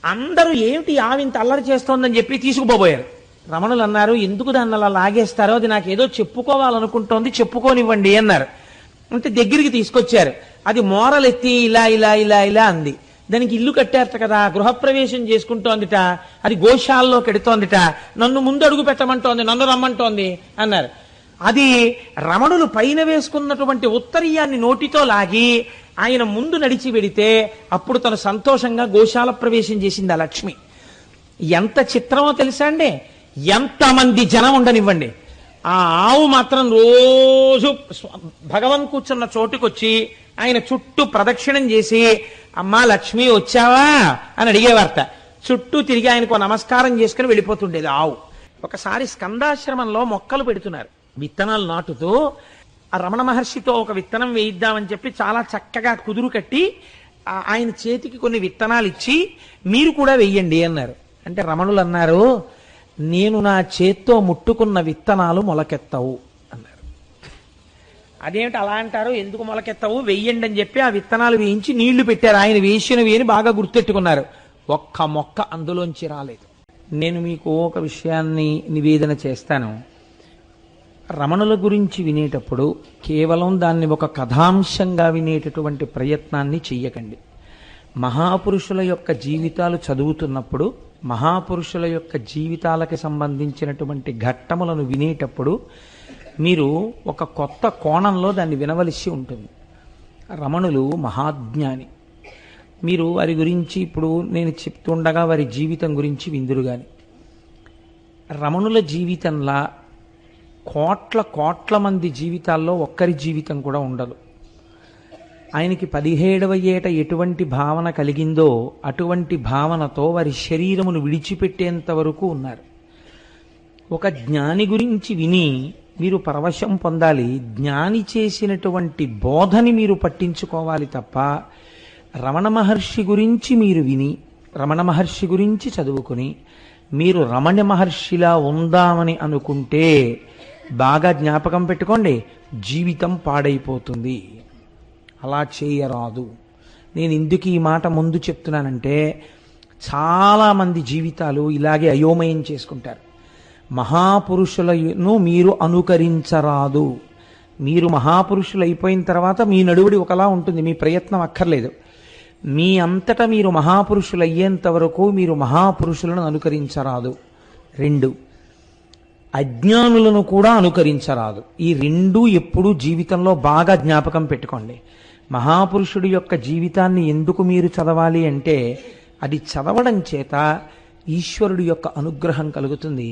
అందరూ ఏమిటి ఆవింత అల్లరి చేస్తోందని చెప్పి తీసుకుపోబోయారు. రమణులు అన్నారు, ఎందుకు దాన్ని అలా లాగేస్తారో, అది నాకేదో చెప్పుకోవాలనుకుంటోంది, చెప్పుకోనివ్వండి అన్నారు. అంటే దగ్గరికి తీసుకొచ్చారు. అది మోరలెత్తి ఇలా ఇలా ఇలా ఇలా అంది. దానికి ఇల్లు కట్టారట కదా, గృహప్రవేశం చేసుకుంటోందిట, అది గోశాలలో కెడుతోందిట, నన్ను ముందు అడుగు పెట్టమంటోంది, నన్ను రమ్మంటోంది అన్నారు. అది రమణులు పైన వేసుకున్నటువంటి ఉత్తరీయాన్ని నోటితో లాగి ఆయన ముందు నడిచి వెడితే అప్పుడు తను సంతోషంగా గోశాల ప్రవేశం చేసింది ఆ లక్ష్మి. ఎంత చిత్రమో తెలుసా అండి. ఎంతమంది జనం ఉండనివ్వండి, ఆ ఆవు మాత్రం రోజు భగవన్ కూర్చున్న చోటుకొచ్చి ఆయన చుట్టూ ప్రదక్షిణం చేసి, అమ్మా లక్ష్మి వచ్చావా అని అడిగేవార్త. చుట్టూ తిరిగి ఆయనకు నమస్కారం చేసుకుని వెళ్ళిపోతుండేది ఆవు. ఒకసారి స్కందాశ్రమంలో మొక్కలు పెడుతున్నారు, విత్తనాలు నాటుతూ. ఆ రమణ మహర్షితో ఒక విత్తనం వేయిద్దామని చెప్పి చాలా చక్కగా కుదురు కట్టి ఆయన చేతికి కొన్ని విత్తనాలు ఇచ్చి, మీరు కూడా వెయ్యండి అన్నారు. అంటే రమణులు అన్నారు, నేను నా చేత్తో ముట్టుకున్న విత్తనాలు మొలకెత్తవు అన్నారు. అదేమిటి అలా అంటారు, ఎందుకు మొలకెత్తవు, వెయ్యండి అని చెప్పి ఆ విత్తనాలు వేయించి నీళ్లు పెట్టారు. ఆయన వేసినవి అని బాగా గుర్తెట్టుకున్నారు. ఒక్క మొక్క అందులోంచి రాలేదు. నేను మీకు ఒక విషయాన్ని నివేదన చేస్తాను. రమణుల గురించి వినేటప్పుడు కేవలం దాన్ని ఒక కథాంశంగా వినేటటువంటి ప్రయత్నాన్ని చెయ్యకండి. మహాపురుషుల యొక్క జీవితాలు చదువుతున్నప్పుడు, మహాపురుషుల యొక్క జీవితాలకి సంబంధించినటువంటి ఘట్టములను వినేటప్పుడు మీరు ఒక కొత్త కోణంలో దాన్ని వినవలసి ఉంటుంది. రమణులు మహాజ్ఞాని. మీరు వారి గురించి ఇప్పుడు నేను చెప్తుండగా వారి జీవితం గురించి విందురుగాని. రమణుల జీవితంలా కోట్ల మంది జీవితాల్లో ఒక్కరి జీవితం కూడా ఉండదు. ఆయనకి 17వ ఏట ఎటువంటి భావన కలిగిందో అటువంటి భావనతో వారి శరీరమును విడిచిపెట్టేంత వరకు ఉన్నారు. ఒక జ్ఞాని గురించి విని మీరు పరవశం పొందాలి. జ్ఞాని చేసినటువంటి బోధని మీరు పట్టించుకోవాలి తప్ప, రమణ మహర్షి గురించి మీరు విని, రమణ మహర్షి గురించి చదువుకుని మీరు రమణ మహర్షిలా ఉందామని అనుకుంటే బాగా జ్ఞాపకం పెట్టుకోండి, జీవితం పాడైపోతుంది. అలా చేయరాదు. నేను ఎందుకు ఈ మాట ముందు చెప్తున్నానంటే, చాలామంది జీవితాలు ఇలాగే అయోమయం చేసుకుంటారు. మహాపురుషులను మీరు అనుకరించరాదు. మీరు మహాపురుషులు అయిపోయిన తర్వాత మీ నడువుడి ఒకలా ఉంటుంది, మీ ప్రయత్నం అక్కర్లేదు. మీ అంతటా మీరు మహాపురుషులు అయ్యేంత వరకు మీరు మహాపురుషులను అనుకరించరాదు. 2, అజ్ఞానులను కూడా అనుకరించరాదు. ఈ 2 ఎప్పుడూ జీవితంలో బాగా జ్ఞాపకం పెట్టుకోండి. మహాపురుషుడి యొక్క జీవితాన్ని ఎందుకు మీరు చదవాలి అంటే, అది చదవడం చేత ఈశ్వరుడి యొక్క అనుగ్రహం కలుగుతుంది.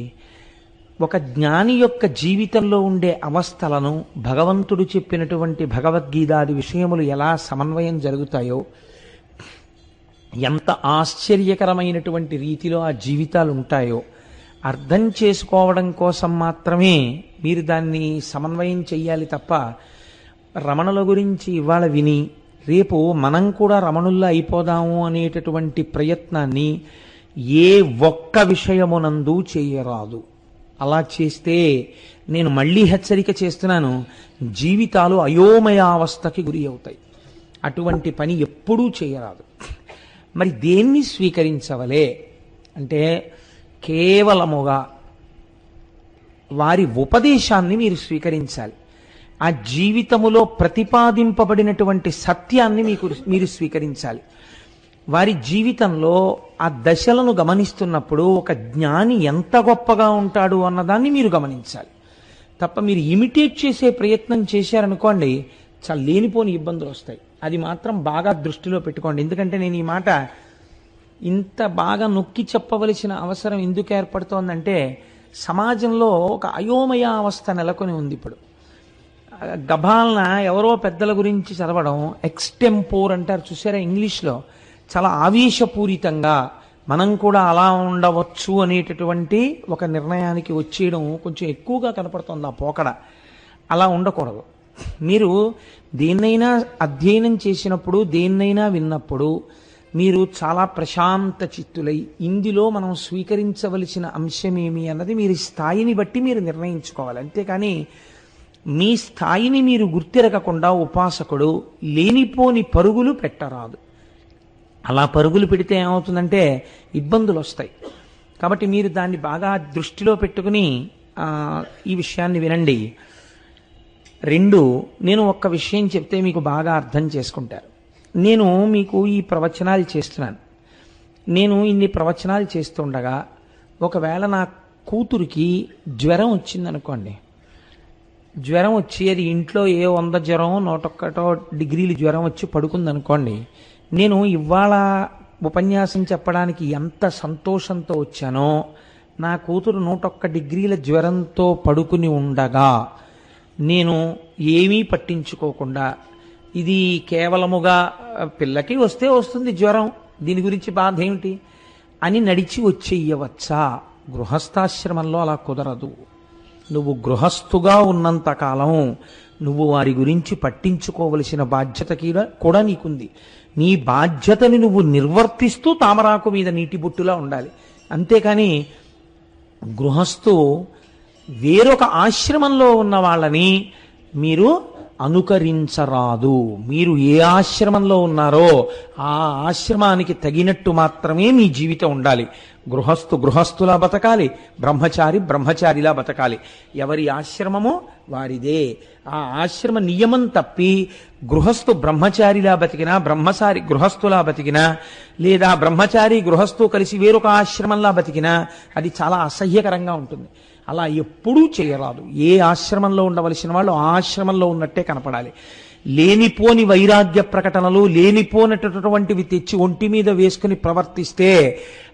ఒక జ్ఞాని యొక్క జీవితంలో ఉండే అవస్థలను భగవంతుడు చెప్పినటువంటి భగవద్గీతాది విషయములు ఎలా సమన్వయం జరుగుతాయో, ఎంత ఆశ్చర్యకరమైనటువంటి రీతిలో ఆ జీవితాలు ఉంటాయో అర్థం చేసుకోవడం కోసం మాత్రమే మీరు దాన్ని సమన్వయం చెయ్యాలి తప్ప, రమణుల గురించి ఇవాళ విని రేపు మనం కూడా రమణుల్లా అయిపోదాము అనేటటువంటి ప్రయత్నాన్ని ఏ ఒక్క విషయమునందు చేయరాదు. అలా చేస్తే నేను మళ్ళీ హెచ్చరిక చేస్తున్నాను, జీవితాలు అయోమయావస్థకి గురి అవుతాయి. అటువంటి పని ఎప్పుడూ చేయరాదు. మరి దేన్ని స్వీకరించవలే అంటే, కేవలముగా వారి ఉపదేశాన్ని మీరు స్వీకరించాలి. ఆ జీవితములో ప్రతిపాదింపబడినటువంటి సత్యాన్ని మీరు స్వీకరించాలి. వారి జీవితంలో ఆ దశలను గమనిస్తున్నప్పుడు ఒక జ్ఞాని ఎంత గొప్పగా ఉంటాడు అన్నదాన్ని మీరు గమనించాలి తప్ప, మీరు ఇమిటేట్ చేసే ప్రయత్నం చేశారనుకోండి, చాలా లేనిపోని ఇబ్బందులు వస్తాయి. అది మాత్రం బాగా దృష్టిలో పెట్టుకోండి. ఎందుకంటే నేను ఈ మాట ఇంత బాగా నొక్కి చెప్పవలసిన అవసరం ఎందుకు ఏర్పడుతోందంటే, సమాజంలో ఒక అయోమయ అవస్థ నెలకొని ఉంది. ఇప్పుడు గభాలన ఎవరో పెద్దల గురించి చదవడం, ఎక్స్టెంపోర్ అంటారు చూసారా ఇంగ్లీష్లో, చాలా ఆవేశపూరితంగా మనం కూడా అలా ఉండవచ్చు అనేటటువంటి ఒక నిర్ణయానికి వచ్చేయడం కొంచెం ఎక్కువగా కనపడుతుంది ఆ పోకడ. అలా ఉండకూడదు. మీరు దేన్నైనా అధ్యయనం చేసినప్పుడు, దేన్నైనా విన్నప్పుడు మీరు చాలా ప్రశాంత చిత్తులై ఇందులో మనం స్వీకరించవలసిన అంశమేమి అన్నది మీరు స్థాయిని బట్టి మీరు నిర్ణయించుకోవాలి. అంతేకాని మీ స్థాయిని మీరు గుర్తిరగకుండా ఉపాసకుడు లేనిపోని పరుగులు పెట్టరాదు. అలా పరుగులు పెడితే ఏమవుతుందంటే ఇబ్బందులు వస్తాయి. కాబట్టి మీరు దాన్ని బాగా దృష్టిలో పెట్టుకుని ఈ విషయాన్ని వినండి. రెండు, నేను ఒక్క విషయం చెప్తే మీకు బాగా అర్థం చేసుకుంటారు. నేను మీకు ఈ ప్రవచనాలు చేస్తున్నాను. నేను ఇన్ని ప్రవచనాలు చేస్తుండగా ఒకవేళ నా కూతురికి జ్వరం వచ్చిందనుకోండి, జ్వరం వచ్చి అది ఇంట్లో 100 జ్వరం 101 డిగ్రీలు జ్వరం వచ్చి పడుకుందనుకోండి, నేను ఇవాళ ఉపన్యాసం చెప్పడానికి ఎంత సంతోషంతో వచ్చానో, నా కూతురు 101 డిగ్రీల జ్వరంతో పడుకుని ఉండగా నేను ఏమీ పట్టించుకోకుండా, ఇది కేవలముగా పిల్లకి వస్తే వస్తుంది జ్వరం, దీని గురించి బాధ ఏమిటి అని నడిచి వచ్చేయవచ్చా? గృహస్థాశ్రమంలో అలా కుదరదు. నువ్వు గృహస్థుగా ఉన్నంతకాలం నువ్వు వారి గురించి పట్టించుకోవలసిన బాధ్యత కూడా నీకుంది. నీ బాధ్యతని నువ్వు నిర్వర్తిస్తూ తామరాకు మీద నీటి బొట్టులా ఉండాలి. అంతేకాని గృహస్థు వేరొక ఆశ్రమంలో ఉన్న వాళ్ళని మీరు అనుకరించరాదు. మీరు ఏ ఆశ్రమంలో ఉన్నారో ఆ ఆశ్రమానికి తగినట్టు మాత్రమే మీ జీవితం ఉండాలి. గృహస్థులా బతకాలి, బ్రహ్మచారి బ్రహ్మచారిలా బతకాలి. ఎవరి ఆశ్రమమో వారిదే. ఆ ఆశ్రమ నియమం తప్పి గృహస్థు బ్రహ్మచారిలా బతికినా, బ్రహ్మచారి గృహస్థులా బతికినా, లేదా బ్రహ్మచారి గృహస్థు కలిసి వేరొక ఆశ్రమంలా బతికినా అది చాలా అసహ్యకరంగా ఉంటుంది. అలా ఎప్పుడూ చేయరాదు. ఏ ఆశ్రమంలో ఉండవలసిన వాళ్ళు ఆ ఆశ్రమంలో ఉన్నట్టే కనపడాలి. లేనిపోని వైరాగ్య ప్రకటనలు, లేనిపోనటువంటివి తెచ్చి ఒంటి మీద వేసుకుని ప్రవర్తిస్తే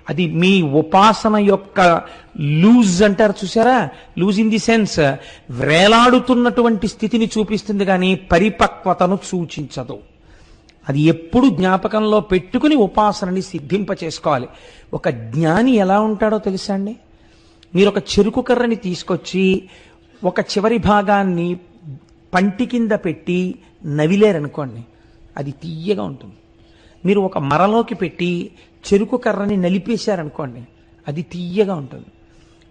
అది మీ ఉపాసన యొక్క లూజ్ అంటారు చూసారా, లూజ్ ఇన్ ది సెన్స్ వేలాడుతున్నటువంటి స్థితిని చూపిస్తుంది కానీ పరిపక్వతను సూచించదు. అది ఎప్పుడు జ్ఞాపకంలో పెట్టుకుని ఉపాసనని సిద్ధింప చేసుకోవాలి. ఒక జ్ఞాని ఎలా ఉంటాడో తెలుసా అండి? మీరు ఒక చెరుకు కర్రని తీసుకొచ్చి ఒక చివరి భాగాన్ని పంటి కింద పెట్టి నవిలేరనుకోండి, అది తీయగా ఉంటుంది. మీరు ఒక మరలోకి పెట్టి చెరుకు కర్రని నలిపేశారనుకోండి, అది తీయగా ఉంటుంది.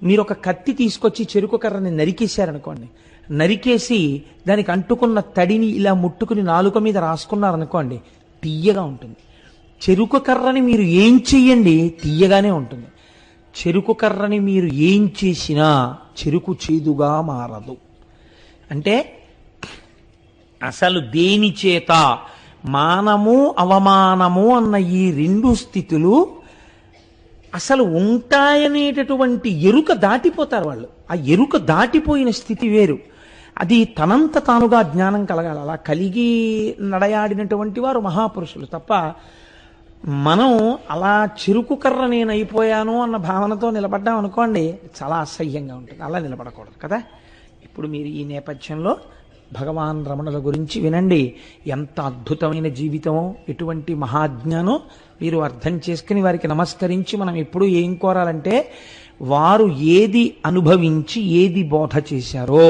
మీరు ఒక కత్తి తీసుకొచ్చి చెరుకు కర్రని నరికేశారనుకోండి, నరికేసి దానికి అంటుకున్న తడిని ఇలా ముట్టుకుని నాలుక మీద రాసుకున్నారనుకోండి, తీయగా ఉంటుంది. చెరుకు కర్రని మీరు ఏం చెయ్యండి తీయగానే ఉంటుంది. చెరుకు కర్రని మీరు ఏం చేసినా చెరుకు చేదుగా మారదు. అంటే అసలు దేని చేత మానము అవమానము అన్న ఈ రెండు స్థితులు అసలు ఉంటాయనేటటువంటి ఎరుక దాటిపోతారు వాళ్ళు. ఆ ఎరుక దాటిపోయిన స్థితి వేరు. అది తనంత తానుగా జ్ఞానం కలగాలి. అలా కలిగి నడయాడినటువంటి వారు మహాపురుషులు తప్ప మనం అలా చెరుకు కర్ర నేను అయిపోయాను అన్న భావనతో నిలబడ్డాం అనుకోండి, చాలా అసహ్యంగా ఉంటుంది. అలా నిలబడకూడదు కదా. ఇప్పుడు మీరు ఈ నేపథ్యంలో భగవాన్ రమణుల గురించి వినండి. ఎంత అద్భుతమైన జీవితమో, ఎటువంటి మహాజ్ఞానో మీరు అర్థం చేసుకుని వారికి నమస్కరించి మనం ఎప్పుడు ఏం కోరాలంటే, వారు ఏది అనుభవించి ఏది బోధ చేశారో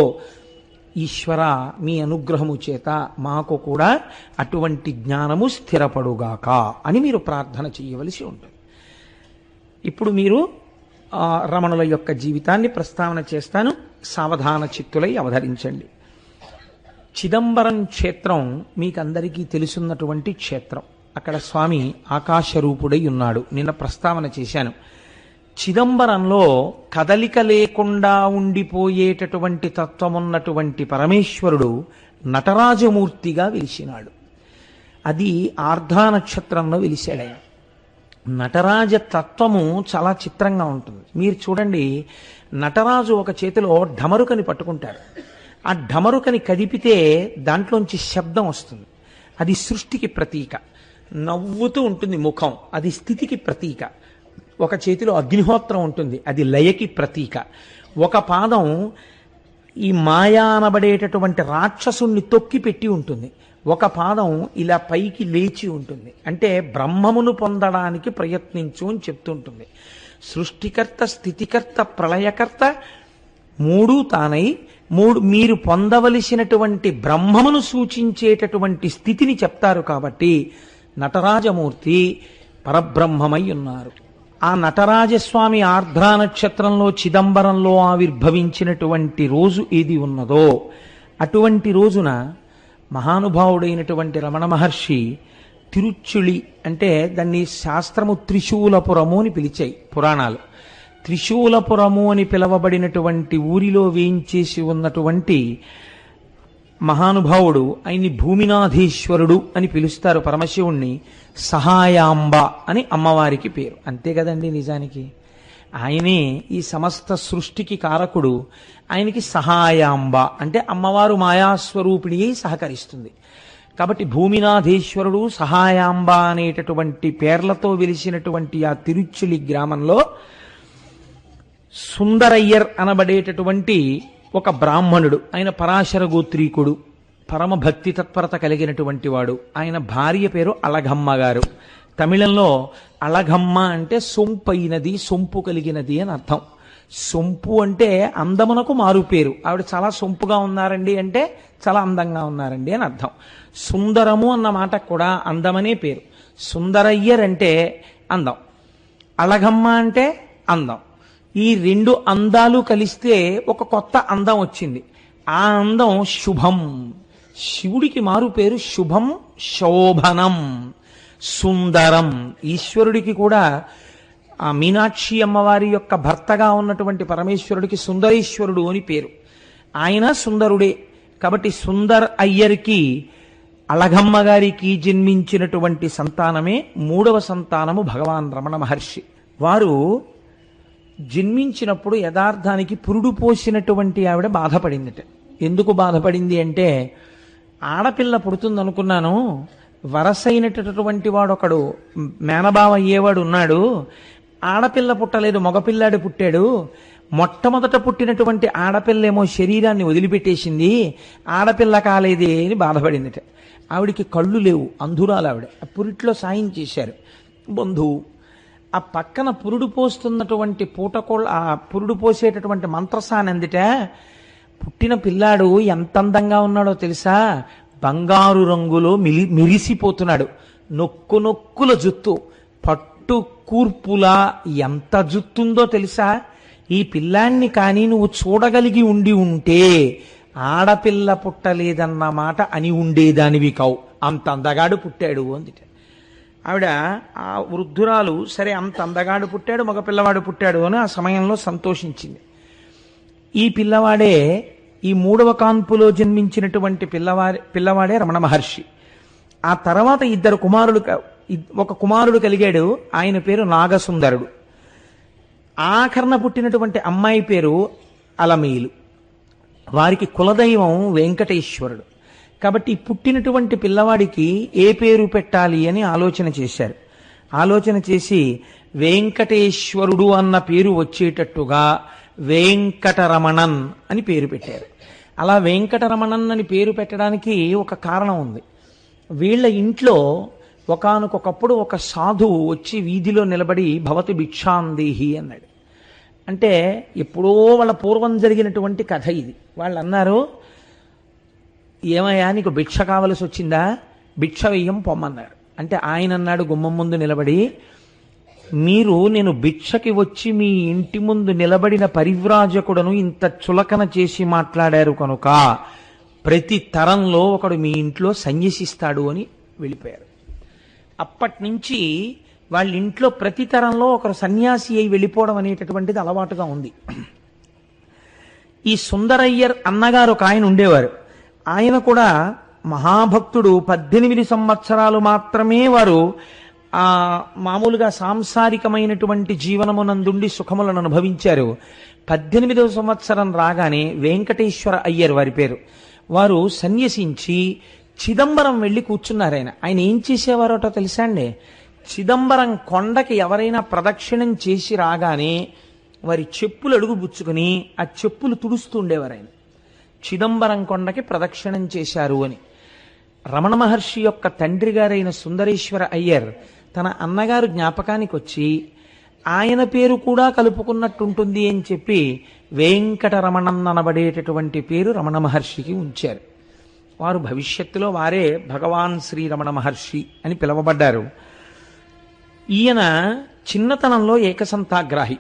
ఈశ్వర మీ అనుగ్రహము చేత మాకు కూడా అటువంటి జ్ఞానము స్థిరపడుగాక అని మీరు ప్రార్థన చేయవలసి ఉంటుంది. ఇప్పుడు మీరు రమణుల యొక్క జీవితాన్ని ప్రస్తావన చేస్తాను. సావధాన చిత్తులై అవధరించండి. చిదంబరం క్షేత్రం మీకందరికీ తెలుసున్నటువంటి క్షేత్రం. అక్కడ స్వామి ఆకాశరూపుడై ఉన్నాడు. నిన్న ప్రస్తావన చేశాను. చిదంబరంలో కదలిక లేకుండా ఉండిపోయేటటువంటి తత్వమున్నటువంటి పరమేశ్వరుడు నటరాజమూర్తిగా వెలిసినాడు. అది ఆర్ధా నక్షత్రంలో వెలిశాడు ఆయన. నటరాజ తత్వము చాలా చిత్రంగా ఉంటుంది. మీరు చూడండి, నటరాజు ఒక చేతిలో ఢమరుకని పట్టుకుంటాడు. ఆ ఢమరుకని కదిపితే దాంట్లోంచి శబ్దం వస్తుంది. అది సృష్టికి ప్రతీక. నవ్వుతూ ఉంటుంది ముఖం, అది స్థితికి ప్రతీక. ఒక చేతిలో అగ్నిహోత్రం ఉంటుంది, అది లయకి ప్రతీక. ఒక పాదం ఈ మాయా అనబడేటటువంటి రాక్షసుణ్ణి తొక్కి పెట్టి ఉంటుంది. ఒక పాదం ఇలా పైకి లేచి ఉంటుంది. అంటే బ్రహ్మమును పొందడానికి ప్రయత్నించు అని చెప్తుంటుంది. సృష్టికర్త, స్థితికర్త, ప్రళయకర్త మూడు తానై మీరు పొందవలసినటువంటి బ్రహ్మమును సూచించేటటువంటి స్థితిని చెప్తారు. కాబట్టి నటరాజమూర్తి పరబ్రహ్మమై ఉన్నారు. ఆ నటరాజస్వామి ఆర్ద్రా నక్షత్రంలో చిదంబరంలో ఆవిర్భవించినటువంటి రోజు ఏది ఉన్నదో అటువంటి రోజున మహానుభావుడైనటువంటి రమణ మహర్షి తిరుచుళి అంటే దాన్ని శాస్త్రము త్రిశూలపురము అని పిలిచాయి పురాణాలు. త్రిశూలపురము అని పిలవబడినటువంటి ఊరిలో వేయించేసి ఉన్నటువంటి మహానుభావుడు, ఆయన్ని భూమినాథీశ్వరుడు అని పిలుస్తారు. పరమశివుణ్ణి సహాయాంబ అని అమ్మవారికి పేరు. అంతే కదండి, నిజానికి ఆయనే ఈ సమస్త సృష్టికి కారకుడు. ఆయనకి సహాయాంబ అంటే అమ్మవారు మాయాస్వరూపిణి అయి సహకరిస్తుంది. కాబట్టి భూమినాథేశ్వరుడు, సహాయాంబ అనేటటువంటి పేర్లతో వెలిసినటువంటి ఆ తిరుచులి గ్రామంలో సుందరయ్యర్ అనబడేటటువంటి ఒక బ్రాహ్మణుడు, ఆయన పరాశర గోత్రీకుడు, పరమ భక్తి తత్పరత కలిగినటువంటి వాడు. ఆయన భార్య పేరు అళగమ్మ గారు. తమిళంలో అళగమ్మ అంటే సొంపైనది, సొంపు కలిగినది అని అర్థం. సొంపు అంటే అందమునకు మారు పేరు. ఆవిడ చాలా సొంపుగా ఉన్నారండి అంటే చాలా అందంగా ఉన్నారండి అని అర్థం. సుందరము అన్న మాట కూడా అందమనే పేరు. సుందరయ్యర్ అంటే అందం, అళగమ్మ అంటే అందం. ఈ రెండు అందాలు కలిస్తే ఒక కొత్త అందం వచ్చింది. ఆ అందం శుభం. శివుడికి మారు పేరు శుభం, శోభనం, సుందరం. ఈశ్వరుడికి కూడా ఆ మీనాక్షి అమ్మవారి యొక్క భర్తగా ఉన్నటువంటి పరమేశ్వరుడికి సుందరేశ్వరుడు అని పేరు. ఆయన సుందరుడే. కాబట్టి సుందర్ అయ్యర్కి అళగమ్మ గారికి జన్మించినటువంటి సంతానమే 3వ సంతానము భగవాన్ రమణ మహర్షి. వారు జన్మించినప్పుడు యథార్థానికి పురుడు పోసినటువంటి ఆవిడ బాధపడిందిట. ఎందుకు బాధపడింది అంటే, ఆడపిల్ల పుడుతుందనుకున్నాను, వరసైనటువంటి వాడు ఒకడు మేనబావ అయ్యేవాడు ఉన్నాడు, ఆడపిల్ల పుట్టలేదు, మగపిల్లాడు పుట్టాడు. మొట్టమొదట పుట్టినటువంటి ఆడపిల్లేమో శరీరాన్ని వదిలిపెట్టేసింది, ఆడపిల్ల కాలేదే అని బాధపడిందిట. ఆవిడికి కళ్ళు లేవు, అంధురాలు ఆవిడ. పురిట్లో సాయం చేశారు బంధువు. ఆ పక్కన పురుడు పోస్తున్నటువంటి పూటకోళ్ళ, ఆ పురుడు పోసేటటువంటి మంత్రసాని అందిట, పుట్టిన పిల్లాడు ఎంత అందంగా ఉన్నాడో తెలుసా, బంగారు రంగులో మిరిసిపోతున్నాడు, నొక్కుల జుత్తు, పట్టు కూర్పులా ఎంత జుత్తుందో తెలుసా. ఈ పిల్లాన్ని కానీ నువ్వు చూడగలిగి ఉండి ఉంటే ఆడపిల్ల పుట్టలేదన్న మాట అని ఉండేదానివి కావు, అంత అందగాడు పుట్టాడు అందిట. ఆవిడ ఆ వృద్ధురాలు, సరే అంత అందగాడు పుట్టాడు, మగ పిల్లవాడు పుట్టాడు అని ఆ సమయంలో సంతోషించింది. ఈ పిల్లవాడే, ఈ 3వ కాన్పులో జన్మించినటువంటి పిల్లవాడే రమణ మహర్షి. ఆ తర్వాత ఒక కుమారుడు కలిగాడు, ఆయన పేరు నాగసుందరుడు. ఆఖరణ పుట్టినటువంటి అమ్మాయి పేరు అలమేలు. వారికి కులదైవం వెంకటేశ్వరుడు. కాబట్టి పుట్టినటువంటి పిల్లవాడికి ఏ పేరు పెట్టాలి అని ఆలోచన చేశారు. ఆలోచన చేసి వెంకటేశ్వరుడు అన్న పేరు వచ్చేటట్టుగా వెంకటరమణన్ అని పేరు పెట్టారు. అలా వెంకటరమణన్ అని పేరు పెట్టడానికి ఒక కారణం ఉంది. వీళ్ళ ఇంట్లో ఒకానొకప్పుడు ఒక సాధువు వచ్చి వీధిలో నిలబడి భవతి భిక్షాందేహి అన్నాడు. అంటే ఎప్పుడో వాళ్ళ పూర్వం జరిగినటువంటి కథ ఇది. వాళ్ళు అన్నారు, ఏమయ్యా నీకు భిక్ష కావలసి వచ్చిందా, భిక్ష వెయ్యం పొమ్మన్నారు. అంటే ఆయన అన్నాడు గుమ్మం ముందు నిలబడి, మీరు నేను భిక్షకి వచ్చి మీ ఇంటి ముందు నిలబడిన పరివ్రాజకుడను ఇంత చులకన చేసి మాట్లాడారు కనుక ప్రతి తరంలో ఒకడు మీ ఇంట్లో సన్యసిస్తాడు అని వెళ్ళిపోయారు. అప్పటి నుంచి వాళ్ళ ఇంట్లో ప్రతి తరంలో ఒకరు సన్యాసి అయి వెళ్ళిపోవడం అనేటటువంటిది అలవాటుగా ఉంది. ఈ సుందరయ్యర్ అన్నగారు ఒక ఆయన ఉండేవారు. ఆయన కూడా మహాభక్తుడు. 18 సంవత్సరాలు మాత్రమే వారు మామూలుగా సాంసారికమైనటువంటి జీవనమునందుండి సుఖములను అనుభవించారు. 18వ సంవత్సరం రాగానే వెంకటేశ్వర అయ్యర్ వారి పేరు, వారు సన్యసించి చిదంబరం వెళ్ళి కూర్చున్నారు. ఆయన ఏం చేసేవారోటో తెలుసా అండి, చిదంబరం కొండకి ఎవరైనా ప్రదక్షిణం చేసి రాగానే వారి చెప్పులు అడుగు పుచ్చుకుని ఆ చెప్పులు తుడుస్తుండేవారు. ఆయన చిదంబరం కొండకి ప్రదక్షిణం చేశారు అని. రమణ మహర్షి యొక్క తండ్రి గారైన సుందరేశ్వర అయ్యర్ తన అన్నగారు జ్ఞాపకానికి వచ్చి ఆయన పేరు కూడా కలుపుకున్నట్టుంటుంది అని చెప్పి వెంకటరమణన్ అనబడేటటువంటి పేరు రమణ మహర్షికి ఉంచారు. వారు భవిష్యత్తులో వారే భగవాన్ శ్రీ రమణ మహర్షి అని పిలువబడ్డారు. ఈయన చిన్నతనంలో ఏకసంతాగ్రాహి.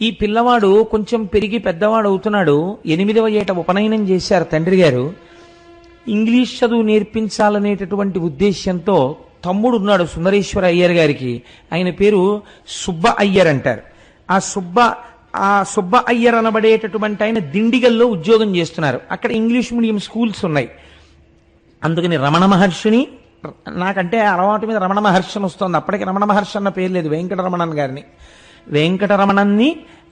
ఈ పిల్లవాడు కొంచెం పెరిగి పెద్దవాడు అవుతున్నాడు. 8వ ఏట ఉపనయనం చేశారు తండ్రి గారు. ఇంగ్లీష్ చదువు నేర్పించాలనేటటువంటి ఉద్దేశ్యంతో తమ్ముడు ఉన్నాడు సుందరేశ్వర అయ్యర్ గారికి. ఆయన పేరు సుబ్బ అయ్యర్ అంటారు. ఆ సుబ్బ అయ్యర్ అనబడేటటువంటి ఆయన దిండిగల్లో ఉద్యోగం చేస్తున్నారు. అక్కడ ఇంగ్లీష్ మీడియం స్కూల్స్ ఉన్నాయి. అందుకని రమణ మహర్షిని, నాకంటే అలవాటు మీద రమణ మహర్షి అని వస్తుంది, అప్పటికి రమణ మహర్షి అన్న పేరు లేదు, వెంకటరమణన్ గారిని, వెంకటరమణన్ని,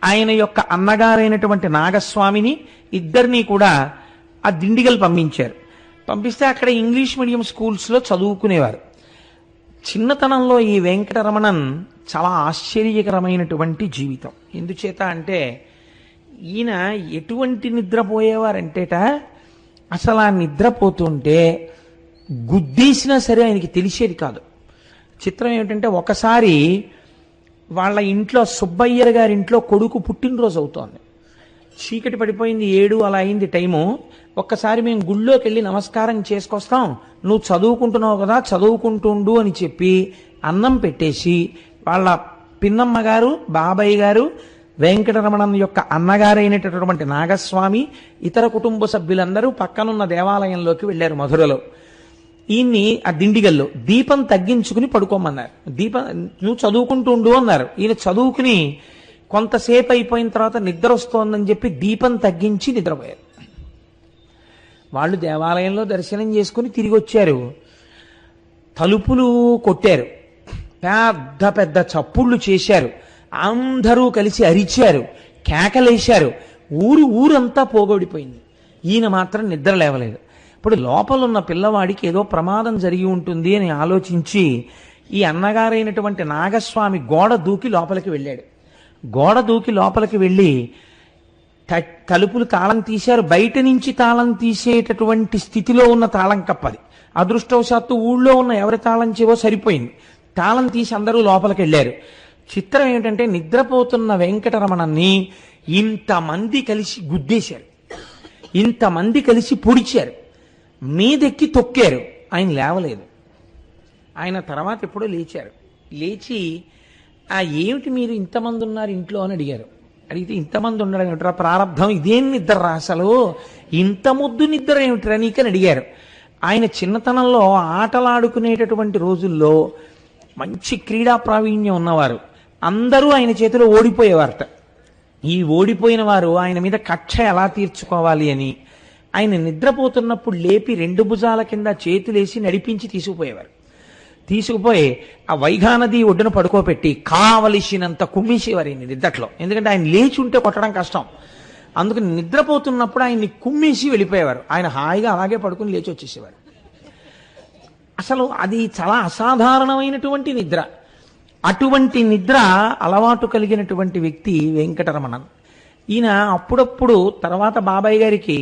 ఆయన యొక్క అన్నగారైనటువంటి నాగస్వామిని, ఇద్దరినీ కూడా ఆ దిండిగల్ పంపించారు. పంపిస్తే అక్కడ ఇంగ్లీష్ మీడియం స్కూల్స్లో చదువుకునేవారు. చిన్నతనంలో ఈ వెంకటరమణన్ చాలా ఆశ్చర్యకరమైనటువంటి జీవితం. ఎందుచేత అంటే ఈయన ఎటువంటి నిద్రపోయేవారంటేట, అసలు ఆ నిద్రపోతుంటే గుద్దీసినా సరే ఆయనకి తెలిసేది కాదు. చిత్రం ఏమిటంటే ఒకసారి వాళ్ళ ఇంట్లో సుబ్బయ్యర్ గారి ఇంట్లో కొడుకు పుట్టినరోజు అవుతోంది. చీకటి పడిపోయింది, 7 అలా అయింది టైము. ఒక్కసారి మేము గుళ్ళోకి వెళ్ళి నమస్కారం చేసుకొస్తాం, నువ్వు చదువుకుంటున్నావు కదా చదువుకుంటుండు అని చెప్పి అన్నం పెట్టేసి వాళ్ళ పిన్నమ్మ గారు, బాబాయ్ గారు, వెంకటరమణన్ యొక్క అన్నగారైనటువంటి నాగస్వామి, ఇతర కుటుంబ సభ్యులందరూ పక్కనున్న దేవాలయంలోకి వెళ్ళారు మధురలో. ఈయన్ని ఆ దిండిగల్లో దీపం తగ్గించుకుని పడుకోమన్నారు. నువ్వు చదువుకుంటుండు అన్నారు. ఈయన చదువుకుని కొంతసేపు అయిపోయిన తర్వాత నిద్ర వస్తోందని చెప్పి దీపం తగ్గించి నిద్రపోయారు. వాళ్ళు దేవాలయంలో దర్శనం చేసుకుని తిరిగి వచ్చారు. తలుపులు కొట్టారు, పెద్ద పెద్ద చప్పుళ్ళు చేశారు, అందరూ కలిసి అరిచారు, కేకలేశారు. ఊరంతా పోగొడిపోయింది. ఈయన మాత్రం నిద్ర లేవలేదు. ఇప్పుడు లోపలున్న పిల్లవాడికి ఏదో ప్రమాదం జరిగి ఉంటుంది అని ఆలోచించి ఈ అన్నగారైనటువంటి నాగస్వామి గోడ దూకి లోపలికి వెళ్ళాడు. గోడ దూకి లోపలికి వెళ్ళి తలుపులు తాళం తీశారు. బయట నుంచి తాళం తీసేటటువంటి స్థితిలో ఉన్న తాళం కప్పది. అదృష్టవశాత్తు ఊళ్ళో ఉన్న ఎవరి తాళం చెవో సరిపోయింది. తాళం తీసి అందరూ లోపలికి వెళ్ళారు. చిత్రం ఏమిటంటే నిద్రపోతున్న వెంకటరమణన్ని ఇంతమంది కలిసి గుద్దేశారు, ఇంతమంది కలిసి పొడిచారు, మీదెక్కి తొక్కారు. ఆయన లేవలేదు. ఆయన తర్వాత ఎప్పుడో లేచారు. లేచి ఏమిటి మీరు ఇంతమంది ఉన్నారు ఇంట్లో అని అడిగారు. అడిగితే ఇంతమంది ఉండడం ఏమిట్రా, ప్రారంధం ఇదేం నిద్ర రా, అసలు ఇంత ముద్దు నిద్ర ఏమిట్రా నీకని అడిగారు. ఆయన చిన్నతనంలో ఆటలాడుకునేటటువంటి రోజుల్లో మంచి క్రీడా ప్రావీణ్యం ఉన్నవారు. అందరూ ఆయన చేతిలో ఓడిపోయేవారట. ఈ ఓడిపోయిన వారు ఆయన మీద కక్ష ఎలా తీర్చుకోవాలి అని ఆయన నిద్రపోతున్నప్పుడు లేపి 2 భుజాల కింద చేతులేసి నడిపించి తీసుకుపోయి ఆ వైఘా నది ఒడ్డున పడుకోబెట్టి కావలసినంత కుమ్మేసేవారు ఈయన నిద్రలో. ఎందుకంటే ఆయన లేచి ఉంటే కొట్టడం కష్టం. అందుకని నిద్రపోతున్నప్పుడు ఆయన్ని కుమ్మేసి వెళ్ళిపోయేవారు. ఆయన హాయిగా అలాగే పడుకుని లేచి వచ్చేసేవారు. అసలు అది చాలా అసాధారణమైనటువంటి నిద్ర. అటువంటి నిద్ర అలవాటు కలిగినటువంటి వ్యక్తి వెంకటరమణన్. ఈయన అప్పుడప్పుడు తర్వాత బాబాయ్ గారికి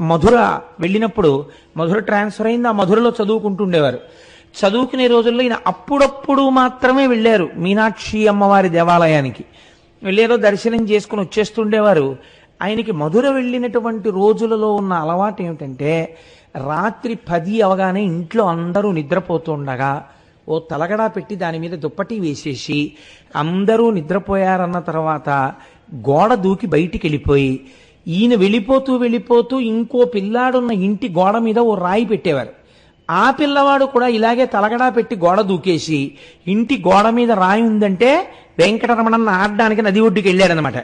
మధుర వెళ్ళినప్పుడు, మధుర ట్రాన్స్ఫర్ అయింది, ఆ మధురలో చదువుకుంటుండేవారు. చదువుకునే రోజుల్లో ఈయన అప్పుడప్పుడు మాత్రమే వెళ్ళారు మీనాక్షి అమ్మవారి దేవాలయానికి. వెళ్ళేదో దర్శనం చేసుకుని వచ్చేస్తుండేవారు. ఆయనకి మధుర వెళ్ళినటువంటి రోజులలో ఉన్న అలవాటు ఏమిటంటే రాత్రి 10 అవగానే ఇంట్లో అందరూ నిద్రపోతుండగా ఓ తలగడా పెట్టి దాని మీద దుప్పటి వేసేసి అందరూ నిద్రపోయారన్న తర్వాత గోడ దూకి బయటికి వెళ్ళిపోయి ఈయన వెళ్ళిపోతూ ఇంకో పిల్లాడున్న ఇంటి గోడ మీద ఓ రాయి పెట్టేవారు. ఆ పిల్లవాడు కూడా ఇలాగే తలగడా పెట్టి గోడ దూకేసి ఇంటి గోడ మీద రాయి ఉందంటే వెంకటరమణన్న ఆడడానికి నది ఒడ్డుకి వెళ్ళాడనమాట.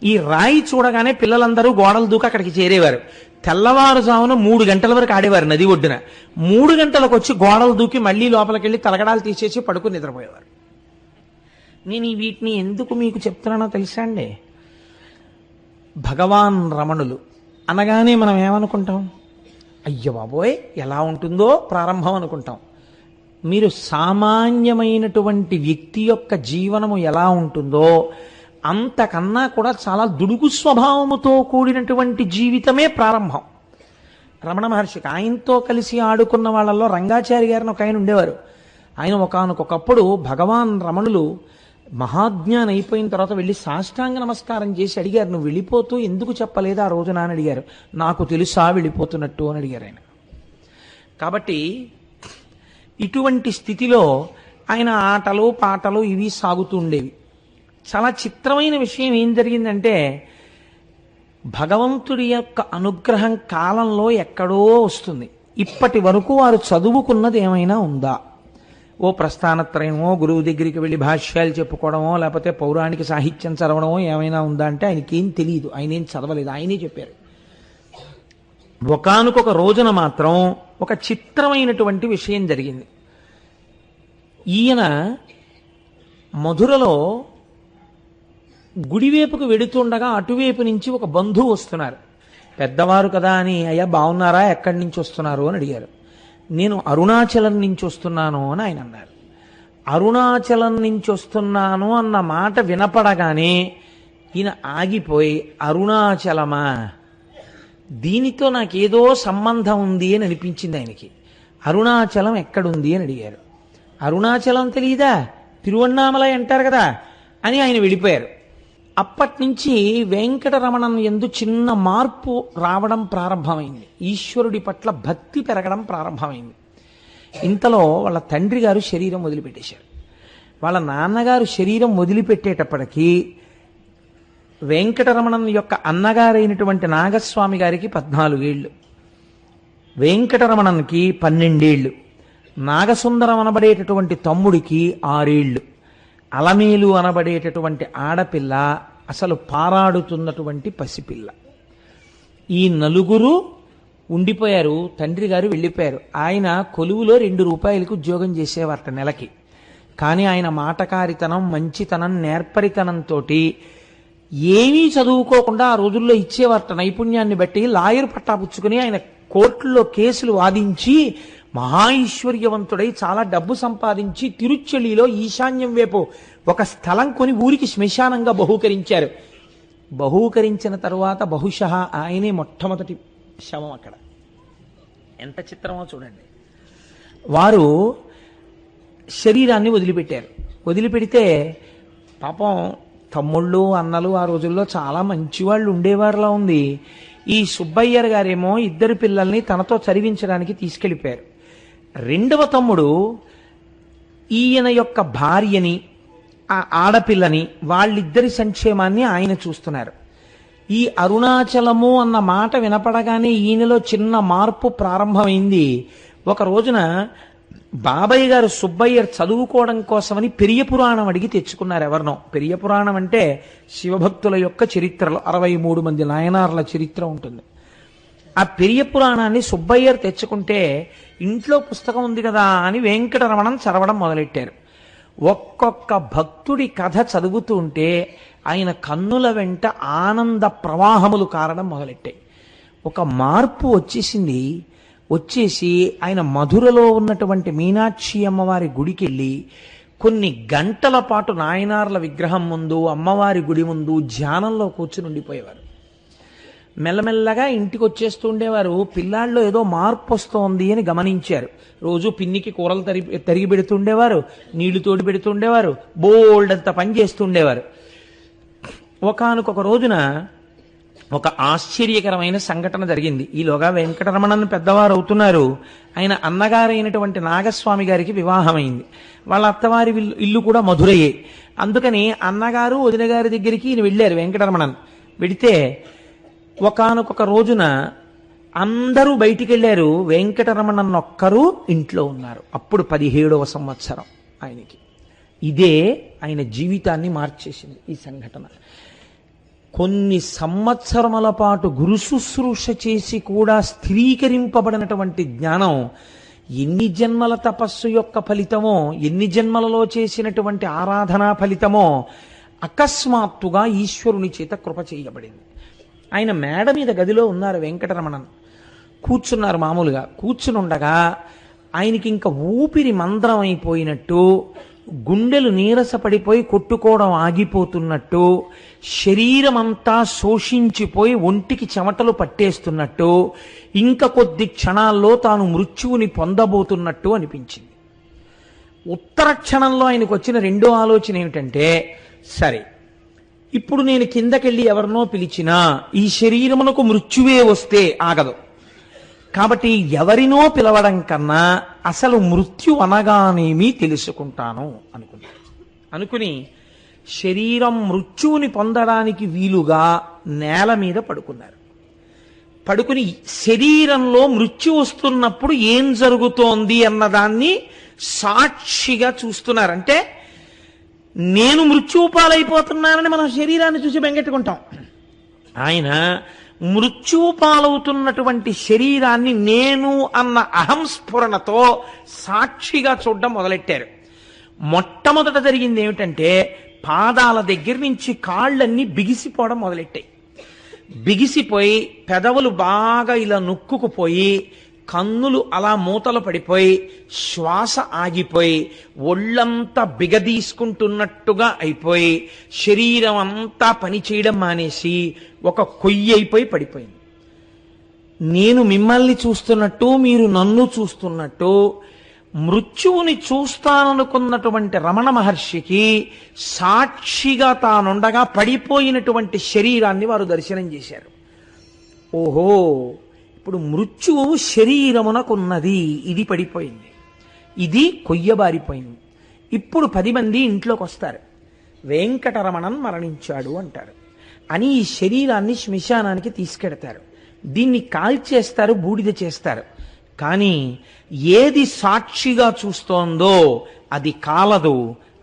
ఈ రాయి చూడగానే పిల్లలందరూ గోడలు దూకి అక్కడికి చేరేవారు. తెల్లవారుజామున 3 గంటల వరకు ఆడేవారు నది ఒడ్డున. 3 గంటలకు వచ్చి గోడలు దూకి మళ్ళీ లోపలికి వెళ్ళి తలగడాలు తీసేసి పడుకుని నిద్రపోయేవారు. నేను వీటిని ఎందుకు మీకు చెప్తున్నానో తెలుసా అండి? భగవాన్ రమణులు అనగానే మనం ఏమనుకుంటాం? అయ్య బాబోయ్ ఎలా ఉంటుందో ప్రారంభం అనుకుంటాం. మీరు సామాన్యమైనటువంటి వ్యక్తి యొక్క జీవనము ఎలా ఉంటుందో అంతకన్నా కూడా చాలా దుడుగు స్వభావముతో కూడినటువంటి జీవితమే ప్రారంభం. రమణ మహర్షికి ఆయనతో కలిసి ఆడుకున్న వాళ్ళల్లో రంగాచారి గారిని ఒక ఆయన ఉండేవారు. ఆయన ఒకానొకప్పుడు భగవాన్ రమణులు మహాజ్ఞానం అయిపోయిన తర్వాత వెళ్ళి సాష్టాంగ నమస్కారం చేసి అడిగారు, నువ్వు వెళ్ళిపోతూ ఎందుకు చెప్పలేదు ఆ రోజున అని అడిగారు. నాకు తెలుసా వెళ్ళిపోతున్నట్టు అని అడిగారు ఆయన. కాబట్టి ఇటువంటి స్థితిలో ఆయన ఆటలు పాటలు ఇవి సాగుతూ ఉండేవి. చాలా చిత్రమైన విషయం ఏం జరిగిందంటే భగవంతుడి యొక్క అనుగ్రహం కాలంలో ఎక్కడో వస్తుంది. ఇప్పటి వరకు వారు చదువుకున్నది ఏమైనా ఉందా? ఓ ప్రస్థానత్రయమో గురువు దగ్గరికి వెళ్ళి భాష్యాలు చెప్పుకోవడమో లేకపోతే పౌరాణిక సాహిత్యం చదవడమో ఏమైనా ఉందా అంటే ఆయనకేం తెలియదు, ఆయన ఏం చదవలేదు, ఆయనే చెప్పారు. ఒకానొక రోజున మాత్రం ఒక చిత్రమైనటువంటి విషయం జరిగింది. ఈయన మధురలో గుడివైపుకు వెడుతుండగా అటువైపు నుంచి ఒక బంధువు వస్తున్నారు. పెద్దవారు కదా అని, అయ్యా బాగున్నారా, ఎక్కడి నుంచి వస్తున్నారు అని అడిగారు. నేను అరుణాచలం నుంచి వస్తున్నాను అని ఆయన అన్నారు. అరుణాచలం నుంచి వస్తున్నాను అన్న మాట వినపడగానే ఈయన ఆగిపోయి, అరుణాచలమా, దీనితో నాకేదో సంబంధం ఉంది అని అనిపించింది ఆయనకి. అరుణాచలం ఎక్కడుంది అని అడిగారు. అరుణాచలం తెలియదా, తిరువణ్ణామలై అంటారు కదా అని ఆయన వెళ్ళిపోయారు. అప్పటి నుంచి వెంకటరమణం యందు చిన్న మార్పు రావడం ప్రారంభమైంది. ఈశ్వరుడి పట్ల భక్తి పెరగడం ప్రారంభమైంది. ఇంతలో వాళ్ళ తండ్రి గారు శరీరం వదిలిపెట్టేశారు. వాళ్ళ నాన్నగారు శరీరం వదిలిపెట్టేటప్పటికీ వెంకటరమణం యొక్క అన్నగారైనటువంటి నాగస్వామి గారికి 14 ఏళ్ళు, వెంకటరమణన్కి 12 ఏళ్ళు, నాగసుందరం అనబడేటటువంటి తమ్ముడికి 6 ఏళ్ళు, అలమేలు అనబడేటటువంటి ఆడపిల్ల అసలు పారాడుతున్నటువంటి పసిపిల్ల. ఈ నలుగురు ఉండిపోయారు. తండ్రి గారు వెళ్ళిపోయారు. ఆయన కొలువులో 2 రూపాయలకు ఉద్యోగం చేసేవారట నెలకి. కానీ ఆయన మాటకారితనం, మంచితనం, నేర్పరితనంతో ఏమీ చదువుకోకుండా ఆ రోజుల్లో ఇచ్చేవారట. నైపుణ్యాన్ని బట్టి లాయర్ పట్టా పుచ్చుకుని ఆయన కోర్టుల్లో కేసులు వాదించి మహాైశ్వర్యవంతుడై చాలా డబ్బు సంపాదించి తిరుచెలిలో ఈశాన్యం వైపు ఒక స్థలం కొని ఊరికి శ్మశానంగా బహూకరించారు. బహూకరించిన తరువాత బహుశಃ ఆయనే మొట్టమొదటి శవం అక్కడ. ఎంత చిత్రమో చూడండి. వారు శరీరాన్ని వదిలిపెట్టారు. వదిలిపెడితే పాపం తమ్ముళ్ళు అన్నలు ఆ రోజుల్లో చాలా మంచివాళ్ళు ఉండేవారులా ఉంది. ఈ సుబ్బయ్యర్ గారేమో 2 పిల్లల్ని తనతో చదివించడానికి తీసుకెళ్ళిపోయారు. 2వ తమ్ముడు ఈయన యొక్క భార్యని, ఆ ఆడపిల్లని, వాళ్ళిద్దరి సంక్షేమాన్ని ఆయన చూస్తున్నారు. ఈ అరుణాచలము అన్న మాట వినపడగానే ఈయనలో చిన్న మార్పు ప్రారంభమైంది. ఒక రోజున బాబయ్య గారు సుబ్బయ్యర్ చదువుకోవడం కోసమని పెరియ పురాణం అడిగి తెచ్చుకున్నారు ఎవరినో. పెరియ పురాణం అంటే శివభక్తుల యొక్క చరిత్రలో 63 మంది నాయనార్ల చరిత్ర ఉంటుంది. ఆ పెరియ పురాణాన్ని సుబ్బయ్యర్ తెచ్చుకుంటే ఇంట్లో పుస్తకం ఉంది కదా అని వెంకటరమణం చదవడం మొదలెట్టారు. ఒక్కొక్క భక్తుడి కథ చదువుతూ ఉంటే ఆయన కన్నుల వెంట ఆనంద ప్రవాహములు కారడం మొదలెట్టాయి. ఒక మార్పు వచ్చేసింది. వచ్చేసి ఆయన మధురలో ఉన్నటువంటి మీనాక్షి అమ్మవారి గుడికి వెళ్ళి కొన్ని గంటల పాటు నాయనార్ల విగ్రహం ముందు, అమ్మవారి గుడి ముందు ధ్యానంలో కూర్చుని ఉండిపోయేవారు. మెల్లమెల్లగా ఇంటికి వచ్చేస్తూ ఉండేవారు. పిల్లాళ్ళలో ఏదో మార్పు వస్తోంది అని గమనించారు. రోజు పిన్నికి కూరలు తరిగి పెడుతుండేవారు, నీళ్లు తోడి పెడుతుండేవారు, బోల్డ్ అంత పని చేస్తుండేవారు. ఒకానొక రోజున ఒక ఆశ్చర్యకరమైన సంఘటన జరిగింది. ఈలోగా వెంకటరమణన్ పెద్దవారు అవుతున్నారు. ఆయన అన్నగారైనటువంటి నాగస్వామి గారికి వివాహమైంది. వాళ్ళ అత్తవారి ఇల్లు కూడా మధురయే. అందుకని అన్నగారు వదిన గారి దగ్గరికి ఈయన వెళ్ళారు వెంకటరమణన్. వెడితే ఒకానొక రోజున అందరూ బయటికి వెళ్ళారు, వెంకటరమణన్ ఒక్కరు ఇంట్లో ఉన్నారు. అప్పుడు 17వ సంవత్సరం ఆయనకి. ఇదే ఆయన జీవితాన్ని మార్చేసింది ఈ సంఘటన. కొన్ని సంవత్సరముల పాటు గురు శుశ్రూష చేసి కూడా స్థిరీకరింపబడినటువంటి జ్ఞానం ఎన్ని జన్మల తపస్సు యొక్క ఫలితమో, ఎన్ని జన్మలలో చేసినటువంటి ఆరాధనా ఫలితమో అకస్మాత్తుగా ఈశ్వరుని చేత కృప చేయబడింది. ఆయన మేడ మీద గదిలో ఉన్నారు వెంకటరమణన్. కూర్చున్నారు మామూలుగా. కూర్చునుండగా ఆయనకి ఇంకా ఊపిరి మంద్రం అయిపోయినట్టు, గుండెలు నీరసపడిపోయి కొట్టుకోవడం ఆగిపోతున్నట్టు, శరీరం అంతా శోషించిపోయి ఒంటికి చెమటలు పట్టేస్తున్నట్టు, ఇంకా కొద్ది క్షణాల్లో తాను మృత్యువుని పొందబోతున్నట్టు అనిపించింది. ఉత్తర క్షణంలో ఆయనకు వచ్చిన రెండో ఆలోచన ఏమిటంటే, సరే ఇప్పుడు నేను కిందకెళ్ళి ఎవరినో పిలిచినా ఈ శరీరమునకు మృత్యువే వస్తే ఆగదు. కాబట్టి ఎవరినో పిలవడం కన్నా అసలు మృత్యు అనగానేమీ తెలుసుకుంటాను అనుకుని శరీరం మృత్యువుని పొందడానికి వీలుగా నేల మీద పడుకున్నారు. పడుకుని శరీరంలో మృత్యు వస్తున్నప్పుడు ఏం జరుగుతోంది అన్నదాన్ని సాక్షిగా చూస్తున్నారు. అంటే నేను మృత్యుపాలైపోతున్నానని మనం శరీరాన్ని చూసి బెంగెట్టుకుంటాం. ఆయన మృత్యుపాలవుతున్నటువంటి శరీరాన్ని నేను అన్న అహంస్ఫురణతో సాక్షిగా చూడడం మొదలెట్టారు. మొట్టమొదట జరిగింది ఏమిటంటే పాదాల దగ్గర నుంచి కాళ్ళన్నీ బిగిసిపోవడం మొదలెట్టాయి. బిగిసిపోయి పెదవులు బాగా ఇలా నొక్కుకుపోయి కన్నులు అలా మూతలు పడిపోయి శ్వాస ఆగిపోయి ఒళ్ళంతా బిగదీసుకుంటున్నట్టుగా అయిపోయి శరీరం అంతా పనిచేయడం మానేసి ఒక కొయ్యి అయిపోయి పడిపోయింది. నేను మిమ్మల్ని చూస్తున్నట్టు మీరు నన్ను చూస్తున్నట్టు మృత్యువుని చూస్తాననుకున్నటువంటి రమణ మహర్షికి సాక్షిగా తానుండగా పడిపోయినటువంటి శరీరాన్ని వారు దర్శనం చేశారు. ఓహో, ఇప్పుడు మృత్యువు శరీరమునకున్నది, ఇది పడిపోయింది, ఇది కొయ్యబారిపోయింది. ఇప్పుడు 10 మంది ఇంట్లోకి వస్తారు. వెంకటరమణన్ మరణించాడు అంటారు అని ఈ శరీరాన్ని శ్మశానానికి తీసుకెడతారు. దీన్ని కాల్చేస్తారు, బూడిద చేస్తారు. కానీ ఏది సాక్షిగా చూస్తోందో అది కాలదు,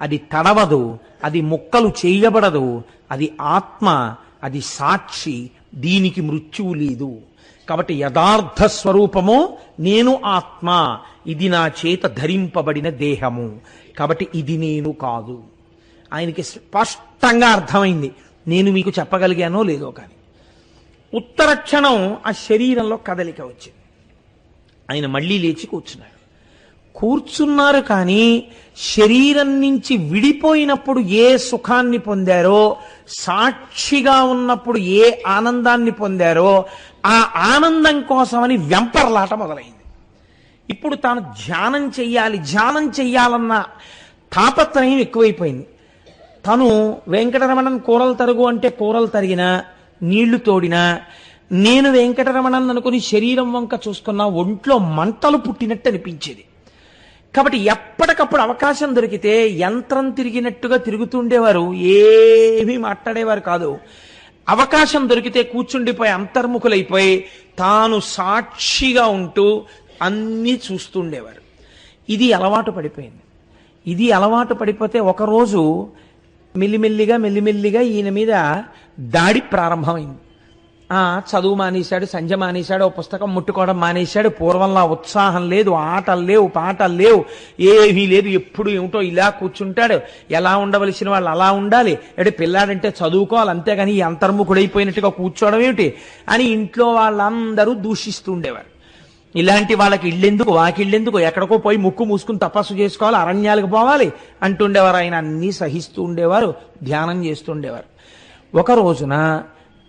అది తడవదు, అది ముక్కలు చేయబడదు, అది ఆత్మ, అది సాక్షి. దీనికి మృత్యువు లేదు. కాబట్టి యథార్థ స్వరూపము నేను ఆత్మ, ఇది నా చేత ధరింపబడిన దేహము, కాబట్టి ఇది నేను కాదు. ఆయనకి స్పష్టంగా అర్థమైంది. నేను మీకు చెప్పగలిగానో లేదో కానీ ఉత్తర క్షణం ఆ శరీరంలో కదలిక వచ్చింది. ఆయన మళ్ళీ లేచి కూర్చున్నారు. కానీ శరీరం నుంచి విడిపోయినప్పుడు ఏ సుఖాన్ని పొందారో, సాక్షిగా ఉన్నప్పుడు ఏ ఆనందాన్ని పొందారో ఆ ఆనందం కోసమని వెంపర్లాట మొదలైంది. ఇప్పుడు తాను ధ్యానం చెయ్యాలన్న తాపత్రయం ఎక్కువైపోయింది. తను వెంకటరమణన్ కూరలు తరుగు అంటే కూరలు తరిగినా, నీళ్లు తోడినా, నేను వెంకటరమణన్ అనుకుని శరీరం వంక చూసుకున్నా ఒంట్లో మంటలు పుట్టినట్టు అనిపించేది. కాబట్టి ఎప్పటికప్పుడు అవకాశం దొరికితే యంత్రం తిరిగినట్టుగా తిరుగుతుండేవారు, ఏమీ మాట్లాడేవారు కాదు. అవకాశం దొరికితే కూర్చుండిపోయి అంతర్ముఖులైపోయి తాను సాక్షిగా ఉంటూ అన్నీ చూస్తుండేవారు. ఇది అలవాటు పడిపోయింది. ఇది అలవాటు పడిపోతే ఒకరోజు మెల్లిమెల్లిగా ఈయన మీద దాడి ప్రారంభమైంది. చదువు మానేశాడు, సంధ్య మానేశాడు, ఓ పుస్తకం ముట్టుకోవడం మానేశాడు. పూర్వంలా ఉత్సాహం లేదు, ఆటలు లేవు, పాటలు లేవు, ఏమీ లేదు. ఎప్పుడు ఏమిటో ఇలా కూర్చుంటాడు. ఎలా ఉండవలసిన వాళ్ళు అలా ఉండాలి, అంటే పిల్లాడంటే చదువుకోవాలి, అంతేగాని ఈ అంతర్ముఖుడైపోయినట్టుగా కూర్చోవడం ఏమిటి అని ఇంట్లో వాళ్ళందరూ దూషిస్తూ ఉండేవారు. ఇలాంటి వాళ్ళకి ఇళ్ళెందుకు, వాకిళ్ళెందుకు, ఎక్కడికో పోయి ముక్కు మూసుకుని తపస్సు చేసుకోవాలి, అరణ్యాలకు పోవాలి అంటుండేవారు. ఆయన అన్నీ సహిస్తూ ఉండేవారు, ధ్యానం చేస్తుండేవారు. ఒక రోజున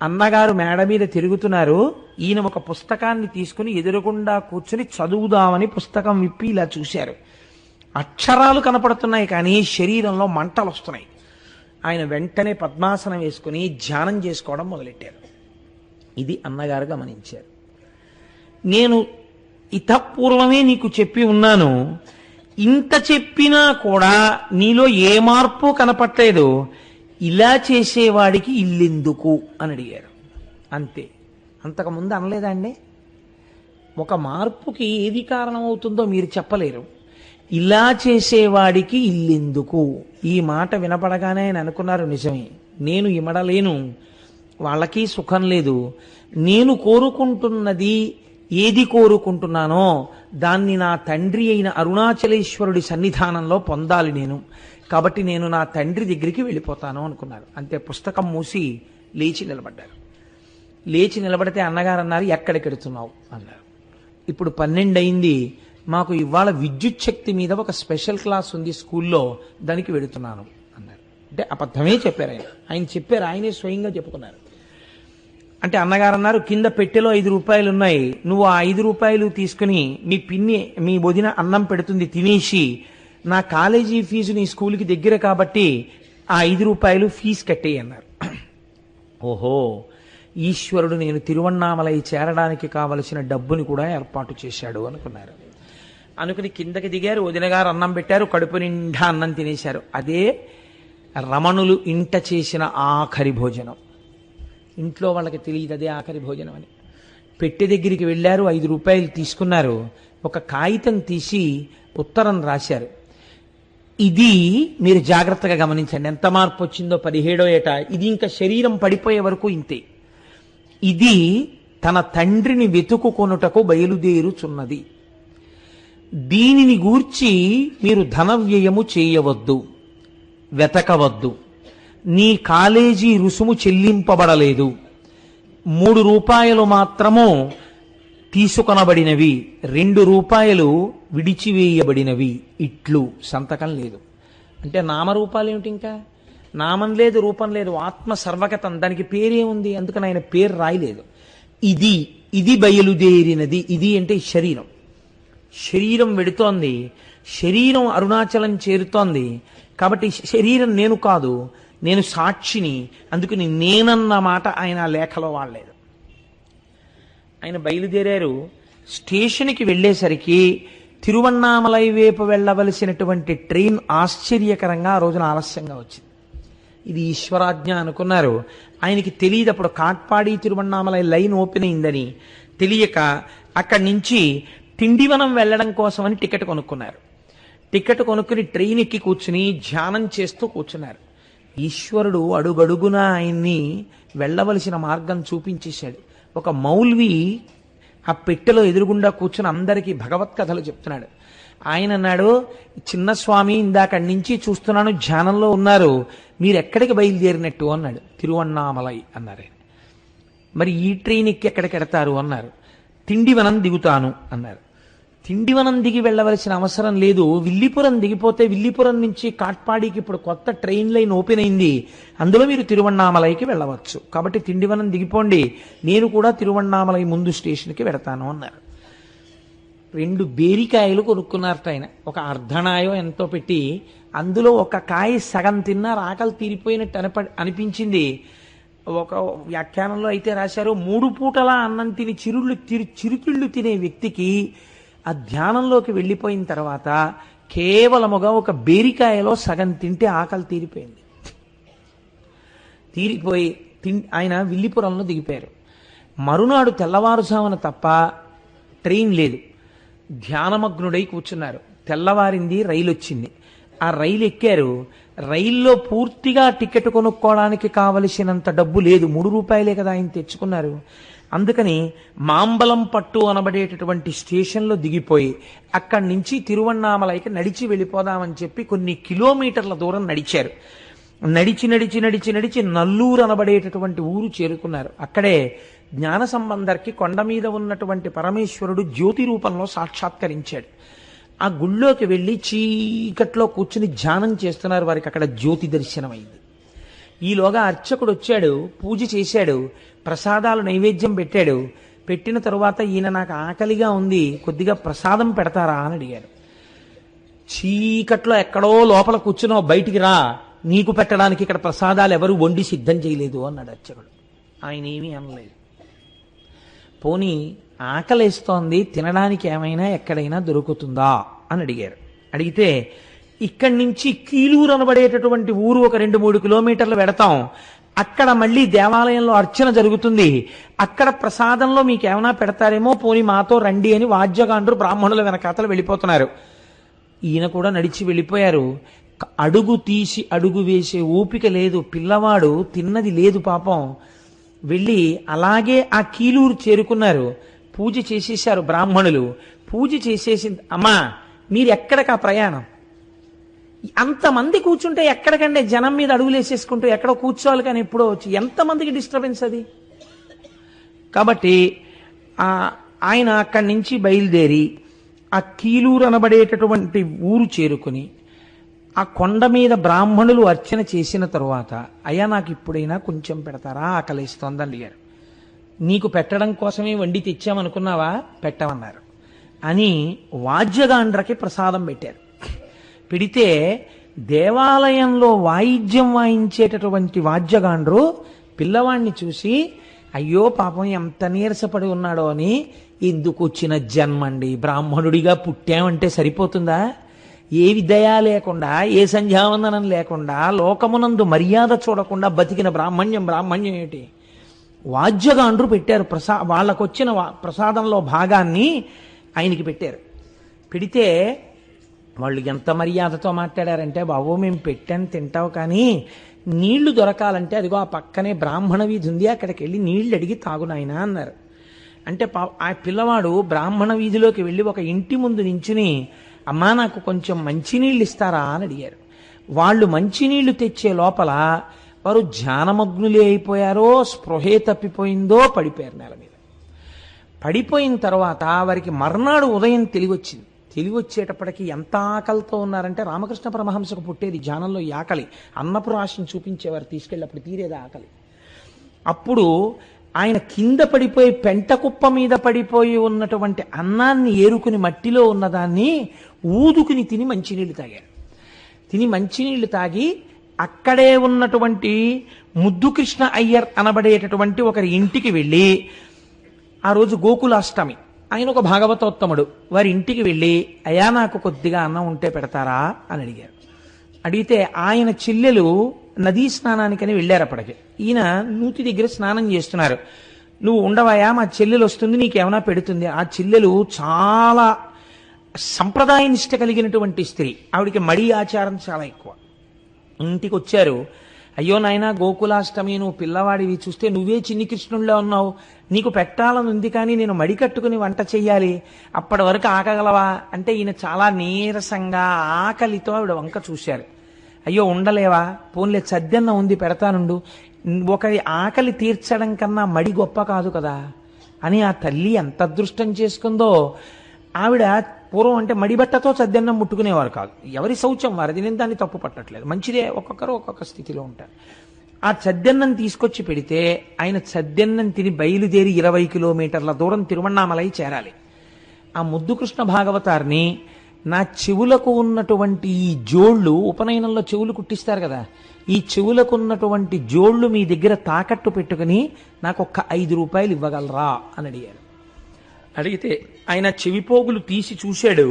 అన్నగారు మేడ మీద తిరుగుతున్నారు. ఈయన ఒక పుస్తకాన్ని తీసుకుని ఎదురుగుండా కూర్చుని చదువుదామని పుస్తకం విప్పి ఇలా చూశారు. అక్షరాలు కనపడుతున్నాయి కానీ శరీరంలో మంటలు వస్తున్నాయి. ఆయన వెంటనే పద్మాసనం వేసుకుని ధ్యానం చేసుకోవడం మొదలెట్టారు. ఇది అన్నగారు గమనించారు. నేను ఇతపూర్వమే నీకు చెప్పి ఉన్నాను, ఇంత చెప్పినా కూడా నీలో ఏ మార్పు కనపట్లేదు, ఇలా చేసేవాడికి ఇల్లెందుకు అని అడిగారు. అంతే, అంతకుముందు అనలేదా అండి? ఒక మార్పుకి ఏది కారణమవుతుందో మీరు చెప్పలేరు. ఇలా చేసేవాడికి ఇల్లెందుకు, ఈ మాట వినపడగానే ఆయన అనుకున్నారు, నిజమే, నేను ఇమడలేను, వాళ్ళకి సుఖం లేదు, నేను కోరుకుంటున్నది ఏది కోరుకుంటున్నానో దాన్ని నా తండ్రి అయిన అరుణాచలేశ్వరుడి సన్నిధానంలో పొందాలి నేను, కాబట్టి నేను నా తండ్రి దగ్గరికి వెళ్ళిపోతాను అనుకున్నారు. అంతే, పుస్తకం మూసి లేచి నిలబడ్డారు. లేచి నిలబడితే అన్నగారు అన్నారు, ఎక్కడికి వెడుతున్నావు అన్నారు. ఇప్పుడు 12 అయింది, మాకు ఇవాళ విద్యుత్ శక్తి మీద ఒక స్పెషల్ క్లాస్ ఉంది స్కూల్లో, దానికి వెడుతున్నాను అన్నారు. అంటే అబద్ధమే చెప్పారు ఆయన చెప్పారు, ఆయనే స్వయంగా చెప్పుకున్నారు. అంటే అన్నగారు అన్నారు, కింద పెట్టెలో 5 రూపాయలు ఉన్నాయి, నువ్వు ఆ 5 రూపాయలు తీసుకుని మీ పిన్ని మీ వదిన అన్నం పెడుతుంది తినేసి నా కాలేజీ ఫీజు నీ స్కూల్కి దగ్గర కాబట్టి ఆ 5 రూపాయలు ఫీజు కట్టేయి అన్నారు. ఓహో, ఈశ్వరుడు నేను తిరువన్నామలై చేరడానికి కావలసిన డబ్బుని కూడా ఏర్పాటు చేశాడు అనుకున్నారు. అనుకుని కిందకి దిగారు, వదిన గారు అన్నం పెట్టారు, కడుపు నిండా అన్నం తినేశారు. అదే రమణులు ఇంట చేసిన ఆఖరి భోజనం. ఇంట్లో వాళ్ళకి తెలియదు అదే ఆఖరి భోజనం అని. పెట్టె దగ్గరికి వెళ్ళారు, 5 రూపాయలు తీసుకున్నారు, ఒక కాగితం తీసి ఉత్తరం రాశారు. ఇది మీరు జాగ్రత్తగా గమనించండి, ఎంత మార్పు వచ్చిందో 17వ ఏట. ఇది ఇంకా శరీరం పడిపోయే వరకు ఇంతే. ఇది తన తండ్రిని వెతుకుకొనుటకు బయలుదేరుచున్నది. దీనిని గూర్చి మీరు ధన వ్యయము చేయవద్దు, వెతకవద్దు. నీ కాలేజీ రుసుము చెల్లింపబడలేదు, 3 రూపాయలు మాత్రము తీసుకొనబడినవి, 2 రూపాయలు విడిచివేయబడినవి, ఇట్లు సంతకం లేదు. అంటే నామరూపాలు ఏమిటి, ఇంకా నామం లేదు, రూపం లేదు, ఆత్మ సర్వగతం, దానికి పేరే ఉంది, అందుకని ఆయన పేరు రాయలేదు. ఇది బయలుదేరినది. ఇది అంటే శరీరం. శరీరం వెడుతోంది, శరీరం అరుణాచలం చేరుతోంది. కాబట్టి శరీరం నేను కాదు, నేను సాక్షిని. అందుకని నేనన్న మాట ఆయన లేఖలో వాడలేదు. ఆయన బయలుదేరారు. స్టేషన్కి వెళ్ళేసరికి తిరువన్నామలై వైపు వెళ్ళవలసినటువంటి ట్రైన్ ఆశ్చర్యకరంగా ఆ రోజున ఆలస్యంగా వచ్చింది. ఇది ఈశ్వరాజ్ఞ అనుకున్నారు. ఆయనకి తెలియదు అప్పుడు కాట్పాడి తిరువన్నామలై లైన్ ఓపెన్ అయిందని. తెలియక అక్కడి నుంచి తిండివనం వెళ్ళడం కోసమని టికెట్ కొనుక్కున్నారు. టికెట్ కొనుక్కుని ట్రైన్ ఎక్కి కూర్చుని ధ్యానం చేస్తూ కూర్చున్నారు. ఈశ్వరుడు అడుగడుగున ఆయన్ని వెళ్ళవలసిన మార్గం చూపించేశాడు. ఒక మౌల్వి ఆ పెట్టెలో ఎదురుగుండా కూర్చుని అందరికీ భగవత్ కథలు చెప్తున్నాడు. ఆయన అన్నాడు, చిన్న స్వామి ఇందాకడి నుంచి చూస్తున్నాను ధ్యానంలో ఉన్నారు, మీరు ఎక్కడికి బయలుదేరినట్టు అన్నాడు. తిరువన్నామలై అన్నారు ఆయన. మరి ఈ ట్రైన్ ఎక్కి ఎక్కడికి ఎడతారు అన్నారు. తిండివనం దిగుతాను అన్నారు. తిండివనం దిగి వెళ్ళవలసిన అవసరం లేదు, విల్లిపురం దిగిపోతే విల్లిపురం నుంచి కాట్పాడికి ఇప్పుడు కొత్త ట్రైన్ లైన్ ఓపెన్ అయింది, అందులో మీరు తిరువన్నామలైకి వెళ్ళవచ్చు. కాబట్టి తిండివనం దిగిపోండి, నేను కూడా తిరువన్నామలై ముందు స్టేషన్కి వెడతాను అన్నారు. 2 బేరికాయలు కొనుక్కున్నారట ఆయన, ఒక అర్ధనాయో ఎంతో పెట్టి. అందులో ఒక కాయ సగం తిన్నారు, ఆకలి తీరిపోయినట్టు అనిపించింది. ఒక వ్యాఖ్యానంలో అయితే రాశారు, 3 పూటలా అన్నం తిని చిరుతిళ్ళు తినే వ్యక్తికి ఆ ధ్యానంలోకి వెళ్ళిపోయిన తర్వాత కేవలముగా ఒక బేరికాయలో సగం తింటే ఆకలి తీరిపోయి ఆయన విల్లిపురంలో దిగిపోయారు. మరునాడు తెల్లవారుజామున తప్ప ట్రైన్ లేదు. ధ్యానమగ్నుడై కూర్చున్నారు. తెల్లవారింది, రైలు వచ్చింది. ఆ రైలు ఎక్కారు. రైల్లో పూర్తిగా టికెట్ కొనుక్కోవడానికి కావలసినంత డబ్బు లేదు, 3 రూపాయలే కదా ఆయన తెచ్చుకున్నారు. అందుకని మాంబలం పట్టు అనబడేటటువంటి స్టేషన్లో దిగిపోయి అక్కడి నుంచి తిరువన్నామలైకి నడిచి వెళ్ళిపోదామని చెప్పి కొన్ని కిలోమీటర్ల దూరం నడిచారు. నడిచి నల్లూరు అనబడేటటువంటి ఊరు చేరుకున్నారు. అక్కడే జ్ఞాన సంబంధర్కి కొండ మీద ఉన్నటువంటి పరమేశ్వరుడు జ్యోతి రూపంలో సాక్షాత్కరించాడు. ఆ గుళ్ళోకి వెళ్ళి చీకట్లో కూర్చుని ధ్యానం చేస్తున్నారు. వారికి అక్కడ జ్యోతి దర్శనమైంది. ఈలోగా అర్చకుడు వచ్చాడు, పూజ చేశాడు, ప్రసాదాలు నైవేద్యం పెట్టాడు. పెట్టిన తరువాత ఈయన నాకు ఆకలిగా ఉంది, కొద్దిగా ప్రసాదం పెడతారా అని అడిగాడు. చీకట్లో ఎక్కడో లోపల కూర్చున్నావు, బయటికి రా, నీకు పెట్టడానికి ఇక్కడ ప్రసాదాలు ఎవరు వండి సిద్ధం చేయలేదు అన్నాడు అర్చకుడు. ఆయన ఏమీ అనలేదు. పోనీ ఆకలేస్తోంది, తినడానికి ఏమైనా ఎక్కడైనా దొరుకుతుందా అని అడిగారు. అడిగితే ఇక్కడి నుంచి కీలూరు అనబడేటటువంటి ఊరు ఒక 2-3 కిలోమీటర్లు వెడతాం, అక్కడ మళ్ళీ దేవాలయంలో అర్చన జరుగుతుంది, అక్కడ ప్రసాదంలో మీకు ఏమైనా పెడతారేమో, పోనీ మాతో రండి అని వాద్యగాండ్రు బ్రాహ్మణుల వెనకాతలు వెళ్ళిపోతున్నారు. ఈయన కూడా నడిచి వెళ్ళిపోయారు. అడుగు తీసి అడుగు వేసే ఓపిక లేదు, పిల్లవాడు తిన్నది లేదు పాపం. వెళ్ళి అలాగే ఆ కీలూరు చేరుకున్నారు. పూజ చేసేశారు బ్రాహ్మణులు. పూజ చేసేసి, అమ్మా మీరు ఎక్కడికి ఆ ప్రయాణం, అంతమంది కూర్చుంటే ఎక్కడికంటే జనం మీద అడుగులు వేసేసుకుంటూ ఎక్కడో కూర్చోవాలి, కానీ ఎప్పుడో వచ్చి ఎంతమందికి డిస్టర్బెన్స్ అది. కాబట్టి ఆయన అక్కడి నుంచి బయలుదేరి ఆ కీలూరు అనబడేటటువంటి ఊరు చేరుకుని ఆ కొండ మీద బ్రాహ్మణులు అర్చన చేసిన తరువాత, అయ్యా నాకు ఇప్పుడైనా కొంచెం పెడతారా, ఆకలిస్తోందని అడిగారు. నీకు పెట్టడం కోసమే వండి తెచ్చామనుకున్నావా, పెట్టమన్నారు అని వాద్యగాండ్రకి ప్రసాదం పెట్టారు. పెడితే దేవాలయంలో వాయిద్యం వాయించేటటువంటి వాద్యగాండ్రు పిల్లవాణ్ణి చూసి, అయ్యో పాపం ఎంత నీరసపడి ఉన్నాడో అని, ఎందుకు వచ్చిన జన్మండి, బ్రాహ్మణుడిగా పుట్టామంటే సరిపోతుందా, ఏ దయ లేకుండా, ఏ సంధ్యావందనం లేకుండా, లోకమునందు మర్యాద చూడకుండా బతికిన బ్రాహ్మణ్యం ఏంటి. వాద్యగాండ్రు పెట్టారు. వాళ్ళకొచ్చిన ప్రసాదంలో భాగాన్ని ఆయనకి పెట్టారు. పెడితే వాళ్ళు ఎంత మర్యాదతో మాట్లాడారంటే, బాబు మేము పెట్టాను తింటావు కానీ నీళ్లు దొరకాలంటే అదిగో ఆ పక్కనే బ్రాహ్మణ వీధి ఉంది, అక్కడికి వెళ్ళి నీళ్లు అడిగి తాగునాయనా అన్నారు. అంటే ఆ పిల్లవాడు బ్రాహ్మణ వీధిలోకి వెళ్ళి ఒక ఇంటి ముందు నించుని, అమ్మా నాకు కొంచెం మంచినీళ్ళు ఇస్తారా అని అడిగారు. వాళ్ళు మంచినీళ్లు తెచ్చే లోపల వారు ధ్యానమగ్నులే అయిపోయారో, స్పృహే తప్పిపోయిందో, పడిపోయారు నేల మీద. పడిపోయిన తర్వాత వారికి మర్నాడు ఉదయం తెలివొచ్చింది. తెలివొచ్చేటప్పటికి ఎంత ఆకలితో ఉన్నారంటే, రామకృష్ణ పరమహంసకు పుట్టేది ధ్యానంలో ఈ ఆకలి. అన్నపు రాశిని చూపించేవారు తీసుకెళ్ళి, అప్పుడు తీరేది ఆకలి. అప్పుడు ఆయన కింద పడిపోయి పెంట కుప్ప మీద పడిపోయి ఉన్నటువంటి అన్నాన్ని ఏరుకుని మట్టిలో ఉన్నదాన్ని ఊదుకుని తిని మంచినీళ్ళు తాగారు. తిని మంచినీళ్లు తాగి అక్కడే ఉన్నటువంటి ముద్దుకృష్ణ అయ్యర్ అనబడేటటువంటి ఒకరి ఇంటికి వెళ్ళి, ఆ రోజు గోకులాష్టమి, ఆయన ఒక భాగవతోత్తముడు, వారి ఇంటికి వెళ్ళి, అయ్యా నాకు కొద్దిగా అన్నం ఉంటే పెడతారా అని అడిగారు. అడిగితే ఆయన చెల్లెలు నదీ స్నానానికని వెళ్ళారు. అప్పటికి ఈయన నూతి దగ్గర స్నానం చేస్తున్నారు. నువ్వు ఉండవయా, మా చెల్లెలు వస్తుంది, నీకేమైనా పెడుతుంది. ఆ చెల్లెలు చాలా సంప్రదాయ నిష్ట కలిగినటువంటి స్త్రీ, ఆవిడికి మడి ఆచారం చాలా ఎక్కువ. ఇంటికి వచ్చారు. అయ్యో నాయన గోకులాష్టమి, నువ్వు పిల్లవాడివి, చూస్తే నువ్వే చిన్ని కృష్ణుల్లో ఉన్నావు, నీకు పెట్టాలని ఉంది కానీ నేను మడి కట్టుకుని వంట చెయ్యాలి, అప్పటి వరకు ఆకగలవా అంటే ఈయన చాలా నీరసంగా ఆకలితో ఆవిడ వంక చూశారు. అయ్యో ఉండలేవా, పోన్లే సద్దెన్న ఉంది పెడతానుండు, ఒకరి ఆకలి తీర్చడం కన్నా మడి గొప్ప కాదు కదా అని ఆ తల్లి ఎంత అదృష్టం చేసుకుందో. ఆవిడ పూర్వం అంటే మడిబట్టతో సద్దెన్నం ముట్టుకునేవారు కాదు, ఎవరి శౌచం వారిది, నేను దాన్ని తప్పు పట్టట్లేదు, మంచిదే, ఒక్కొక్కరు ఒక్కొక్క స్థితిలో ఉంటారు. ఆ సద్దెన్నం తీసుకొచ్చి పెడితే ఆయన సద్దెన్నం తిని బయలుదేరి 20 కిలోమీటర్ల దూరం తిరువణ్ణామలై చేరాలి. ఆ ముద్దుకృష్ణ భాగవతారిని, నా చెవులకు ఉన్నటువంటి ఈ జోళ్ళు, ఉపనయనంలో చెవులు కుట్టిస్తారు కదా, ఈ చెవులకు ఉన్నటువంటి జోళ్ళు మీ దగ్గర తాకట్టు పెట్టుకుని నాకు ఒక్క 5 రూపాయలు ఇవ్వగలరా అని అడిగారు. అడిగితే ఆయన చెవిపోగులు తీసి చూశాడు,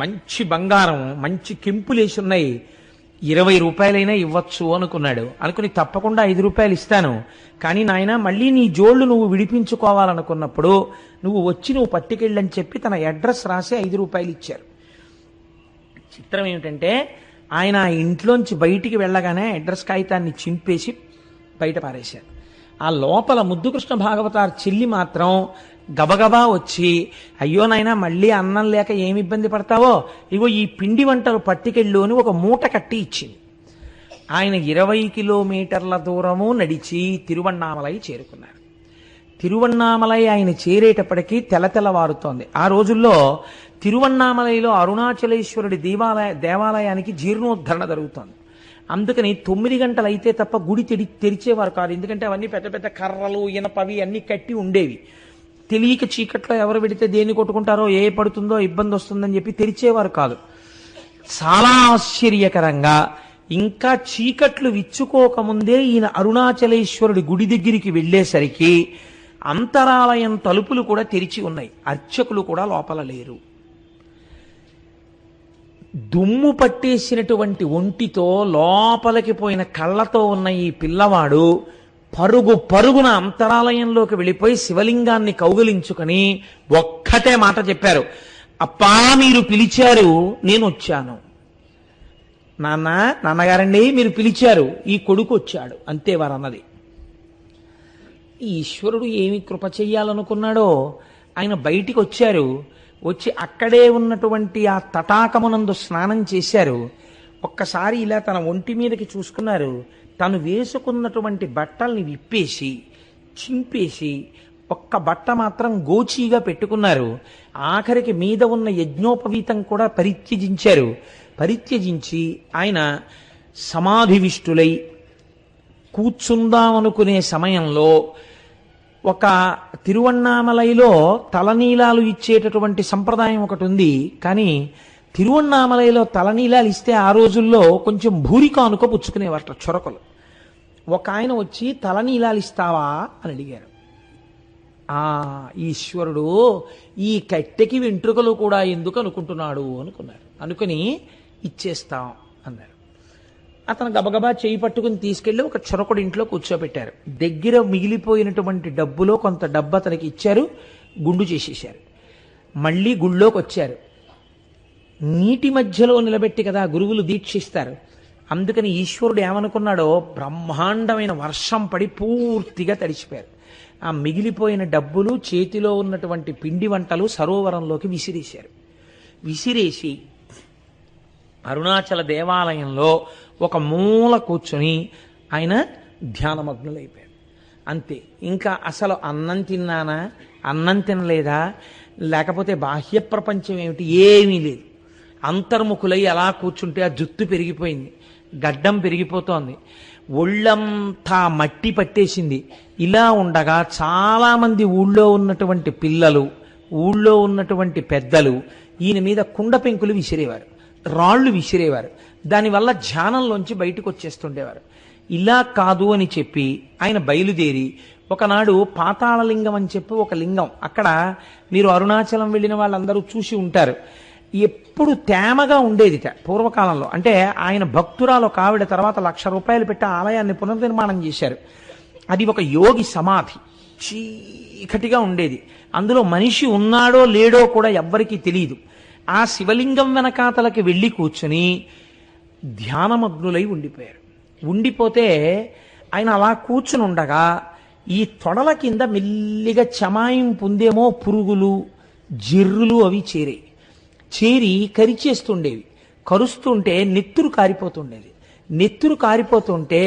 మంచి బంగారం, మంచి కెంపులేసి ఉన్నాయి, 20 రూపాయలైనా ఇవ్వచ్చు అనుకున్నాడు. అనుకుని తప్పకుండా 5 రూపాయలు ఇస్తాను, కానీ నాయన మళ్ళీ నీ జోళ్లు నువ్వు విడిపించుకోవాలనుకున్నప్పుడు నువ్వు వచ్చి నువ్వు పట్టుకెళ్ళని చెప్పి తన అడ్రస్ రాసి 5 రూపాయలు ఇచ్చారు. చిత్రం ఏమిటంటే, ఆయన ఆ ఇంట్లోంచి బయటికి వెళ్ళగానే అడ్రస్ కాగితాన్ని చింపేసి బయట పారేశారు. ఆ లోపల ముద్దుకృష్ణ భాగవతార్ చెల్లి మాత్రం గబగబా వచ్చి, అయ్యో నాయనా మళ్ళీ అన్నం లేక ఏమి ఇబ్బంది పడతావో, ఇగో ఈ పిండి వంటలు పట్టుకెళ్ళు అని ఒక మూట కట్టి ఇచ్చింది. ఆయన 20 కిలోమీటర్ల దూరము నడిచి తిరువణ్ణామలై చేరుకున్నారు. తిరువణ్ణామలై ఆయన చేరేటప్పటికీ తెల్లవారుతోంది. ఆ రోజుల్లో తిరువణ్ణామలైలో అరుణాచలేశ్వరుడి దేవాలయానికి జీర్ణోద్ధరణ జరుగుతోంది. అందుకని 9 గంటలు అయితే తప్ప గుడి తెరిచేవారు కాదు. ఎందుకంటే అవన్నీ పెద్ద పెద్ద కర్రలు, ఇనపవి అన్ని కట్టి ఉండేవి. తెలియక చీకట్లో ఎవరు పెడితే దేన్ని కొట్టుకుంటారో, ఏ పడుతుందో ఇబ్బంది వస్తుందని చెప్పి తెరిచేవారు కాదు. చాలా ఆశ్చర్యకరంగా ఇంకా చీకట్లు విచ్చుకోకముందే ఈయన అరుణాచలేశ్వరుడి గుడి దగ్గరికి వెళ్ళేసరికి అంతరాలయం తలుపులు కూడా తెరిచి ఉన్నాయి, అర్చకులు కూడా లోపల లేరు. దుమ్ము పట్టేసినటువంటి ఒంటితో లోపలికి పోయిన కళ్ళతో ఉన్న ఈ పిల్లవాడు పరుగు పరుగున అంతరాలయంలోకి వెళ్ళిపోయి శివలింగాన్ని కౌగిలించుకొని ఒక్కటే మాట చెప్పారు, అప్పా మీరు పిలిచారు, నేను వచ్చాను. నాన్నగారండి మీరు పిలిచారు, ఈ కొడుకు వచ్చాడు, అంతే వారన్నది. ఈశ్వరుడు ఏమి కృప చెయ్యాలనుకున్నాడో ఆయన బయటికి వచ్చారు. వచ్చి అక్కడే ఉన్నటువంటి ఆ తటాకమునందు స్నానం చేశారు. ఒక్కసారి ఇలా తన ఒంటి మీదకి చూసుకున్నారు. తను వేసుకున్నటువంటి బట్టల్ని విప్పేసి చింపేసి ఒక్క బట్ట మాత్రం గోచీగా పెట్టుకున్నారు. ఆఖరికి మీద ఉన్న యజ్ఞోపవీతం కూడా పరిత్యజించారు. పరిత్యజించి ఆయన సమాధివిష్టులై కూర్చుందామనుకునే సమయంలో ఒక తిరువణ్ణామలైలో తలనీలాలు ఇచ్చేటటువంటి సంప్రదాయం ఒకటి ఉంది. కానీ తిరువణ్ణామలైలో తలనీలాలు ఇస్తే ఆ రోజుల్లో కొంచెం భూరికానుక పుచ్చుకునేవారట చొరకలు. ఒక ఆయన వచ్చి తలనీలాలు ఇస్తావా అని అడిగారు. ఆ ఈశ్వరుడు ఈ కట్టెకి వెంట్రుకలు కూడా ఎందుకు అనుకుంటున్నాడు అనుకున్నారు. అనుకుని ఇచ్చేస్తాం అన్నారు. అతను గబగబా చేయి పట్టుకుని తీసుకెళ్లి ఒక చొరకుడి ఇంట్లో కూర్చోబెట్టారు. దగ్గర మిగిలిపోయినటువంటి డబ్బులో కొంత డబ్బు అతనికి ఇచ్చారు. గుండు చేసేశారు. మళ్ళీ గుళ్ళోకి వచ్చారు. నీటి మధ్యలో నిలబెట్టి కదా గురువులు దీక్షిస్తారు. అందుకని ఈశ్వరుడు ఏమనుకున్నాడో బ్రహ్మాండమైన వర్షం పడి పూర్తిగా తడిచిపోయారు. ఆ మిగిలిపోయిన డబ్బులు, చేతిలో ఉన్నటువంటి పిండి వంటలు సరోవరంలోకి విసిరేశారు. విసిరేసి అరుణాచల దేవాలయంలో ఒక మూల కూర్చొని ఆయన ధ్యానమగ్నులైపోయారు. అంతే. ఇంకా అసలు అన్నం తిన్నానా, అన్నం తినలేదా, లేకపోతే బాహ్య ప్రపంచం ఏమిటి, ఏమీ లేదు. అంతర్ముఖులై అలా కూర్చుంటే ఆ జుత్తు పెరిగిపోయింది, గడ్డం పెరిగిపోతోంది, ఒళ్ళంతా మట్టి పట్టేసింది. ఇలా ఉండగా చాలామంది ఊళ్ళో ఉన్నటువంటి పిల్లలు, ఊళ్ళో ఉన్నటువంటి పెద్దలు ఈయన మీద కుండ పెంకులు విసిరేవారు, రాళ్లు విసిరేవారు. దానివల్ల ధ్యానంలోంచి బయటకు వచ్చేస్తుండేవారు. ఇలా కాదు అని చెప్పి ఆయన బయలుదేరి ఒకనాడు పాతాళలింగం అని చెప్పి ఒక లింగం, అక్కడ మీరు అరుణాచలం వెళ్ళిన వాళ్ళందరూ చూసి ఉంటారు, ఎప్పుడు తేమగా ఉండేదిట పూర్వకాలంలో. అంటే ఆయన భక్తురాలు ఒక ఆవిడ తర్వాత 1,00,000 రూపాయలు పెట్టి ఆలయాన్ని పునర్నిర్మాణం చేశారు. అది ఒక యోగి సమాధి, చీకటిగా ఉండేది. అందులో మనిషి ఉన్నాడో లేడో కూడా ఎవ్వరికీ తెలియదు. ఆ శివలింగం వెనకాతలకి వెళ్ళి కూర్చుని ధ్యానమగ్నులై ఉండిపోయారు. ఉండిపోతే ఆయన అలా కూర్చుని ఉండగా ఈ తొడల కింద మెల్లిగా చమాయింపు ఉందేమో పురుగులు, జిర్రులు అవి చేరి కరిచేస్తుండేవి. కరుస్తుంటే నెత్తురు కారిపోతుండేది. నెత్తురు కారిపోతుంటే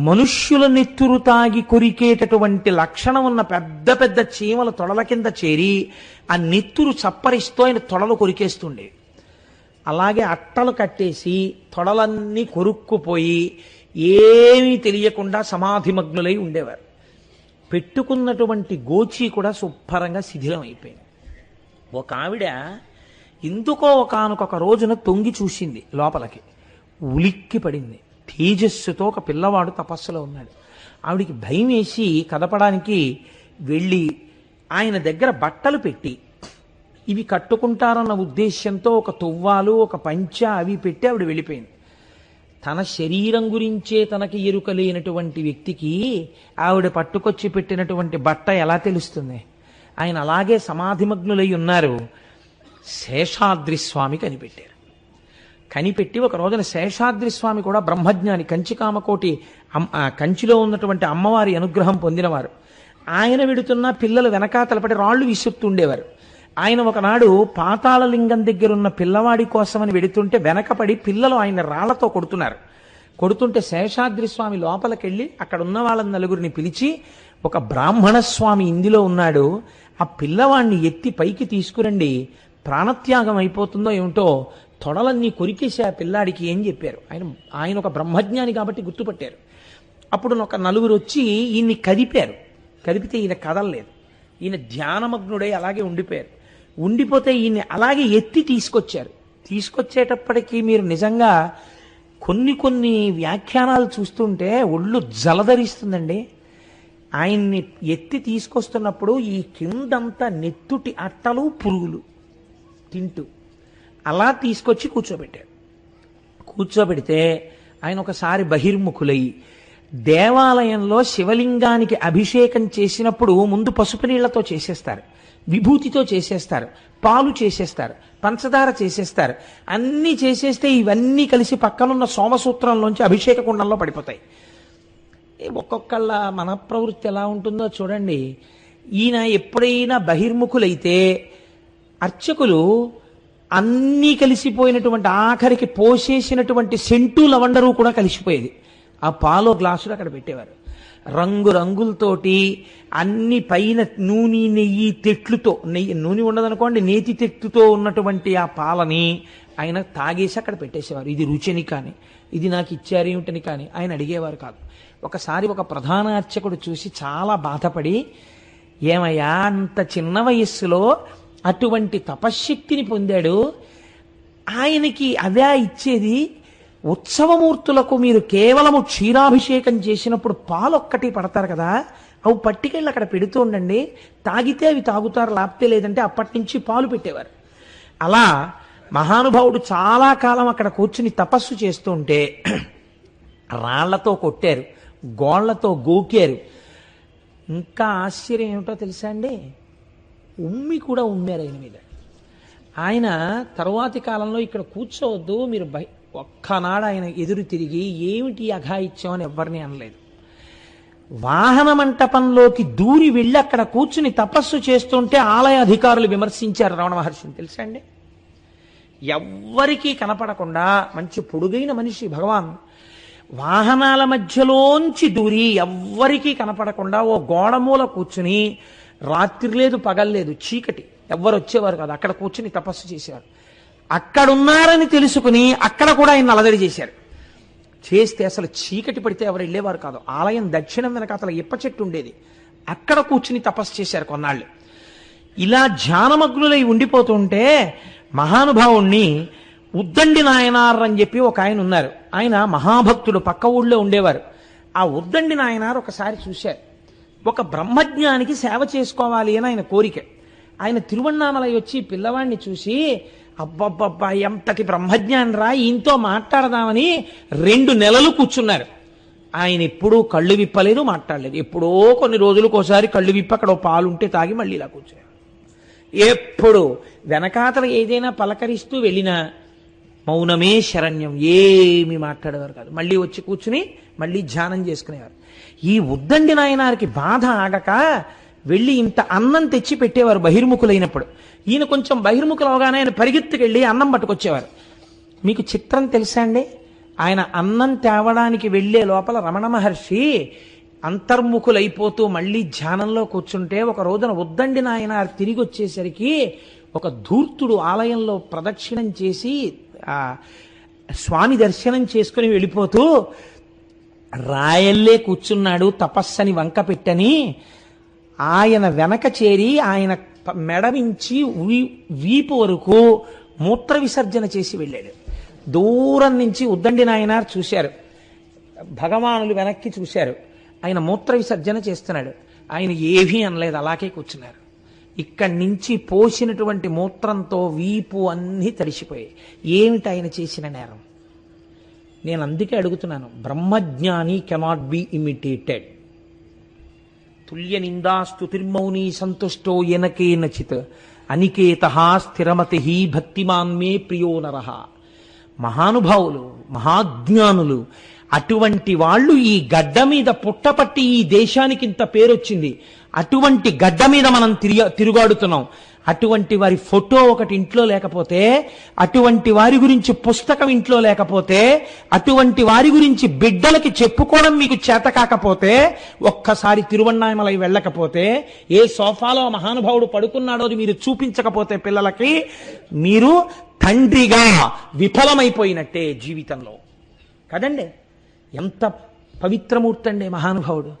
మనుష్యుల నెత్తురు తాగి కొరికేటటువంటి లక్షణం ఉన్న పెద్ద పెద్ద చీమల తొడల కింద చేరి ఆ నెత్తురు చప్పరిస్తూ ఆయన తొడలు కొరికేస్తుండేవి. అలాగే అట్టలు కట్టేసి తొడలన్నీ కొరుక్కుపోయి ఏమీ తెలియకుండా సమాధిమగ్నులై ఉండేవారు. పెట్టుకున్నటువంటి గోచి కూడా శుభ్రంగా శిథిలం అయిపోయింది. ఒక ఆవిడ ఎందుకో ఒకానొక రోజున తొంగి చూసింది లోపలికి, ఉలిక్కి పడింది. తేజస్సుతో ఒక పిల్లవాడు తపస్సులో ఉన్నాడు. ఆవిడికి భయం వేసి కదపడానికి వెళ్ళి ఆయన దగ్గర బట్టలు పెట్టి ఇవి కట్టుకుంటారన్న ఉద్దేశ్యంతో ఒక తువ్వాలు, ఒక పంచ అవి పెట్టి ఆవిడ వెళ్ళిపోయింది. తన శరీరం గురించే తనకి ఎరుక లేనటువంటి వ్యక్తికి ఆవిడ పట్టుకొచ్చి పెట్టినటువంటి బట్ట ఎలా తెలుస్తుంది? ఆయన అలాగే సమాధిమగ్నులై ఉన్నారు. శేషాద్రి స్వామి కనిపెట్టారు. కనిపెట్టి ఒక రోజున శేషాద్రి స్వామి కూడా బ్రహ్మజ్ఞాని, కంచికామకోటి కంచిలో ఉన్నటువంటి అమ్మవారి అనుగ్రహం పొందినవారు. ఆయన వెడుతున్న పిల్లలు వెనకాతలపడి రాళ్లు విసురుతుండేవారు. ఆయన ఒకనాడు పాతాళలింగం దగ్గరున్న పిల్లవాడి కోసమని వెడుతుంటే వెనకపడి పిల్లలు ఆయన రాళ్లతో కొడుతున్నారు. కొడుతుంటే శేషాద్రి స్వామి లోపలికెళ్ళి అక్కడ ఉన్న వాళ్ళ నలుగురిని పిలిచి, ఒక బ్రాహ్మణ స్వామి ఇందులో ఉన్నాడు, ఆ పిల్లవాడిని ఎత్తి పైకి తీసుకురండి, ప్రాణత్యాగం అయిపోతుందో ఏమిటో, తొడలన్నీ కొరికేసి ఆ పిల్లాడికి ఏం చెప్పారు. ఆయన ఒక బ్రహ్మజ్ఞాని కాబట్టి గుర్తుపట్టారు. అప్పుడు ఒక నలుగురు వచ్చి ఈయన్ని కదిపారు. కదిపితే ఈయన కదలలేదు. ఈయన ధ్యానమగ్నుడై అలాగే ఉండిపోయారు. ఉండిపోతే ఈయన్ని అలాగే ఎత్తి తీసుకొచ్చారు. తీసుకొచ్చేటప్పటికీ మీరు నిజంగా కొన్ని వ్యాఖ్యానాలు చూస్తుంటే ఒళ్ళు జలధరిస్తుందండి. ఆయన్ని ఎత్తి తీసుకొస్తున్నప్పుడు ఈ కిందంతా నెత్తుటి అట్టలు, పురుగులు తింటూ అలా తీసుకొచ్చి కూర్చోబెట్టారు. కూర్చోబెడితే ఆయన ఒకసారి బహిర్ముఖులై దేవాలయంలో శివలింగానికి అభిషేకం చేసినప్పుడు ముందు పసుపు నీళ్లతో చేసేస్తారు, విభూతితో చేసేస్తారు, పాలు చేసేస్తారు, పంచదార చేసేస్తారు. అన్నీ చేసేస్తే ఇవన్నీ కలిసి పక్కనున్న సోమసూత్రంలోంచి అభిషేక కుండంలో పడిపోతాయి. ఒక్కొక్కళ్ళ మన ప్రవృత్తి ఎలా ఉంటుందో చూడండి. ఈయన ఎప్పుడైనా బహిర్ముఖులైతే అర్చకులు అన్నీ కలిసిపోయినటువంటి ఆఖరికి పోసేసినటువంటి సెంటు లవండరు కూడా కలిసిపోయేది. ఆ పాలో గ్లాసులు అక్కడ పెట్టేవారు. రంగులతోటి అన్ని పైన నూనె, నెయ్యి, తెట్లుతో, నూనె ఉండదనుకోండి, నేతి తెట్టుతో ఉన్నటువంటి ఆ పాలని ఆయన తాగేసి అక్కడ పెట్టేసేవారు. ఇది రుచిని కానీ, ఇది నాకు ఇచ్చారేమిటని కానీ ఆయన అడిగేవారు కాదు. ఒకసారి ఒక ప్రధాన అర్చకుడు చూసి చాలా బాధపడి, ఏమయ్యా అంత చిన్న వయస్సులో అటువంటి తపశ్శక్తిని పొందాడు, ఆయనకి అదే ఇచ్చేది, ఉత్సవమూర్తులకు మీరు కేవలము క్షీరాభిషేకం చేసినప్పుడు పాలొక్కటి పడతారు కదా, అవి పట్టుకెళ్ళి అక్కడ పెడుతూ ఉండండి, తాగితే అవి తాగుతారు, లేకపోతే లేదంటే అప్పటి నుంచి పాలు పెట్టేవారు. అలా మహానుభావుడు చాలా కాలం అక్కడ కూర్చుని తపస్సు చేస్తూ ఉంటే రాళ్లతో కొట్టారు, గోళ్లతో గోకారు. ఇంకా ఆశ్చర్యం ఏమిటో తెలుసా అండి, ఉమ్మి కూడా ఉమ్మారు ఆయన మీద. ఆయన తరువాతి కాలంలో ఇక్కడ కూర్చోవద్దు మీరు ఒక్కనాడు ఆయన ఎదురు తిరిగి ఏమిటి అఘాయిత్యం అని ఎవ్వరిని అనలేదు. వాహన మంటపంలోకి దూరి వెళ్ళి అక్కడ కూర్చుని తపస్సు చేస్తుంటే ఆలయ అధికారులు విమర్శించారు రమణ మహర్షిని. తెలుసా అండి? ఎవ్వరికీ కనపడకుండా మంచి పొడుగైన మనిషి భగవాన్ వాహనాల మధ్యలోంచి దూరి ఎవ్వరికీ కనపడకుండా ఓ గోడమూల కూర్చుని రాత్రి లేదు పగల్లేదు చీకటి ఎవ్వరు వచ్చేవారు కాదు అక్కడ కూర్చుని తపస్సు చేసేవారు. అక్కడున్నారని తెలుసుకుని అక్కడ కూడా ఆయన అలజడి చేశారు. చేస్తే అసలు చీకటి పడితే ఎవరు వెళ్ళేవారు కాదు. ఆలయం దక్షిణం వెనక అసలు ఇప్ప చెట్టు ఉండేది. అక్కడ కూర్చుని తపస్సు చేశారు కొన్నాళ్ళు. ఇలా ధ్యానమగ్నులై ఉండిపోతుంటే మహానుభావుణ్ణి ఉద్దండి నాయనార్ అని చెప్పి ఒక ఆయన ఉన్నారు. ఆయన మహాభక్తుడు, పక్క ఊళ్ళో ఉండేవారు. ఆ ఉద్దండి నాయనార్ ఒకసారి చూశారు. ఒక బ్రహ్మజ్ఞానికి సేవ చేసుకోవాలి అని ఆయన కోరిక. ఆయన తిరువణ్ణామలై వచ్చి పిల్లవాడిని చూసి అబ్బబ్బబ్బా ఎంతటి బ్రహ్మజ్ఞాని రా, ఈయనతో మాట్లాడదామని 2 నెలలు కూర్చున్నారు. ఆయన ఎప్పుడూ కళ్ళు విప్పలేదు, మాట్లాడలేదు. ఎప్పుడో కొన్ని రోజులకోసారి కళ్ళు విప్పి అక్కడ పాలుంటే తాగి మళ్ళీ ఇలా కూర్చున్నారు. ఎప్పుడు వెనకాతల ఏదైనా పలకరిస్తూ వెళ్ళినా మౌనమే శరణ్యం, ఏమి మాట్లాడేవారు కాదు. మళ్ళీ వచ్చి కూర్చుని మళ్ళీ ధ్యానం చేసుకునేవారు. ఈ ఉద్దండి నాయనారికి బాధ ఆగక వెళ్ళి ఇంత అన్నం తెచ్చి పెట్టేవారు బహిర్ముఖులైనప్పుడు. ఈయన కొంచెం బహిర్ముఖులు అవగానే ఆయన పరిగెత్తుకెళ్ళి అన్నం పట్టుకొచ్చేవారు. మీకు చిత్రం తెలుసా అండి? ఆయన అన్నం తేవడానికి వెళ్లే లోపల రమణ మహర్షి అంతర్ముఖులైపోతూ మళ్ళీ ధ్యానంలో కూర్చుంటే ఒక రోజున ఉద్దండి నాయనార్ తిరిగి వచ్చేసరికి ఒక ధూర్తుడు ఆలయంలో ప్రదక్షిణం చేసి ఆ స్వామి దర్శనం చేసుకుని వెళ్ళిపోతూ రాయల్లే కూర్చున్నాడు తపస్సని వంక పెట్టని ఆయన వెనక చేరి ఆయన మెడవించి వీపు వరకు మూత్ర విసర్జన చేసి వెళ్ళాడు. దూరం నుంచి ఉద్దండి నాయనార్ చూశారు. భగవానులు వెనక్కి చూశారు. ఆయన మూత్ర విసర్జన చేస్తున్నాడు. ఆయన ఏమీ అనలేదు, అలాగే కూర్చున్నారు. ఇక్కడి నుంచి పోసినటువంటి మూత్రంతో వీపు అన్నీ తడిసిపోయాయి. ఏమిటి ఆయన చేసిన నేరం? నేను అందుకే అడుగుతున్నాను, బ్రహ్మజ్ఞాని కెనాట్ బి ఇమిటేటెడ్. తుల్య నిందాస్తుతిర్మౌని సంతుష్టో ఎనకేనచిత్ అనికేత స్థిరమతి భక్తిమాన్ మే ప్రియో నరః. మహానుభావులు, మహాజ్ఞానులు, అటువంటి వాళ్ళు ఈ గడ్డ మీద పుట్టపట్టి ఈ దేశానికి ఇంత పేరొచ్చింది. అటువంటి గడ్డ మీద మనం తిరుగాడుతున్నాం. అటువంటి వారి ఫోటో ఒకటి ఇంట్లో లేకపోతే, అటువంటి వారి గురించి పుస్తకం ఇంట్లో లేకపోతే, అటువంటి వారి గురించి బిడ్డలకి చెప్పుకోవడం మీకు చేత కాకపోతే, ఒక్కసారి తిరువణ్ణామలై వెళ్ళకపోతే, ఏ సోఫాలో మహానుభావుడు పడుకున్నాడో మీరు చూపించకపోతే పిల్లలకి, మీరు తండ్రిగా విఫలమైపోయినట్టే జీవితంలో. కదండి? ఎంత పవిత్రమూర్తి అండి మహానుభావుడు.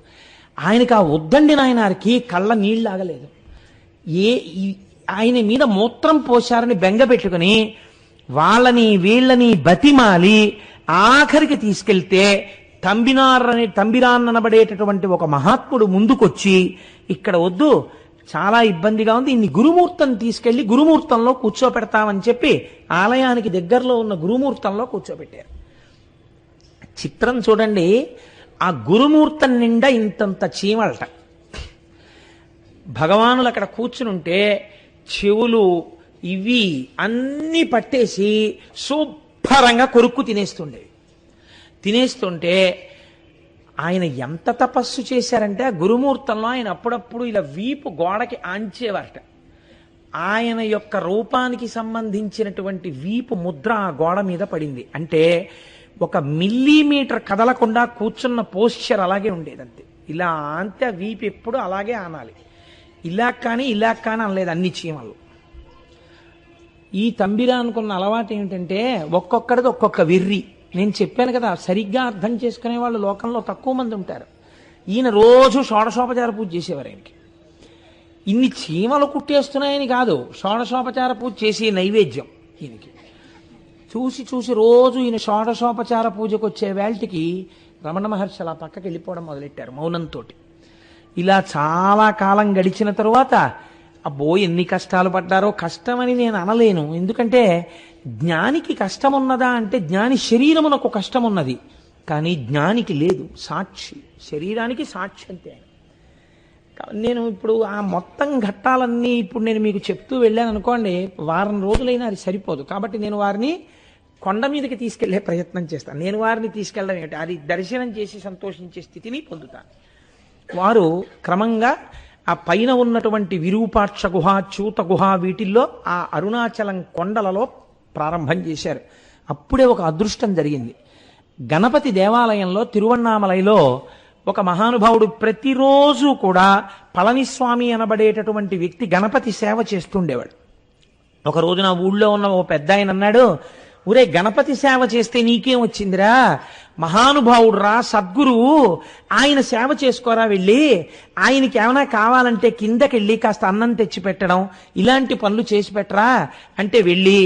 ఆయనకి ఆ ఉద్దండి నాయనారికి కళ్ళ నీళ్ళు ఆగలేదు. ఆయన మీద మూత్రం పోశారని బెంగ పెట్టుకుని వాళ్ళని వీళ్ళని బతిమాలి ఆఖరికి తీసుకెళ్తే తంబిరాన్ అనబడేటటువంటి ఒక మహాత్ముడు ముందుకొచ్చి, ఇక్కడ వద్దు, చాలా ఇబ్బందిగా ఉంది, ఇన్ని గురుమూర్తం తీసుకెళ్లి గురుమూర్తంలో కూర్చోపెడతామని చెప్పి ఆలయానికి దగ్గరలో ఉన్న గురుమూర్తంలో కూర్చోబెట్టారు. చిత్రం చూడండి, ఆ గురుమూర్తం నిండా ఇంతంత చీమలట. భగవానులు అక్కడ కూర్చునుంటే చెవులు ఇవి అన్నీ పట్టేసి శుభ్రంగా కొరుక్కు తినేస్తుంటే ఆయన ఎంత తపస్సు చేశారంటే ఆ గురుమూర్తంలో ఆయన అప్పుడప్పుడు ఇలా వీపు గోడకి ఆంచేవారట. ఆయన యొక్క రూపానికి సంబంధించినటువంటి వీపు ముద్ర ఆ గోడ మీద పడింది. అంటే 1 మిల్లీమీటర్ కదలకుండా కూర్చున్న పోస్చర్ అలాగే ఉండేదంతే. ఇలా అంతే, ఆ వీపు ఎప్పుడు అలాగే ఆనాలి. ఇలా కానీ అనలేదు అన్ని చీమలు. ఈ తంబిరా అనుకున్న అలవాటు ఏమిటంటే ఒక్కొక్కడిది ఒక్కొక్క వెర్రి. నేను చెప్పాను కదా, సరిగ్గా అర్థం చేసుకునే వాళ్ళు లోకంలో తక్కువ మంది ఉంటారు. ఈయన రోజు షోడశోపచార పూజ చేసేవారు. ఆయనకి ఇన్ని చీమలు కుట్టేస్తున్నాయని కాదు, షోడశోపచార పూజ చేసే నైవేద్యం ఈయనకి. చూసి రోజు ఈయన షోడశోపచార పూజకు వచ్చే వేళటికి రమణ మహర్షి అలా పక్కకి వెళ్ళిపోవడం మొదలెట్టారు మౌనంతో. ఇలా చాలా కాలం గడిచిన తరువాత అబ్బో ఎన్ని కష్టాలు పడ్డారో. కష్టమని నేను అనలేను, ఎందుకంటే జ్ఞానికి కష్టం ఉన్నదా అంటే జ్ఞాని శరీరమునకు కష్టం ఉన్నది, కానీ జ్ఞానికి లేదు. సాక్షి, శరీరానికి సాక్షి అంతే. నేను ఇప్పుడు ఆ మొత్తం ఘట్టాలన్నీ ఇప్పుడు నేను మీకు చెప్తూ వెళ్ళాను అనుకోండి, వారం రోజులైనా అది సరిపోదు. కాబట్టి నేను వారిని కొండ మీదకి తీసుకెళ్లే ప్రయత్నం చేస్తాను. నేను వారిని తీసుకెళ్ళడం ఏమిటి, అది దర్శనం చేసి సంతోషించే స్థితిని పొందుతాను. వారు క్రమంగా ఆ పైన ఉన్నటువంటి విరూపాక్ష గుహ, చ్యూత గుహ, వీటిల్లో ఆ అరుణాచలం కొండలలో ప్రారంభం చేశారు. అప్పుడే ఒక అదృష్టం జరిగింది. గణపతి దేవాలయంలో తిరువన్నామలైలో ఒక మహానుభావుడు ప్రతిరోజు కూడా పళనిస్వామి అనబడేటటువంటి వ్యక్తి గణపతి సేవ చేస్తుండేవాడు. ఒక రోజు నా ఊళ్ళో ఉన్న ఓ పెద్ద ఆయన అన్నాడు, ఊరే గణపతి సేవ చేస్తే నీకేం వచ్చిందిరా, మహానుభావుడు రా, సద్గురువు, ఆయన సేవ చేసుకోరా, వెళ్ళి ఆయనకి ఏమైనా కావాలంటే కిందకెళ్ళి కాస్త అన్నం తెచ్చి పెట్టడం, ఇలాంటి పనులు చేసి పెట్టరా అంటే వెళ్ళి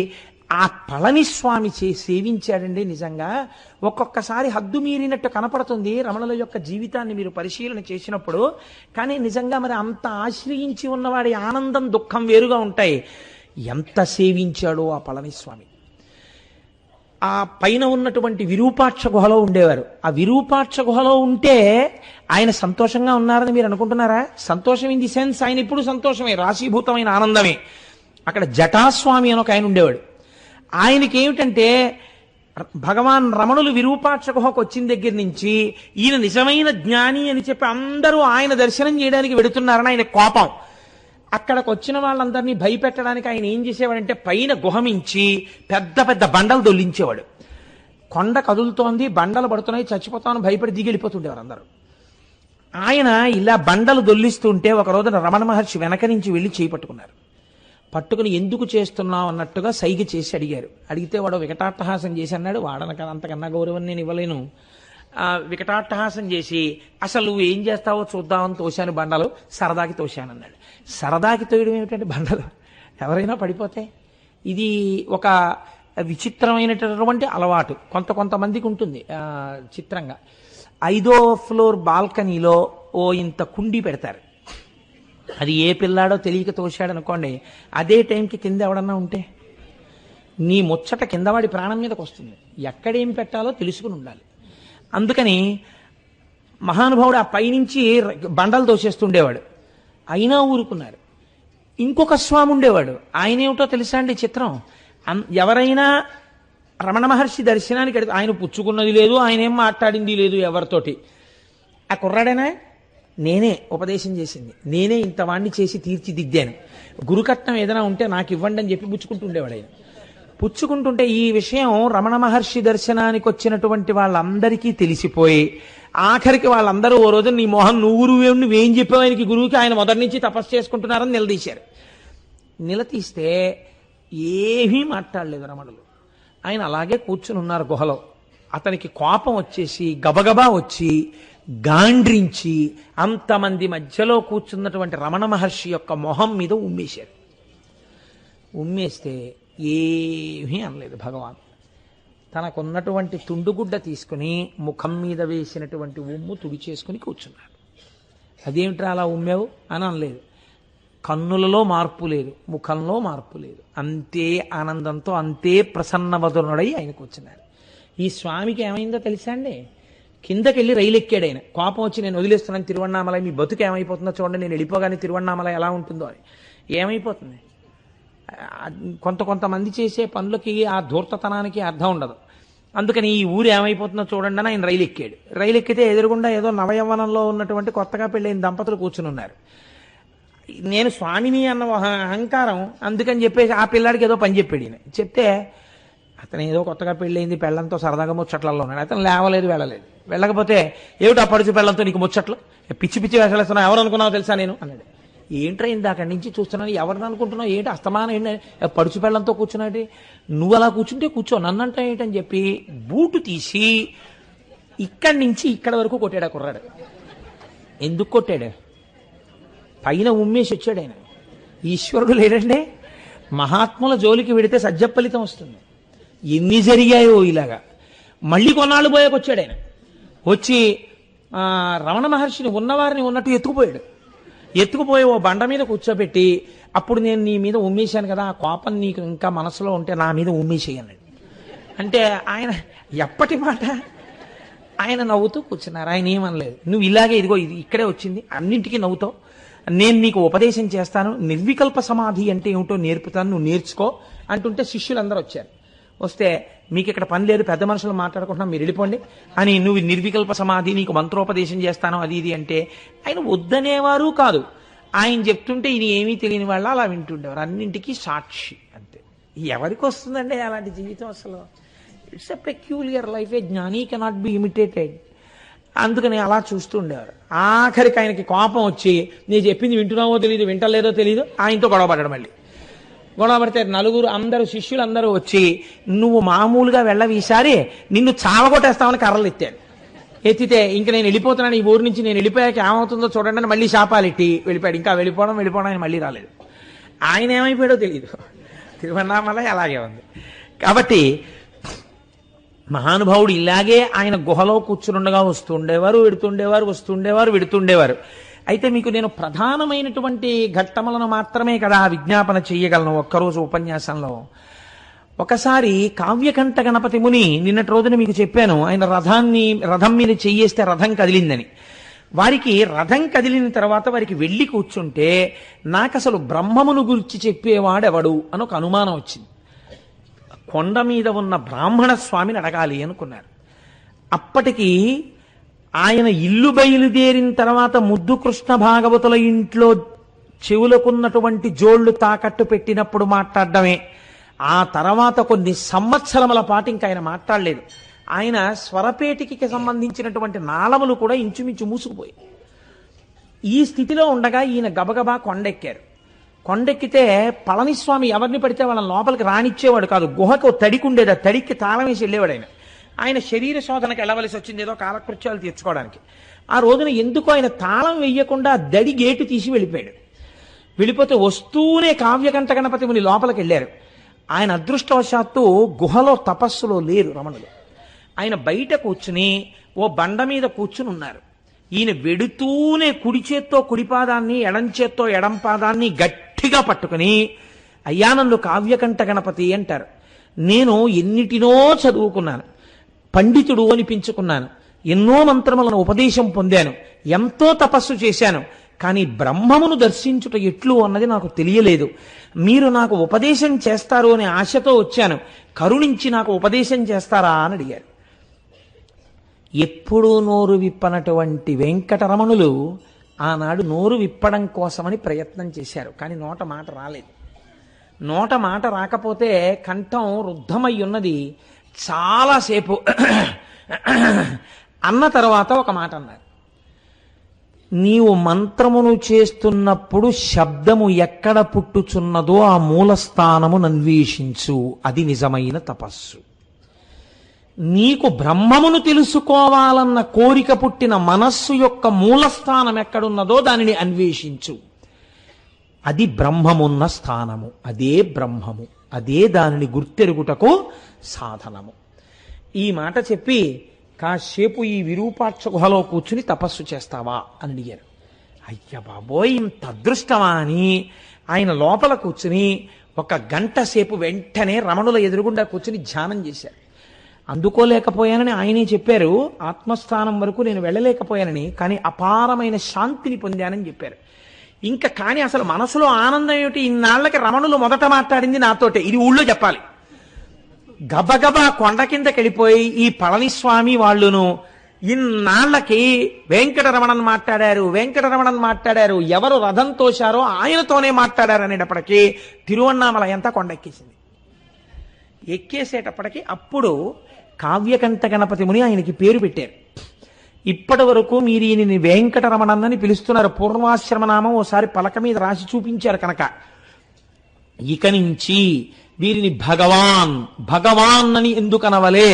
ఆ పళనిస్వామి సేవించాడండి. నిజంగా ఒక్కొక్కసారి హద్దు మీరినట్టు కనపడుతుంది రమణుల యొక్క జీవితాన్ని మీరు పరిశీలన చేసినప్పుడు. కానీ నిజంగా మరి అంత ఆశ్రయించి ఉన్నవాడి ఆనందం దుఃఖం వేరుగా ఉంటాయి. ఎంత సేవించాడో ఆ పళనిస్వామి. ఆ పైన ఉన్నటువంటి విరూపాక్ష గుహలో ఉండేవారు. ఆ విరూపాక్ష గుహలో ఉంటే ఆయన సంతోషంగా ఉన్నారని మీరు అనుకుంటున్నారా? సంతోషం ఇన్ ది సెన్స్ ఆయన ఇప్పుడు సంతోషమే, రాశీభూతమైన ఆనందమే. అక్కడ జటాస్వామి అని ఒక ఆయన ఉండేవాడు. ఆయనకి ఏమిటంటే భగవాన్ రమణులు విరూపాక్ష గుహకు వచ్చిన దగ్గర నుంచి ఈయన నిజమైన జ్ఞాని అని చెప్పి అందరూ ఆయన దర్శనం చేయడానికి వెడుతున్నారని ఆయన కోపం. అక్కడికి వచ్చిన వాళ్ళందరినీ భయపెట్టడానికి ఆయన ఏం చేసేవాడంటే పైన గుహమించి పెద్ద పెద్ద బండలు దొల్లించేవాడు. కొండ కదులుతోంది, బండలు పడుతున్నాయి, చచ్చిపోతామని భయపడి దిగి వెళ్ళిపోతుండేవారు అందరూ. ఆయన ఇలా బండలు దొల్లిస్తుంటే ఒక రోజున రమణ మహర్షి వెనక నుంచి వెళ్ళి చేయి పట్టుకున్నారు. పట్టుకుని ఎందుకు చేస్తున్నావు అన్నట్టుగా సైగ చేసి అడిగారు. అడిగితే వాడు వికటాట్టహాసం చేసి అన్నాడు, వాడనక అంతకన్నా గౌరవం నేను ఇవ్వలేను. వికటాట్టహాసం చేసి అసలు నువ్వు ఏం చేస్తావో చూద్దామని తోశాను బండలు, సరదాకి తోశాను అన్నాడు. సరదాకి తోయడం ఏమిటంటే బండలు ఎవరైనా పడిపోతే, ఇది ఒక విచిత్రమైనటువంటి అలవాటు కొంతమందికి ఉంటుంది. చిత్రంగా 5వ ఫ్లోర్ బాల్కనీలో ఓ ఇంత కుండీ పెడతారు. అది ఏ పిల్లాడో తెలియక తోశాడు అనుకోండి, అదే టైంకి కింద ఎవడన్నా ఉంటే నీ ముచ్చట కిందవాడి ప్రాణం మీదకి వస్తుంది. ఎక్కడేం పెట్టాలో తెలుసుకుని ఉండాలి. అందుకని మహానుభావుడు ఆ పైనుంచి బండలు తోసేస్తుండేవాడు. అయినా ఊరుకున్నారు. ఇంకొక స్వామి ఉండేవాడు. ఆయన ఏమిటో తెలుసా అండి చిత్రం, ఎవరైనా రమణ మహర్షి దర్శనానికి ఆయన పుచ్చుకున్నది లేదు, ఆయన ఏం మాట్లాడింది లేదు ఎవరితోటి. ఆ కుర్రాడేనా, నేనే ఉపదేశం చేసింది, నేనే ఇంత వాణ్ణి చేసి తీర్చిదిద్దాను, గురుకట్నం ఏదైనా ఉంటే నాకు ఇవ్వండి అని చెప్పి పుచ్చుకుంటుండేవాడు. ఆయన పుచ్చుకుంటుంటే ఈ విషయం రమణ మహర్షి దర్శనానికి వచ్చినటువంటి వాళ్ళందరికీ తెలిసిపోయి ఆఖరికి వాళ్ళందరూ ఓ రోజు నీ మోహన్ నువ్వేం చెప్పావు ఆయనకి, గురువుకి, ఆయన మొదటి నుంచి తపస్సు చేసుకుంటున్నారని నిలదీశారు. నిలదీస్తే ఏమీ మాట్లాడలేదు రమణులు. ఆయన అలాగే కూర్చుని ఉన్నారు గుహలో. అతనికి కోపం వచ్చేసి గబగబా వచ్చి గాండ్రించి అంతమంది మధ్యలో కూర్చున్నటువంటి రమణ మహర్షి యొక్క మొహం మీద ఉమ్మేశారు. ఉమ్మేస్తే ఏమీ అనలేదు భగవాన్. తనకున్నటువంటి తుండుగుడ్డ తీసుకుని ముఖం మీద వేసినటువంటి ఉమ్ము తుడిచేసుకుని కూర్చున్నాడు. అదేమిట్రా అలా ఉమ్మావు అని అనలేదు. కన్నులలో మార్పు లేదు, ముఖంలో మార్పు లేదు, అంతే ఆనందంతో అంతే ప్రసన్నవదనుడై ఆయన కూర్చున్నాడు. ఈ స్వామికి ఏమైందో తెలుసా అండి, కిందకెళ్ళి రైలు ఎక్కాడు ఆయన. కోపం వచ్చి నేను వదిలేస్తున్నాను తిరువన్నామలై, మీ బతుకు ఏమైపోతుందో చూడండి, నేను వెళ్ళిపోగానే తిరువన్నామలై ఎలా ఉంటుందో అని. ఏమైపోతుంది, కొంతమంది చేసే పనులకి ఆ ధూర్తతనానికి అర్థం ఉండదు. అందుకని ఈ ఊరు ఏమైపోతుందో చూడండి అని ఆయన రైలు ఎక్కాడు. రైలు ఎక్కితే ఎదురుగుండా ఏదో నవయవ్వనంలో ఉన్నటువంటి కొత్తగా పెళ్ళైన దంపతులు కూర్చుని ఉన్నారు. నేను స్వామిని అన్న అహంకారం అందుకని చెప్పేసి ఆ పిల్లాడికి ఏదో పని చెప్పాడు. ఈయన చెప్తే అతను ఏదో కొత్తగా పెళ్ళైంది, పెళ్ళంతో సరదాగా ముచ్చట్లలో ఉన్నాడు. అతను లేవలేదు, వెళ్ళకపోతే ఏమిటి ఆ పడుచు పెళ్ళంతో నీకు ముచ్చట్లు, పిచ్చి వేసలేస్తున్నావు, ఎవరు అనుకున్నావు తెలుసా నేను అన్నాడు. ఏంట్రా అక్కడి నుంచి చూస్తున్నాను, ఎవరిని అనుకుంటున్నావు, ఏంటి అస్తమానం ఏంటి పడుచు పెళ్ళంతో కూర్చున్నాడు, నువ్వు అలా కూర్చుంటే కూర్చో, నన్నంటా ఏంటని చెప్పి బూటు తీసి ఇక్కడి నుంచి ఇక్కడ వరకు కొట్టాడు ఆ కుర్రాడు. ఎందుకు కొట్టాడు, పైన ఉమ్మేసి వచ్చాడు ఆయన. ఈశ్వరుడు లేడండి, మహాత్ముల జోలికి వెడితే సజ్జఫలితం వస్తుంది. ఎన్ని జరిగాయో ఇలాగా. మళ్ళీ కొన్నాళ్ళు పోయాకొచ్చాడు ఆయన. వచ్చి రమణ మహర్షిని ఉన్నవారిని ఉన్నట్టు ఎత్తుకుపోయి ఓ బండ మీద కూర్చోబెట్టి, అప్పుడు నేను నీ మీద ఉమ్మేశాను కదా, ఆ కోపం నీకు ఇంకా మనసులో ఉంటే నా మీద ఉమ్మేసేయన్నాడు. అంటే ఆయన ఎప్పటి మాట, ఆయన నవ్వుతూ కూర్చున్నారు. ఆయన ఏమనలేదు. నువ్వు ఇలాగే ఇదిగో ఇది ఇక్కడే వచ్చింది, అన్నింటికీ నవ్వుతావు, నేను నీకు ఉపదేశం చేస్తాను, నిర్వికల్ప సమాధి అంటే ఏమిటో నేర్పుతాను, నువ్వు నేర్చుకో అంటుంటే శిష్యులందరూ వచ్చారు. వస్తే మీకు ఇక్కడ పని లేదు, పెద్ద మనుషులు మాట్లాడుకుంటున్నాం, మీరు వెళ్ళిపోండి అని, నువ్వు నిర్వికల్ప సమాధి, నీకు మంత్రోపదేశం చేస్తాను అది ఇది అంటే ఆయన వద్దనేవారు కాదు. ఆయన చెప్తుంటే ఇది ఏమీ తెలియని వాళ్ళ అలా వింటుండేవారు. అన్నింటికీ సాక్షి అంతే. ఎవరికి వస్తుందండి అలాంటి జీవితం? అసలు ఇట్స్ ఎ పెక్యూలియర్ లైఫ్, ఏ జ్ఞాని కెనాట్ బి ఇమిటేటెడ్. అందుకని అలా చూస్తూ ఉండేవారు. ఆఖరికి ఆయనకి కోపం వచ్చి, నేను చెప్పింది వింటున్నావో తెలియదు, వింటలేదో తెలియదు, ఆయనతో గొడవ పడ్డాడు. మళ్ళీ గొడవ పడితే నలుగురు అందరూ శిష్యులు అందరూ వచ్చి, నువ్వు మామూలుగా వెళ్ళవి, ఈసారి నిన్ను చావగొట్టేస్తామని కర్రలు ఎత్తాడు. ఎత్తితే ఇంక నేను వెళ్ళిపోతున్నాను ఈ ఊరి నుంచి, నేను వెళ్ళిపోయాక ఏమవుతుందో చూడండి అని మళ్ళీ శాపాలెట్టి వెళ్ళిపోయాడు. ఇంకా వెళ్ళిపోవడం ఆయన మళ్ళీ రాలేదు. ఆయన ఏమైపోయాడో తెలియదు. తిరువన్నామలై అలాగే ఉంది. కాబట్టి మహానుభావుడు ఇలాగే ఆయన గుహలో కూర్చునుండగా వస్తుండేవారు, వెడుతుండేవారు. అయితే మీకు నేను ప్రధానమైనటువంటి ఘట్టములను మాత్రమే కదా విజ్ఞాపన చెయ్యగలను ఒక్కరోజు ఉపన్యాసంలో. ఒకసారి కావ్యకంఠ గణపతి ముని, నిన్నటి రోజున మీకు చెప్పాను, ఆయన రథం మీద చెయ్యేస్తే రథం కదిలిందని. వారికి రథం కదిలిన తర్వాత వారికి వెళ్ళి కూర్చుంటే నాకు అసలు బ్రహ్మమును గురించి చెప్పేవాడెవడు అని ఒక అనుమానం వచ్చింది. కొండ మీద ఉన్న బ్రాహ్మణ స్వామిని అడగాలి అనుకున్నారు. అప్పటికి ఆయన ఇల్లు బయలుదేరిన తర్వాత ముద్దు కృష్ణ భాగవతుల ఇంట్లో చెవులకున్నటువంటి జోళ్లు తాకట్టు పెట్టినప్పుడు మాట్లాడడమే. ఆ తర్వాత కొన్ని సంవత్సరముల పాటు ఇంకా ఆయన మాట్లాడలేదు. ఆయన స్వరపేటికి సంబంధించినటువంటి నాళములు కూడా ఇంచుమించు మూసుకుపోయి. ఈ స్థితిలో ఉండగా ఈయన గబగబా కొండెక్కారు. కొండెక్కితే పళనిస్వామి ఎవరిని పడితే వాళ్ళని లోపలికి రానిచ్చేవాడు కాదు. గుహకు తడికి ఉండేది, ఆ తడికి తాళం వేసి వెళ్ళేవాడు. ఆయన శరీర శోధనకు వెళ్ళవలసి వచ్చింది, ఏదో కాలకృత్యాలు తీర్చుకోవడానికి. ఆ రోజున ఎందుకో ఆయన తాళం వెయ్యకుండా దడి గేటు తీసి వెళ్ళిపోయాడు. వెళ్ళిపోతే వస్తూనే కావ్యకంఠ గణపతి ముని లోపలికి వెళ్ళారు. ఆయన అదృష్టవశాత్తు గుహలో తపస్సులో లేరు రమణులు. ఆయన బయట కూర్చుని ఓ బండ మీద కూర్చుని ఉన్నారు. ఈయన వెడుతూనే కుడి చేత్తో కుడి పాదాన్ని, ఎడం చేత్తో ఎడం పాదాన్ని గట్టిగా పట్టుకుని, అయ్యా నన్ను కావ్యకంఠ గణపతి అంటారు. నేను ఎన్నిటినో చదువుకున్నాను, పండితుడు అనిపించుకున్నాను, ఎన్నో మంత్రములను ఉపదేశం పొందాను, ఎంతో తపస్సు చేశాను, కానీ బ్రహ్మమును దర్శించుట ఎట్లు అన్నది నాకు తెలియలేదు. మీరు నాకు ఉపదేశం చేస్తారు అనే ఆశతో వచ్చాను, కరుణించి నాకు ఉపదేశం చేస్తారా అని అడిగారు. ఎప్పుడూ నోరు విప్పనటువంటి వెంకటరమణులు ఆనాడు నోరు విప్పడం కోసమని ప్రయత్నం చేశారు. కానీ నోట మాట రాలేదు. నోట మాట రాకపోతే కంఠం రుద్ధమై ఉన్నది. చాలాసేపు అన్న తర్వాత ఒక మాట అన్నారు. నీవు మంత్రమును చేస్తున్నప్పుడు శబ్దము ఎక్కడ పుట్టుచున్నదో ఆ మూలస్థానము అన్వేషించు, అది నిజమైన తపస్సు. నీకు బ్రహ్మమును తెలుసుకోవాలన్న కోరిక పుట్టిన మనస్సు యొక్క మూలస్థానం ఎక్కడున్నదో దానిని అన్వేషించు, అది బ్రహ్మమున్న స్థానము, అదే బ్రహ్మము, అదే దానిని గుర్తెరుగుటకు సాధనము. ఈ మాట చెప్పి కాసేపు ఈ విరూపాక్ష గుహలో కూర్చుని తపస్సు చేస్తావా అని అడిగారు. అయ్య బాబోయ్, ఇంత అదృష్టమా అని ఆయన లోపల కూర్చుని 1 గంట సేపు వెంటనే రమణుల ఎదురుగుండా కూర్చుని ధ్యానం చేశారు. అందుకోలేకపోయానని ఆయనే చెప్పారు. ఆత్మస్థానం వరకు నేను వెళ్ళలేకపోయానని, కానీ అపారమైన శాంతిని పొందానని చెప్పారు. ఇంకా కానీ అసలు మనసులో ఆనందం ఏమిటి? ఇన్నాళ్లకి రమణులు మొదట మాట్లాడింది నాతోటే, ఇది ఊళ్ళో చెప్పాలి. గబగబా కొండ కిందకి వెళ్ళిపోయి ఈ పళనిస్వామి వాళ్ళును ఇన్నాళ్లకి వెంకటరమణన్ మాట్లాడారు, ఎవరు రథం తోశారో ఆయనతోనే మాట్లాడారు అనేటప్పటికీ తిరువన్నామలై అంతా కొండెక్కేసింది. ఎక్కేసేటప్పటికి అప్పుడు కావ్యకంఠ గణపతి ముని ఆయనకి పేరు పెట్టారు. ఇప్పటి వరకు మీరు ఈయనని వెంకటరమణన్నని పిలుస్తున్నారు. పూర్వాశ్రమనామం ఓసారి పలక మీద రాసి చూపించారు కనుక ఇక నుంచి వీరిని భగవాన్ అని ఎందుకనవలే?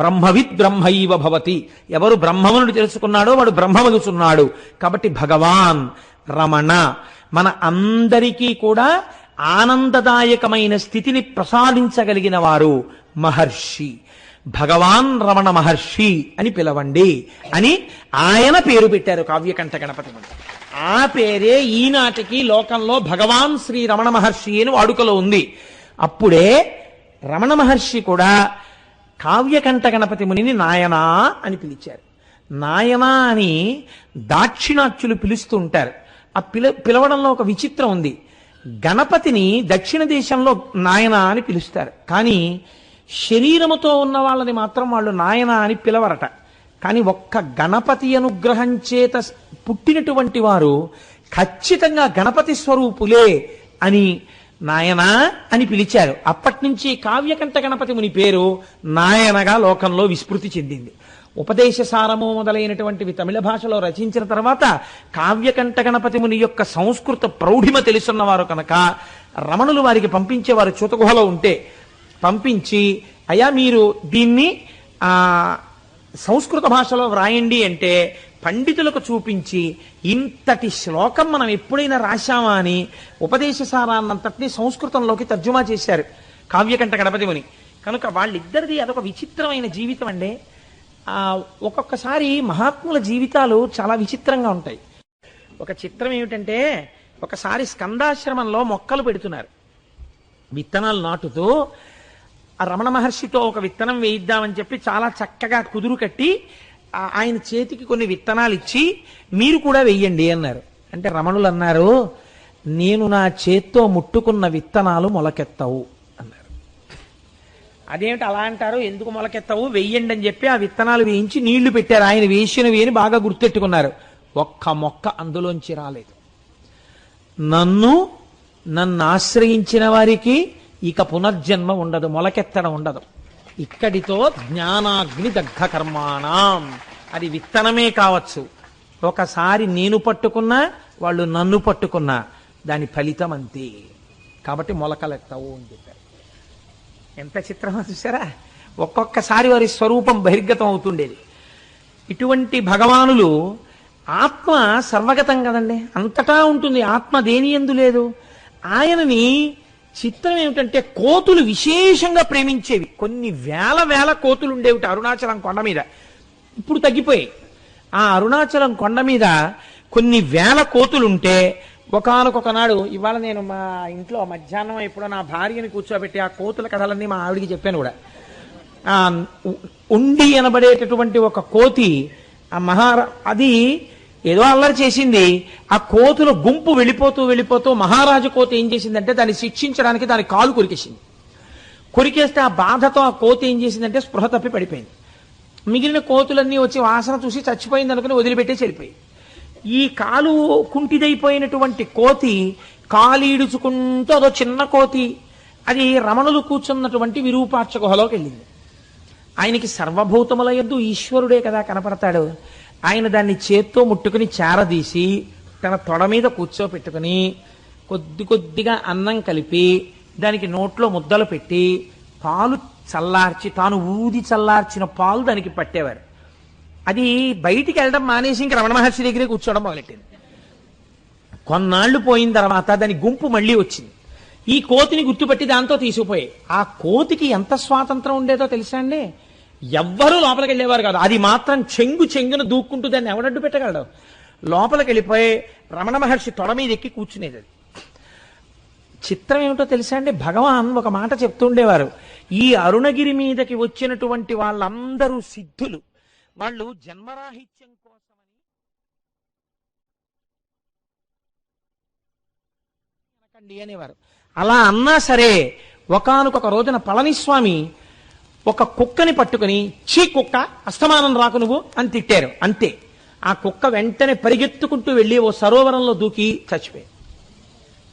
బ్రహ్మవిద్ బ్రహ్మైవ భవతి. ఎవరు బ్రహ్మమును తెలుసుకున్నాడో వాడు బ్రహ్మమగుచున్నాడు. కాబట్టి భగవాన్ రమణ మన అందరికీ కూడా ఆనందదాయకమైన స్థితిని ప్రసాదించగలిగిన వారు మహర్షి. భగవాన్ రమణ మహర్షి అని పిలవండి అని ఆయన పేరు పెట్టారు కావ్యకంఠ గణపతి ముని. ఆ పేరే ఈనాటికి లోకంలో భగవాన్ శ్రీ రమణ మహర్షి అని వాడుకలో ఉంది. అప్పుడే రమణ మహర్షి కూడా కావ్యకంఠ గణపతి మునిని నాయనా అని పిలిచారు. నాయనా అని దాక్షిణాత్యులు పిలుస్తూ ఉంటారు. ఆ పిలవడంలో ఒక విచిత్రం ఉంది. గణపతిని దక్షిణ దేశంలో నాయన అని పిలుస్తారు, కానీ శరీరముతో ఉన్న వాళ్ళని మాత్రం వాళ్ళు నాయన అని పిలవరట. కానీ ఒక్క గణపతి అనుగ్రహం చేత పుట్టినటువంటి వారు ఖచ్చితంగా గణపతి స్వరూపులే అని నాయనా అని పిలిచారు. అప్పటి నుంచి కావ్యకంఠ గణపతి ముని పేరు నాయనగా లోకంలో విస్మృతి చెందింది. ఉపదేశసారము మొదలైనటువంటివి తమిళ భాషలో రచించిన తర్వాత కావ్యకంఠ గణపతి ముని యొక్క సంస్కృత ప్రౌఢిమ తెలుసున్నవారు కనుక రమణులు వారికి పంపించేవారు. చూతగుహలో ఉంటే పంపించి, అయ్యా మీరు దీన్ని సంస్కృత భాషలో వ్రాయండి అంటే పండితులకు చూపించి, ఇంతటి శ్లోకం మనం ఎప్పుడైనా రాశామా అని ఉపదేశసారాన్నంతటినీ సంస్కృతంలోకి తర్జుమా చేశారు కావ్యకంఠ గణపతి ముని. కనుక వాళ్ళిద్దరిది అదొక విచిత్రమైన జీవితం అండి. ఒక్కొక్కసారి మహాత్ముల జీవితాలు చాలా విచిత్రంగా ఉంటాయి. ఒక చిత్రం ఏమిటంటే, ఒకసారి స్కందాశ్రమంలో మొక్కలు పెడుతున్నారు, విత్తనాలు నాటుతూ. ఆ రమణ మహర్షితో ఒక విత్తనం వేయిద్దామని చెప్పి చాలా చక్కగా కుదురు కట్టి ఆయన చేతికి కొన్ని విత్తనాలు ఇచ్చి, మీరు కూడా వెయ్యండి అన్నారు. అంటే రమణులు అన్నారు, నేను నా చేత్తో ముట్టుకున్న విత్తనాలు మొలకెత్తవు అన్నారు. అదేమిటి అలా అంటారు, ఎందుకు మొలకెత్తవు, వెయ్యండి అని చెప్పి ఆ విత్తనాలు వేయించి నీళ్లు పెట్టారు. ఆయన వేసినవి అని బాగా గుర్తెట్టుకున్నారు. ఒక్క మొక్క అందులోంచి రాలేదు. నన్ను ఆశ్రయించిన వారికి ఇక పునర్జన్మ ఉండదు, మొలకెత్తడం ఉండదు. ఇక్కడితో జ్ఞానాగ్ని దగ్ధ కర్మాణం. అది విత్తనమే కావచ్చు, ఒకసారి నేను పట్టుకున్నా వాళ్ళు నన్ను పట్టుకున్నా దాని ఫలితం అంతే. కాబట్టి మొలకలెత్తవు అని చెప్పారు. ఎంత చిత్రమో చూసారా. ఒక్కొక్కసారి వారి స్వరూపం బహిర్గతం అవుతుండేది. ఇటువంటి భగవానులు ఆత్మ సర్వగతం కదండి, అంతటా ఉంటుంది. ఆత్మ దేని యందు లేదు. ఆయనని చిత్రం ఏమిటంటే, కోతులు విశేషంగా ప్రేమించేవి. కొన్ని వేల కోతులు ఉండేవిట అరుణాచలం కొండ మీద. ఇప్పుడు తగ్గిపోయాయి. ఆ అరుణాచలం కొండ మీద కొన్ని వేల కోతులుంటే ఒకానొక నాడు, ఇవాళ నేను మా ఇంట్లో మధ్యాహ్నం ఎప్పుడో నా భార్యని కూర్చోబెట్టి ఆ కోతుల కథలన్నీ మా ఆవిడికి చెప్పాను కూడా. ఉండి అనబడేటటువంటి ఒక కోతి అది ఏదో అల్లరి చేసింది. ఆ కోతుల గుంపు వెళ్ళిపోతూ మహారాజు కోతి ఏం చేసిందంటే, దాన్ని శిక్షించడానికి దాని కాలు కొరికేసింది. కొరికేస్తే ఆ బాధతో ఆ కోతి ఏం చేసిందంటే స్పృహ తప్పి పడిపోయింది. మిగిలిన కోతులన్నీ వచ్చి వాసన చూసి చచ్చిపోయింది అనుకుని వదిలిపెట్టేసి వెళ్ళిపోయింది. ఈ కాలు కుంటిదైపోయినటువంటి కోతి కాలీడుచుకుంటూ అదో చిన్న కోతి అది రమణులు కూర్చున్నటువంటి విరూపాక్ష గుహలోకి వెళ్ళింది. ఆయనకి సర్వభూతముల యందు ఈశ్వరుడే కదా కనపడతాడు. ఆయన దాన్ని చేత్తో ముట్టుకుని చేరదీసి తన తొడ మీద కూర్చోపెట్టుకుని కొద్దిగా అన్నం కలిపి దానికి నోట్లో ముద్దలు పెట్టి పాలు చల్లార్చి, తాను ఊది చల్లార్చిన పాలు దానికి పట్టేవారు. అది బయటికి వెళ్ళడం మానేసి ఇంక రమణ మహర్షి దగ్గరే కూర్చోవడం మొదలెట్టింది. కొన్నాళ్లు పోయిన తర్వాత దాని గుంపు మళ్ళీ వచ్చింది. ఈ కోతిని గుర్తుపట్టి దాంతో తీసుకుపోయాయి. ఆ కోతికి ఎంత స్వాతంత్రం ఉండేదో తెలుసా అండి. ఎవ్వరూ లోపలికి వెళ్ళేవారు కాదు. అది మాత్రం చెంగున దూక్కుంటూ దాన్ని ఎవడడ్డు పెట్టగలడు. లోపలికి వెళ్ళిపోయి రమణ మహర్షి తొడ మీద ఎక్కి కూర్చునేది. అది చిత్రం ఏమిటో తెలుసా అండి. భగవాన్ ఒక మాట చెప్తుండేవారు, ఈ అరుణగిరి మీదకి వచ్చినటువంటి వాళ్ళందరూ సిద్ధులు, వాళ్ళు జన్మరాహిత్యం కోసమని అనేవారు. అలా అన్నా సరే ఒకానొక రోజున పళనిస్వామి ఒక కుక్కని పట్టుకుని, చీ కుక్క, అస్తమానం రాకు నువ్వు అని తిట్టారు. అంతే, ఆ కుక్క వెంటనే పరిగెత్తుకుంటూ వెళ్ళి ఓ సరోవరంలో దూకి చచ్చిపోయారు.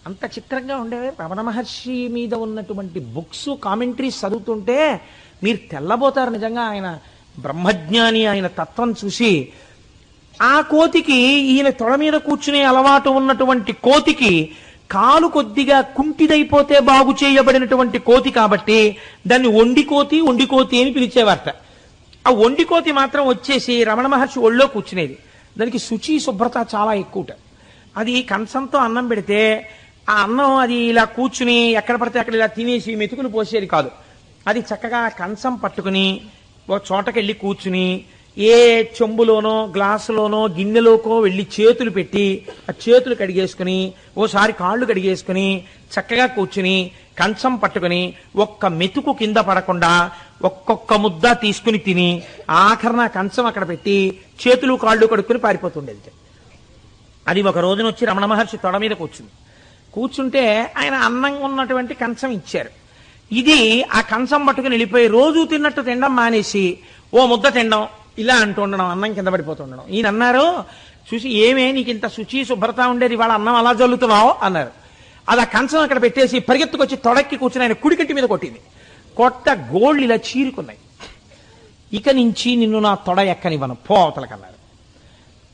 అంత చిత్రంగా ఉండేవారు. రమణ మహర్షి మీద ఉన్నటువంటి బుక్స్, కామెంటరీస్ చదువుతుంటే మీరు తెల్లబోతారు నిజంగా. ఆయన బ్రహ్మజ్ఞాని, ఆయన తత్వం చూసి. ఆ కోతికి, ఈయన తొడ మీద కూర్చునే అలవాటు ఉన్నటువంటి కోతికి కాలు కొద్దిగా కుంటిదైపోతే బాగు చేయబడినటువంటి కోతి కాబట్టి దాన్ని ఒండికోతి అని పిలిచేవారట. ఆ ఒండికోతి మాత్రం వచ్చేసి రమణ మహర్షి ఒళ్ళో కూర్చునేది. దానికి శుచి శుభ్రత చాలా ఎక్కువట. అది కంచంతో అన్నం పెడితే ఆ అన్నం అది ఇలా కూర్చుని ఎక్కడ పడితే అక్కడ ఇలా తినేసి మెతుకులు పోసేది కాదు. అది చక్కగా కంచం పట్టుకుని ఒక చోటకెళ్ళి కూర్చుని ఏ చెంబులోనో గ్లాసులోనో గిన్నెలోకో వెళ్ళి చేతులు పెట్టి ఆ చేతులు కడిగేసుకుని ఓసారి కాళ్ళు కడిగేసుకుని చక్కగా కూర్చుని కంచం పట్టుకుని ఒక్క మెతుకు కింద పడకుండా ఒక్కొక్క ముద్ద తీసుకుని తిని ఆఖరణ కంచం అక్కడ పెట్టి చేతులు కాళ్ళు కడుక్కుని పారిపోతుండేది. అది ఒక రోజున వచ్చి రమణ మహర్షి తొడ మీద కూర్చుంటే ఆయన అన్నం ఉన్నటువంటి కంచం ఇచ్చారు. ఇది ఆ కంచం పట్టుకుని వెళ్ళిపోయి రోజు తిన్నట్టు తినడం మానేసి ఓ ముద్ద తినడం, ఇలా అంటూ ఉండడం, అన్నం కింద పడిపోతుండడం. ఈయన అన్నారు, చూసి ఏమే నీకు ఇంత శుచి శుభ్రత ఉండేది, ఇవాళ అన్నం అలా జల్లుతున్నావు అన్నారు. అది ఆ కంచం అక్కడ పెట్టేసి పరిగెత్తుకొచ్చి తొడక్కి కూర్చుని ఆయన కుడికట్టి మీద కొట్టింది. కొట్ట గోళ్ళు ఇలా చీరుకున్నాయి. ఇక నుంచి నిన్ను నా తొడ ఎక్కనివ్వను, పోతలకన్నారు.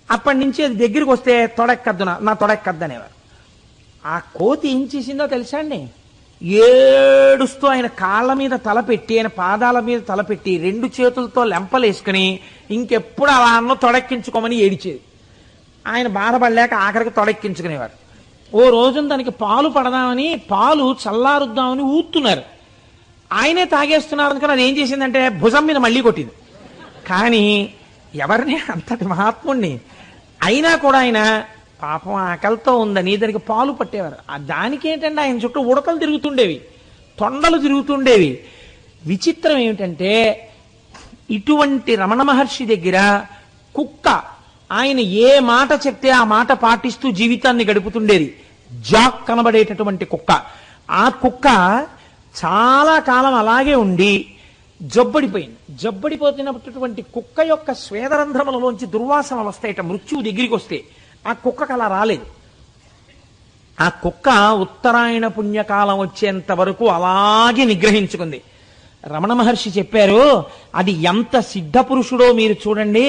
అప్పటి నుంచి అది దగ్గరికి వస్తే తొడెక్కద్దు, నా తొడెక్కద్దు అనేవారు. ఆ కోతి ఏం చేసిందో తెలుసా అండి? ఏడుస్తూ ఆయన కాళ్ళ మీద తలపెట్టి, ఆయన పాదాల మీద తలపెట్టి 2 చేతులతో లెంపలేసుకుని ఇంకెప్పుడు అలా అన్న తొడెక్కించుకోమని ఏడిచేది. ఆయన బాధపడలేక ఆఖరికి తొడెక్కించుకునేవారు. ఓ రోజున దానికి పాలు పడదామని, పాలు చల్లారుద్దామని ఊతున్నారు. ఆయనే తాగేస్తున్నారు అనుకుని అది ఏం చేసిందంటే భుజం మీద మళ్ళీ కొట్టింది. కానీ ఎవరిని, అంతటి మహాత్ముణ్ణి అయినా కూడా ఆయన పాపం ఆకలితో ఉందని దానికి పాలు పట్టేవారు. దానికి ఏంటంటే ఆయన చుట్టూ ఉడతలు తిరుగుతుండేవి, తొండలు తిరుగుతుండేవి. విచిత్రం ఏమిటంటే ఇటువంటి రమణ మహర్షి దగ్గర కుక్క ఆయన ఏ మాట చెప్తే ఆ మాట పాటిస్తూ జీవితాన్ని గడుపుతుండేది. జాక్ కనబడేటటువంటి కుక్క. ఆ కుక్క చాలా కాలం అలాగే ఉండి జబ్బడిపోయింది. జబ్బడిపోతున్నటువంటి కుక్క యొక్క స్వేదరంధ్రములలోంచి దుర్వాసనలు వస్తాయట మృత్యువు దగ్గరికి వస్తే. ఆ కుక్కకు అలా రాలేదు. ఆ కుక్క ఉత్తరాయణ పుణ్యకాలం వచ్చేంత వరకు అలాగే నిగ్రహించుకుంది. రమణ మహర్షి చెప్పారు, అది ఎంత సిద్ధ పురుషుడో మీరు చూడండి,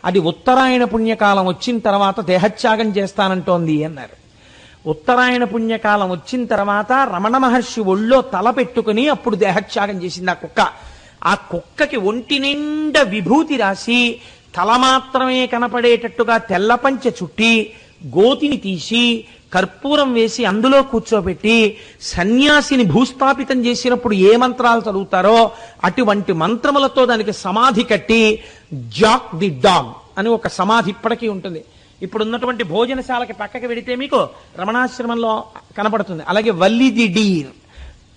అది ఉత్తరాయణ పుణ్యకాలం వచ్చిన తర్వాత దేహత్యాగం చేస్తానంటోంది అన్నారు. ఉత్తరాయణ పుణ్యకాలం వచ్చిన తర్వాత రమణ మహర్షి ఒళ్ళో తల పెట్టుకుని అప్పుడు దేహత్యాగం చేసింది ఆ కుక్క. ఆ కుక్కకి ఒంటి నిండా విభూతి రాసి తల మాత్రమే కనపడేటట్టుగా తెల్లపంచె చుట్టి గోతిని తీసి కర్పూరం వేసి అందులో కూర్చోబెట్టి సన్యాసిని భూస్థాపితం చేసినప్పుడు ఏ మంత్రాలు చదువుతారో అటువంటి మంత్రములతో దానికి సమాధి కట్టి జాక్ ది డాగ్ అని ఒక సమాధి ఇప్పటికీ ఉంటుంది. ఇప్పుడు ఉన్నటువంటి భోజనశాలకి పక్కకి వెడితే మీకు రమణాశ్రమంలో కనపడుతుంది. అలాగే వల్లి ది డీర్,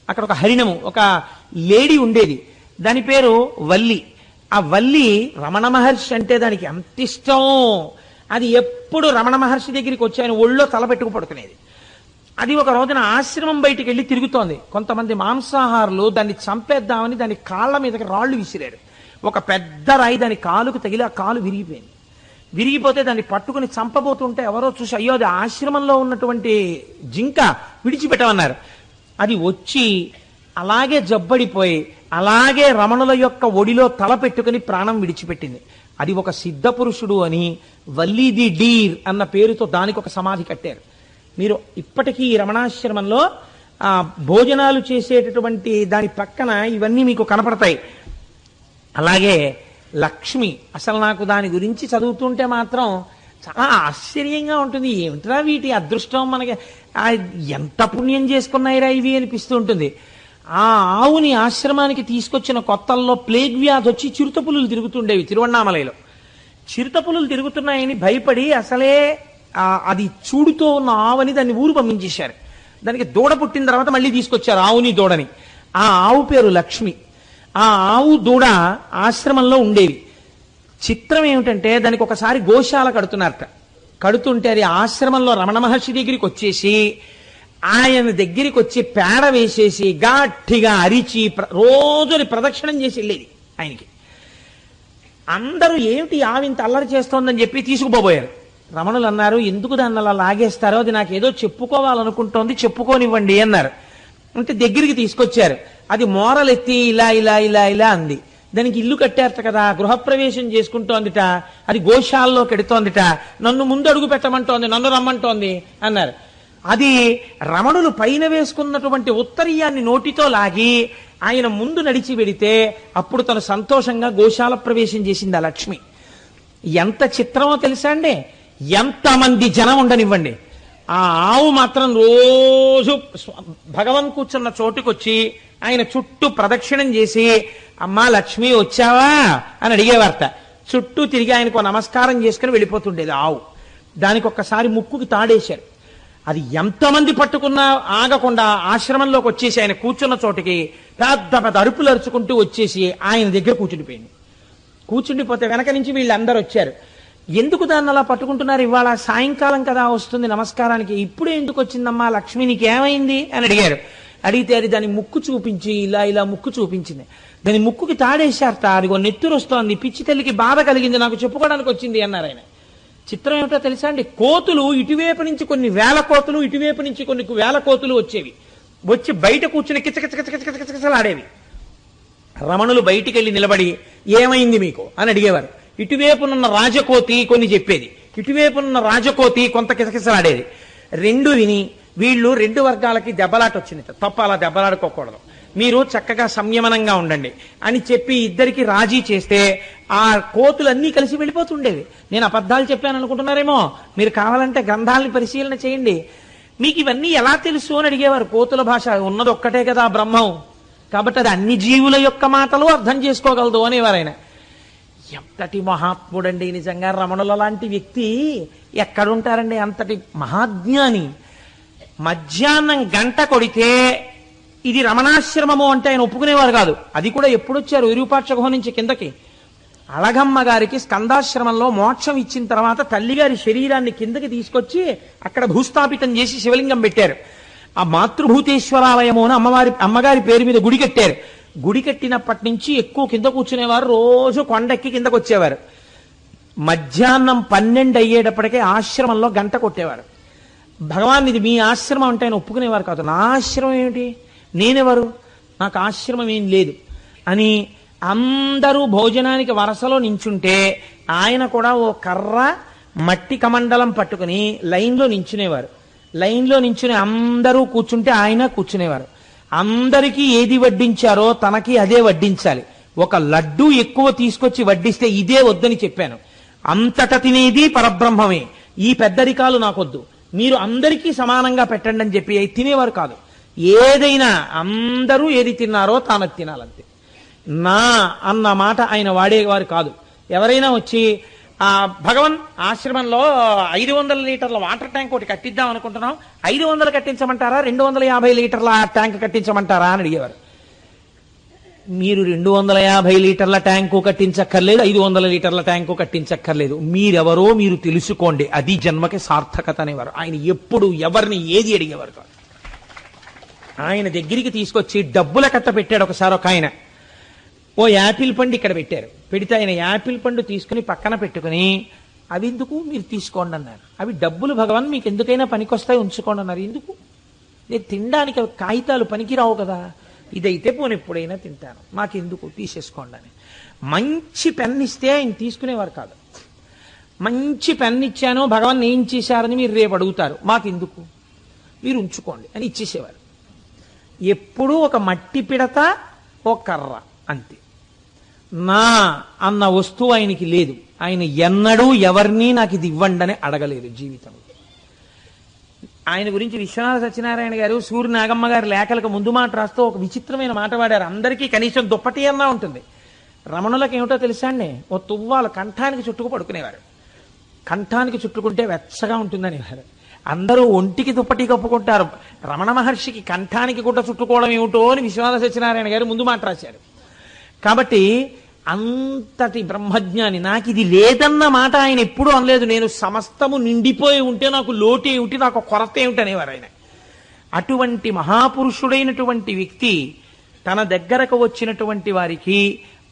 అక్కడ ఒక హరిణము, ఒక లేడీ ఉండేది, దాని పేరు వల్లి. ఆ వల్లి రమణ మహర్షి అంటే దానికి ఎంత ఇష్టం. అది ఎప్పుడు రమణ మహర్షి దగ్గరికి వచ్చి ఆయన ఒళ్ళో తలపెట్టుకు పడుకునేది. అది ఒక రోజున ఆశ్రమం బయటికి వెళ్ళి తిరుగుతోంది. కొంతమంది మాంసాహారులు దాన్ని చంపేద్దామని దాని కాళ్ళ మీదకి రాళ్లు విసిరారు. ఒక పెద్ద రాయి దాని కాలుకు తగిలి ఆ కాలు విరిగిపోయింది. విరిగిపోతే దాన్ని పట్టుకుని చంపబోతుంటే ఎవరో చూసి, అయ్యో అది ఆశ్రమంలో ఉన్నటువంటి జింక, విడిచిపెట్టమన్నారు. అది వచ్చి అలాగే జబ్బడిపోయి అలాగే రమణుల యొక్క ఒడిలో తల పెట్టుకుని ప్రాణం విడిచిపెట్టింది. అది ఒక సిద్ధ పురుషుడు అని వల్లీ ది డీర్ అన్న పేరుతో దానికి ఒక సమాధి కట్టారు. మీరు ఇప్పటికీ ఈ రమణాశ్రమంలో భోజనాలు చేసేటటువంటి దాని పక్కన ఇవన్నీ మీకు కనపడతాయి. అలాగే లక్ష్మి, అసలు నాకు దాని గురించి చదువుతుంటే మాత్రం చాలా ఆశ్చర్యంగా ఉంటుంది. ఏమిట్రా వీటి అదృష్టం, మనకి ఎంత పుణ్యం చేసుకున్నాయిరా ఇవి అనిపిస్తూ ఉంటుంది. ఆ ఆవుని ఆశ్రమానికి తీసుకొచ్చిన కొత్తల్లో ప్లేగ్ వ్యాధి వచ్చి చిరుతపులులు తిరుగుతుండేవి తిరువണ്ണామలైలో. చిరుతపులులు తిరుగుతున్నాయని భయపడి అసలే అది చూడుతో ఉన్న ఆవుని దాన్ని ఊరు పంపించేశారు. దానికి దూడ పుట్టిన తర్వాత మళ్ళీ తీసుకొచ్చారు ఆవుని దూడని. ఆ ఆవు పేరు లక్ష్మి. ఆ ఆవు దూడ ఆశ్రమంలో ఉండేవి. చిత్రం ఏమిటంటే దానికి ఒకసారి గోశాల కడుతున్నారట. కడుతుంటే అది ఆశ్రమంలో రమణ మహర్షి దగ్గరికి వచ్చేసి ఆయన దగ్గరికి వచ్చి పేడ వేసేసి గట్టిగా అరిచి రోజుని ప్రదక్షిణం చేసి వెళ్ళేది ఆయనకి. అందరూ ఏమిటి ఆవింత అల్లరి చేస్తోందని చెప్పి తీసుకుపోబోయారు. రమణులు అన్నారు, ఎందుకు దాన్ని అలా లాగేస్తారో, అది నాకు ఏదో చెప్పుకోవాలనుకుంటోంది, చెప్పుకోనివ్వండి అన్నారు. అంటే దగ్గరికి తీసుకొచ్చారు. అది మోరలెత్తి ఇలా ఇలా ఇలా ఇలా అంది. దానికి ఇల్లు కట్టారట కదా, గృహప్రవేశం చేసుకుంటోందిట, అది గోశాలలో కెడుతోందిట, నన్ను ముందు అడుగు పెట్టమంటోంది, నన్ను రమ్మంటోంది అన్నారు. అది రమణులు పైన వేసుకున్నటువంటి ఉత్తరీయాన్ని నోటితో లాగి ఆయన ముందు నడిచి వెడితే అప్పుడు తను సంతోషంగా గోశాల ప్రవేశం చేసింది ఆ లక్ష్మి. ఎంత చిత్రమో తెలుసా అండి. ఎంతమంది జనం ఉండనివ్వండి, ఆ ఆవు మాత్రం రోజు భగవన్ కూర్చున్న చోటుకొచ్చి ఆయన చుట్టూ ప్రదక్షిణం చేసి, అమ్మా లక్ష్మి వచ్చావా అని అడిగేవారట. చుట్టూ తిరిగి ఆయనకు నమస్కారం చేసుకుని వెళ్ళిపోతుండేది ఆవు. దానికి ఒక్కసారి ముక్కుకి తాడేశారు. ఆ అది ఎంతమంది పట్టుకున్నా ఆగకుండా ఆశ్రమంలోకి వచ్చేసి ఆయన కూర్చున్న చోటికి పెద్ద పెద్ద అరుపులు అరుచుకుంటూ వచ్చేసి ఆయన దగ్గర కూర్చుండిపోయింది. కూర్చుండిపోతే వెనక నుంచి వీళ్ళందరూ వచ్చారు. ఎందుకు దాన్ని అలా పట్టుకుంటున్నారు, ఇవాళ సాయంకాలం కదా వస్తుంది నమస్కారానికి, ఇప్పుడే ఎందుకు వచ్చిందమ్మా లక్ష్మి, నీకేమైంది అని అడిగారు. అడిగితే అది దాని ముక్కు చూపించి ఇలా ఇలా ముక్కు చూపించింది. దాని ముక్కుకి తాడేశారట, అదిగో నెత్తురు వస్తోంది, పిచ్చి తల్లికి బాధ కలిగింది, నాకు చెప్పుకోవడానికి వచ్చింది అన్నారు ఆయన. చిత్రం ఏమిటో తెలుసా అండి, కోతులు ఇటువైపు నుంచి కొన్ని వేల కోతులు, ఇటువైపు నుంచి కొన్ని వేల కోతులు వచ్చేవి. వచ్చి బయట కూర్చుని కిచకిచకిచకిచకిచకిచలాడేవి. రమణులు బయటికి వెళ్ళి నిలబడి ఏమైంది మీకు అని అడిగేవారు. ఇటువైపునున్న రాజకోతి కొన్ని చెప్పేది, ఇటువైపునున్న రాజకోతి కొంత కిసకిసలాడేది. రెండు విని వీళ్ళు రెండు వర్గాలకి దెబ్బలాట వచ్చింది. తప్ప అలా దెబ్బలాడుకోకూడదు, మీరు చక్కగా సంయమనంగా ఉండండి అని చెప్పి ఇద్దరికి రాజీ చేస్తే ఆ కోతులన్నీ కలిసి వెళ్ళిపోతుండేవి. నేను అబద్ధాలు చెప్పాను అనుకుంటున్నారేమో, మీరు కావాలంటే గ్రంథాలని పరిశీలన చేయండి, మీకు ఇవన్నీ ఎలా తెలుసు అని అడిగేవారు. కోతుల భాష ఉన్నది ఒక్కటే కదా బ్రహ్మం, కాబట్టి అది అన్ని జీవుల యొక్క మాటలు అర్థం చేసుకోగలదు అనేవారు ఆయన. ఎంతటి మహాత్ముడండి నిజంగా, రమణుల లాంటి వ్యక్తి ఎక్కడుంటారండి, అంతటి మహాజ్ఞాని. మధ్యాహ్నం గంట కొడితే ఇది రమణాశ్రమము అంటే ఆయన ఒప్పుకునేవారు కాదు. అది కూడా ఎప్పుడొచ్చారు విరూపాక్ష గుహ నుంచి కిందకి. అళగమ్మ గారికి స్కందాశ్రమంలో మోక్షం ఇచ్చిన తర్వాత తల్లిగారి శరీరాన్ని కిందకి తీసుకొచ్చి అక్కడ భూస్థాపితం చేసి శివలింగం పెట్టారు. ఆ మాతృభూతేశ్వరాలయము అని అమ్మగారి పేరు మీద గుడి కట్టారు. గుడి కట్టినప్పటి నుంచి ఎక్కువ కింద కూర్చునేవారు, రోజు కొండెక్కి కిందకు వచ్చేవారు. మధ్యాహ్నం 12 అయ్యేటప్పటికే ఆశ్రమంలో గంట కొట్టేవారు. భగవాన్ ఇది మీ ఆశ్రమం అంటే ఆయన ఒప్పుకునేవారు కాదు. నా ఆశ్రమం ఏమిటి, నేనెవరు, నాకు ఆశ్రమం ఏం లేదు అని అందరూ భోజనానికి వరసలో నించుంటే ఆయన కూడా ఓ కర్ర మట్టి కమండలం పట్టుకుని లైన్లో నించునేవారు. లైన్లో నించుని అందరూ కూర్చుంటే ఆయన కూర్చునేవారు. అందరికీ ఏది వడ్డించారో తనకి అదే వడ్డించాలి. ఒక లడ్డు ఎక్కువ తీసుకొచ్చి వడ్డిస్తే ఇదే వద్దని చెప్పాను. అంతట తినేది పరబ్రహ్మమే, ఈ పెద్దరికాలు నాకొద్దు, మీరు అందరికీ సమానంగా పెట్టండి అని చెప్పి తినేవారు కాదు. ఏదైనా అందరూ ఏది తిన్నారో తాను తినాలంతే. నా అన్న మాట ఆయన వాడేవారు కాదు. ఎవరైనా వచ్చి ఆ భగవన్ ఆశ్రమంలో 500 లీటర్ల వాటర్ ట్యాంక్ ఒకటి కట్టిద్దాం అనుకుంటున్నాం, 500 కట్టించమంటారా 250 లీటర్ల ట్యాంక్ కట్టించమంటారా అని అడిగేవారు. మీరు 250 లీటర్ల ట్యాంకు కట్టించక్కర్లేదు, 500 లీటర్ల ట్యాంకు కట్టించక్కర్లేదు, మీరెవరో మీరు తెలుసుకోండి, అది జన్మకి సార్థకత అనేవారు. ఆయన ఎప్పుడు ఎవరిని ఏది అడిగేవారు కాదు. ఆయన దగ్గరికి తీసుకొచ్చి డబ్బుల కట్ట పెట్టాడు ఒకసారి ఒక ఆయన. ఓ యాపిల్ పండు ఇక్కడ పెట్టారు. పెడితే ఆయన యాపిల్ పండు తీసుకుని పక్కన పెట్టుకుని అవి ఎందుకు మీరు తీసుకోండి అన్నారు. అవి డబ్బులు భగవాన్, మీకు ఎందుకైనా పనికొస్తాయి, ఉంచుకోండి అన్నారు. ఎందుకు, నేను తినడానికి కాగితాలు పనికిరావు కదా, ఇదైతే పోనీ ఎప్పుడైనా తింటాను, మాకెందుకు, తీసేసుకోండి అని. మంచి పెన్ ఇస్తే ఆయన తీసుకునేవారు కాదు. మంచి పెన్ ఇచ్చాను భగవాన్ ఏం చేశారని మీరు రేపు అడుగుతారు, మాకెందుకు, మీరు ఉంచుకోండి అని ఇచ్చేసేవారు. ఎప్పుడూ ఒక మట్టి పిడత, ఓ కర్ర, అంతే. నా అన్న వస్తువు ఆయనకి లేదు. ఆయన ఎన్నడూ ఎవరినీ నాకు ఇది ఇవ్వండి అని అడగలేదు జీవితంలో. ఆయన గురించి విశ్వనాథ సత్యనారాయణ గారు సూర్య నాగమ్మ గారి లేఖలకు ముందు మాట రాస్తూ ఒక విచిత్రమైన మాట వాడారు. అందరికీ కనీసం దుప్పటి అన్నా ఉంటుంది, రమణులకు ఏమిటో తెలుసా అండి, ఓ తువ్వాలు కంఠానికి చుట్టుకు పడుకునేవారు. కంఠానికి చుట్టుకుంటే వెచ్చగా ఉంటుందనేవారు. అందరూ ఒంటికి దుప్పటి కప్పుకుంటారు, రమణ మహర్షికి కంఠానికి గుడ్డ చుట్టుకోవడం ఏమిటో అని విశ్వనాథ సత్యనారాయణ గారు ముందు మాట రాశారు. కాబట్టి అంతటి బ్రహ్మజ్ఞాని. నాకు ఇది లేదన్న మాట ఆయన ఎప్పుడూ అనలేదు. నేను సమస్తము నిండిపోయి ఉంటే నాకు లోటు ఏమిటి, నాకు కొరత ఏమిటి అనేవారు ఆయన. అటువంటి మహాపురుషుడైనటువంటి వ్యక్తి తన దగ్గరకు వచ్చినటువంటి వారికి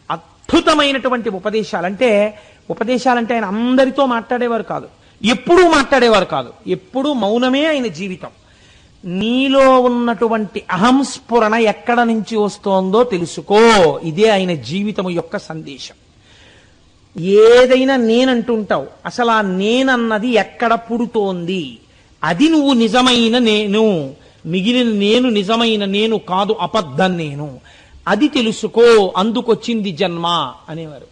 అద్భుతమైనటువంటి ఉపదేశాలంటే ఆయన అందరితో మాట్లాడేవారు కాదు, ఎప్పుడూ మాట్లాడేవారు కాదు, ఎప్పుడూ మౌనమే ఆయన జీవితం. నీలో ఉన్నటువంటి అహంస్ఫురణ ఎక్కడ నుంచి వస్తోందో తెలుసుకో, ఇదే ఆయన జీవితం యొక్క సందేశం. ఏదైనా నేనంటుంటావు, అసలు ఆ నేనన్నది ఎక్కడ పుడుతోంది, అది నువ్వు నిజమైన నేను, మిగిలిన నేను నిజమైన నేను కాదు, అబద్ధం నేను, అది తెలుసుకో, అందుకొచ్చింది జన్మ అనేవారు.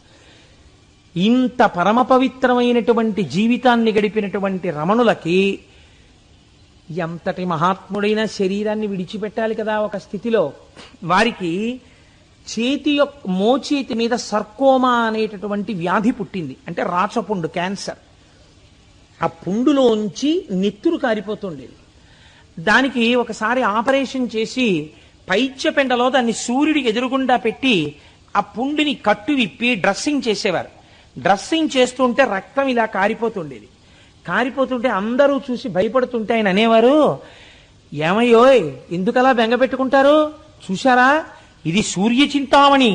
ఇంత పరమ పవిత్రమైనటువంటి జీవితాన్ని గడిపినటువంటి రమణులకి ఎంతటి మహాత్ముడైన శరీరాన్ని విడిచిపెట్టాలి కదా ఒక స్థితిలో. వారికి మోచేతి మీద సర్కోమా అనేటటువంటి వ్యాధి పుట్టింది. అంటే రాచపుండు, క్యాన్సర్. ఆ పుండులోంచి నెత్తురు కారిపోతుండేది. దానికి ఒకసారి ఆపరేషన్ చేసి పైచ్యపెండలో దాన్ని సూర్యుడికి ఎదురుగుండా పెట్టి ఆ పుండిని కట్టు విప్పి డ్రెస్సింగ్ చేసేవారు. డ్రెస్సింగ్ చేస్తుంటే రక్తం ఇలా కారిపోతుండేది. కారిపోతుంటే అందరూ చూసి భయపడుతుంటే ఆయన అనేవారు, ఏమయ్యోయ్ ఎందుకలా బెంగ పెట్టుకుంటారు, చూశారా ఇది సూర్యచింతామణి,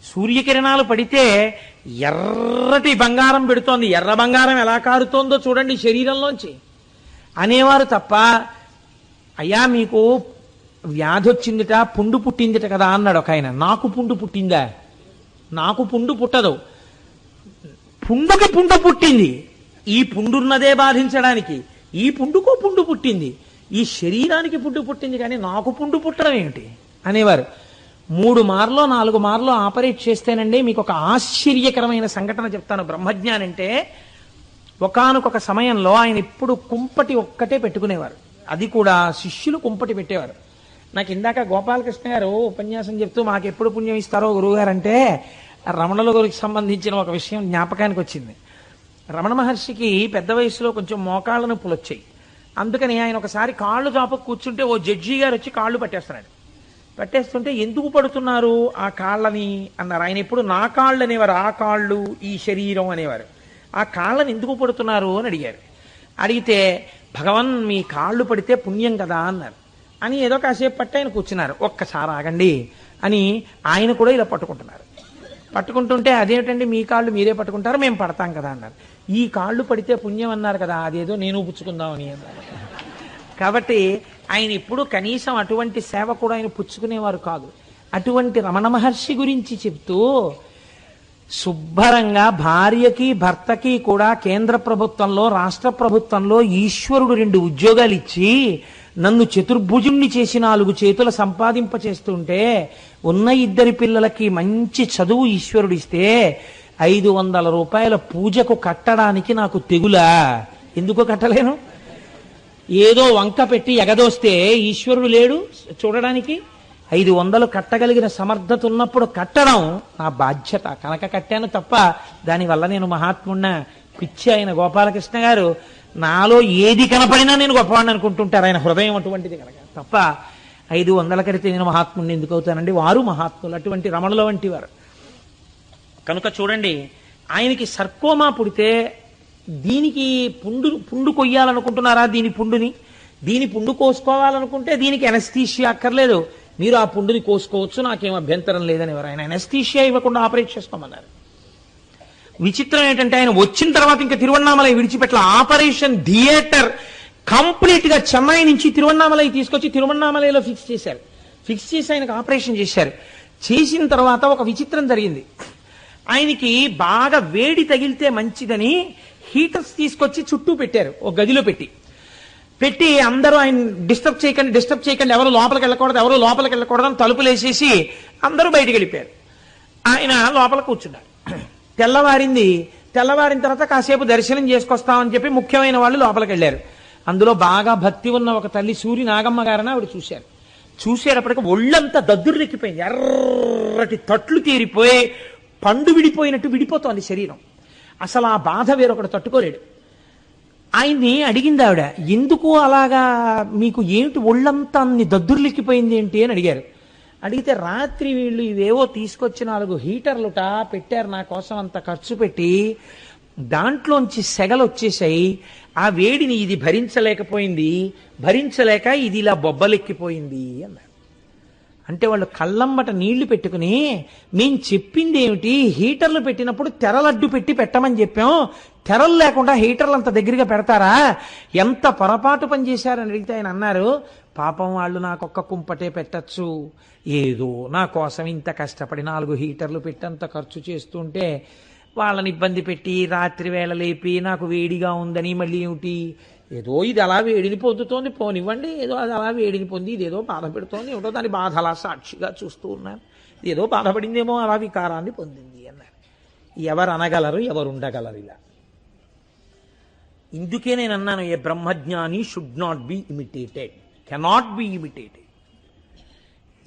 సూర్యకిరణాలు పడితే ఎర్రటి బంగారం పెడుతోంది, ఎర్ర బంగారం ఎలా కారుతోందో చూడండి శరీరంలోంచి అనేవారు తప్ప, అయ్యా మీకు వ్యాధి వచ్చిందిట, పుండు పుట్టిందిట కదా అన్నాడు ఒక ఆయన. నాకు పుండు పుట్టిందా? నాకు పుండు పుట్టదు, పుండుకి పుండు పుట్టింది, ఈ పుండున్నదే బాధించడానికి, ఈ పుండుకో పుండు పుట్టింది, ఈ శరీరానికి పుండు పుట్టింది కానీ నాకు పుండు పుట్టడం ఏమిటి అనేవారు. 3 మార్లో 4 మార్లో ఆపరేట్ చేస్తేనండి మీకు ఒక ఆశ్చర్యకరమైన సంఘటన చెప్తాను. బ్రహ్మజ్ఞాని అంటే ఒకానొక సమయంలో ఆయన ఎప్పుడు కుంపటి ఒక్కటే పెట్టుకునేవారు, అది కూడా శిష్యులు కుంపటి పెట్టేవారు. నాకు ఇందాక గోపాలకృష్ణ గారు ఉపన్యాసం చెప్తూ మాకు ఎప్పుడు పుణ్యం ఇస్తారో గురువుగారు అంటే రమణుల గురికి సంబంధించిన ఒక విషయం జ్ఞాపకానికి వచ్చింది. రమణ మహర్షికి పెద్ద వయసులో కొంచెం మోకాళ్ళ నొప్పులు వచ్చాయి. అందుకని ఆయన ఒకసారి కాళ్ళు చాప కూర్చుంటే ఓ జడ్జి గారు వచ్చి కాళ్ళు పట్టేస్తున్నాడు. పట్టేస్తుంటే ఎందుకు పడుతున్నారు ఆ కాళ్ళని అన్నారు. ఆయన ఎప్పుడు నా కాళ్ళు అనేవారు, ఆ కాళ్ళు ఈ శరీరం అనేవారు. ఆ కాళ్ళని ఎందుకు పడుతున్నారు అని అడిగారు. అడిగితే భగవన్ మీ కాళ్ళు పడితే పుణ్యం కదా అన్నారు. అని ఏదో కాసేపు పట్టి ఆయన కూర్చున్నారు. ఒక్కసారి ఆగండి అని ఆయన కూడా ఇలా పట్టుకుంటున్నారు. పట్టుకుంటుంటే అదేమిటండి మీ కాళ్ళు మీరే పట్టుకుంటారు, మేము పడతాం కదా అన్నారు. ఈ కాళ్ళు పడితే పుణ్యం అన్నారు కదా, అదేదో నేను పుచ్చుకుందామని అన్నారు. కాబట్టి ఆయన ఇప్పుడు కనీసం అటువంటి సేవ కూడా ఆయన పుచ్చుకునేవారు కాదు. అటువంటి రమణ మహర్షి గురించి చెప్తూ శుభ్రంగా భార్యకి భర్తకి కూడా కేంద్ర ప్రభుత్వంలో రాష్ట్ర ప్రభుత్వంలో ఈశ్వరుడు 2 ఉద్యోగాలు ఇచ్చి నన్ను చతుర్భుజుణ్ణి చేసి 4 చేతుల సంపాదింప చేస్తుంటే ఉన్న 2 పిల్లలకి మంచి చదువు ఈశ్వరుడు ఇస్తే 500 రూపాయల పూజకు కట్టడానికి నాకు తెగులా? ఎందుకో కట్టలేను? ఏదో వంక పెట్టి ఎగదోస్తే ఈశ్వరుడు లేడు చూడడానికి? 500 కట్టగలిగిన సమర్థత ఉన్నప్పుడు కట్టడం నా బాధ్యత కనుక కట్టాను తప్ప దానివల్ల నేను మహాత్మున్న పిచ్చి ఆయన గోపాలకృష్ణ గారు నాలో ఏది కనపడినా నేను గొప్పవాడిని అనుకుంటుంటారు. ఆయన హృదయం అటువంటిది కనుక తప్ప 500 కడితే నేను మహాత్ముడిని ఎందుకు అవుతానండి? వారు మహాత్ములు, అటువంటి రమణుల వంటి వారు కనుక చూడండి. ఆయనకి సర్కోమా పుడితే దీనికి పుండు కొయ్యాలనుకుంటున్నారా? దీని పుండు కోసుకోవాలనుకుంటే దీనికి ఎనస్థీషియా అక్కర్లేదు, మీరు ఆ పుండుని కోసుకోవచ్చు, నాకేం అభ్యంతరం లేదని ఎవరు ఆయన ఎనస్థీషియా ఇవ్వకుండా ఆపరేట్ చేసుకోమన్నారు. విచిత్రం ఏంటంటే ఆయన వచ్చిన తర్వాత ఇంకా తిరువణ్ణామలై విడిచిపెట్ల ఆపరేషన్ థియేటర్ కంప్లీట్ గా చెన్నై నుంచి తిరువణ్ణామలై తీసుకొచ్చి తిరువణ్ణామలైలో ఫిక్స్ చేశారు. ఫిక్స్ చేసి ఆయనకు ఆపరేషన్ చేశారు. చేసిన తర్వాత ఒక విచిత్రం జరిగింది. ఆయనకి బాగా వేడి తగిలితే మంచిదని హీటర్స్ తీసుకొచ్చి చుట్టూ పెట్టారు, ఒక గదిలో పెట్టి అందరూ ఆయన డిస్టర్బ్ చేయకండి, ఎవరు లోపలికి వెళ్ళకూడదు అని తలుపులు వేసేసి అందరూ బయటికి వెళ్ళిపోయారు. ఆయన లోపల కూర్చున్నారు. తెల్లవారిన తర్వాత కాసేపు దర్శనం చేసుకొస్తామని చెప్పి ముఖ్యమైన వాళ్ళు లోపలికి వెళ్ళారు. అందులో బాగా భక్తి ఉన్న ఒక తల్లి సూరి నాగమ్మ గారని ఆవిడ చూశారు. చూసేటప్పటికి ఒళ్ళంతా దద్దుర్లెక్కిపోయింది, ఎర్రటి తట్లు తీరిపోయి పండు విడిపోయినట్టు విడిపోతోంది శరీరం. అసలు ఆ బాధ వేరొకడు తట్టుకోలేడు. ఆయన్ని అడిగింది ఆవిడ, ఎందుకు అలాగా మీకు ఏమిటి ఒళ్ళంతా అన్ని దద్దుర్లెక్కిపోయింది ఏంటి అని అడిగారు. అడిగితే రాత్రి వీళ్ళు ఇవేవో తీసుకొచ్చి 4 హీటర్లుట పెట్టారు నా కోసం, అంత ఖర్చు పెట్టి దాంట్లోంచి సెగలు వచ్చేసాయి, ఆ వేడిని ఇది భరించలేక ఇది ఇలా బొబ్బలెక్కిపోయింది అన్నారు. అంటే వాళ్ళు కళ్ళమ్మట నీళ్లు పెట్టుకుని మేం చెప్పింది ఏమిటి, హీటర్లు పెట్టినప్పుడు తెరలడ్డు పెట్టి పెట్టమని చెప్పాం, తెరలు లేకుండా హీటర్లు అంత దగ్గరగా పెడతారా, ఎంత పొరపాటు పని చేశారని అడిగితే ఆయన అన్నారు, పాపం వాళ్ళు నాకొక్క కుంపటే పెట్టచ్చు, ఏదో నా కోసం ఇంత కష్టపడి 4 హీటర్లు పెట్టి అంత ఖర్చు చేస్తుంటే వాళ్ళని ఇబ్బంది పెట్టి రాత్రి వేళ లేపి నాకు వేడిగా ఉందని మళ్ళీ ఏమిటి, ఏదో ఇది అలా వేడిని పొందుతోంది, పోనివ్వండి, ఏదో అది అలా వేడిని పొంది ఇదేదో బాధ పెడుతోంది, ఏమిటో దాని బాధ అలా సాక్షిగా చూస్తూ ఉన్నాను, ఏదో బాధపడిందేమో అలా వికారాన్ని పొందింది అన్నారు. ఎవరు అనగలరు, ఎవరు ఉండగలరు ఇలా? ఇందుకే నేను అన్నాను, a brahmajnani should not be imitated, cannot be imitated.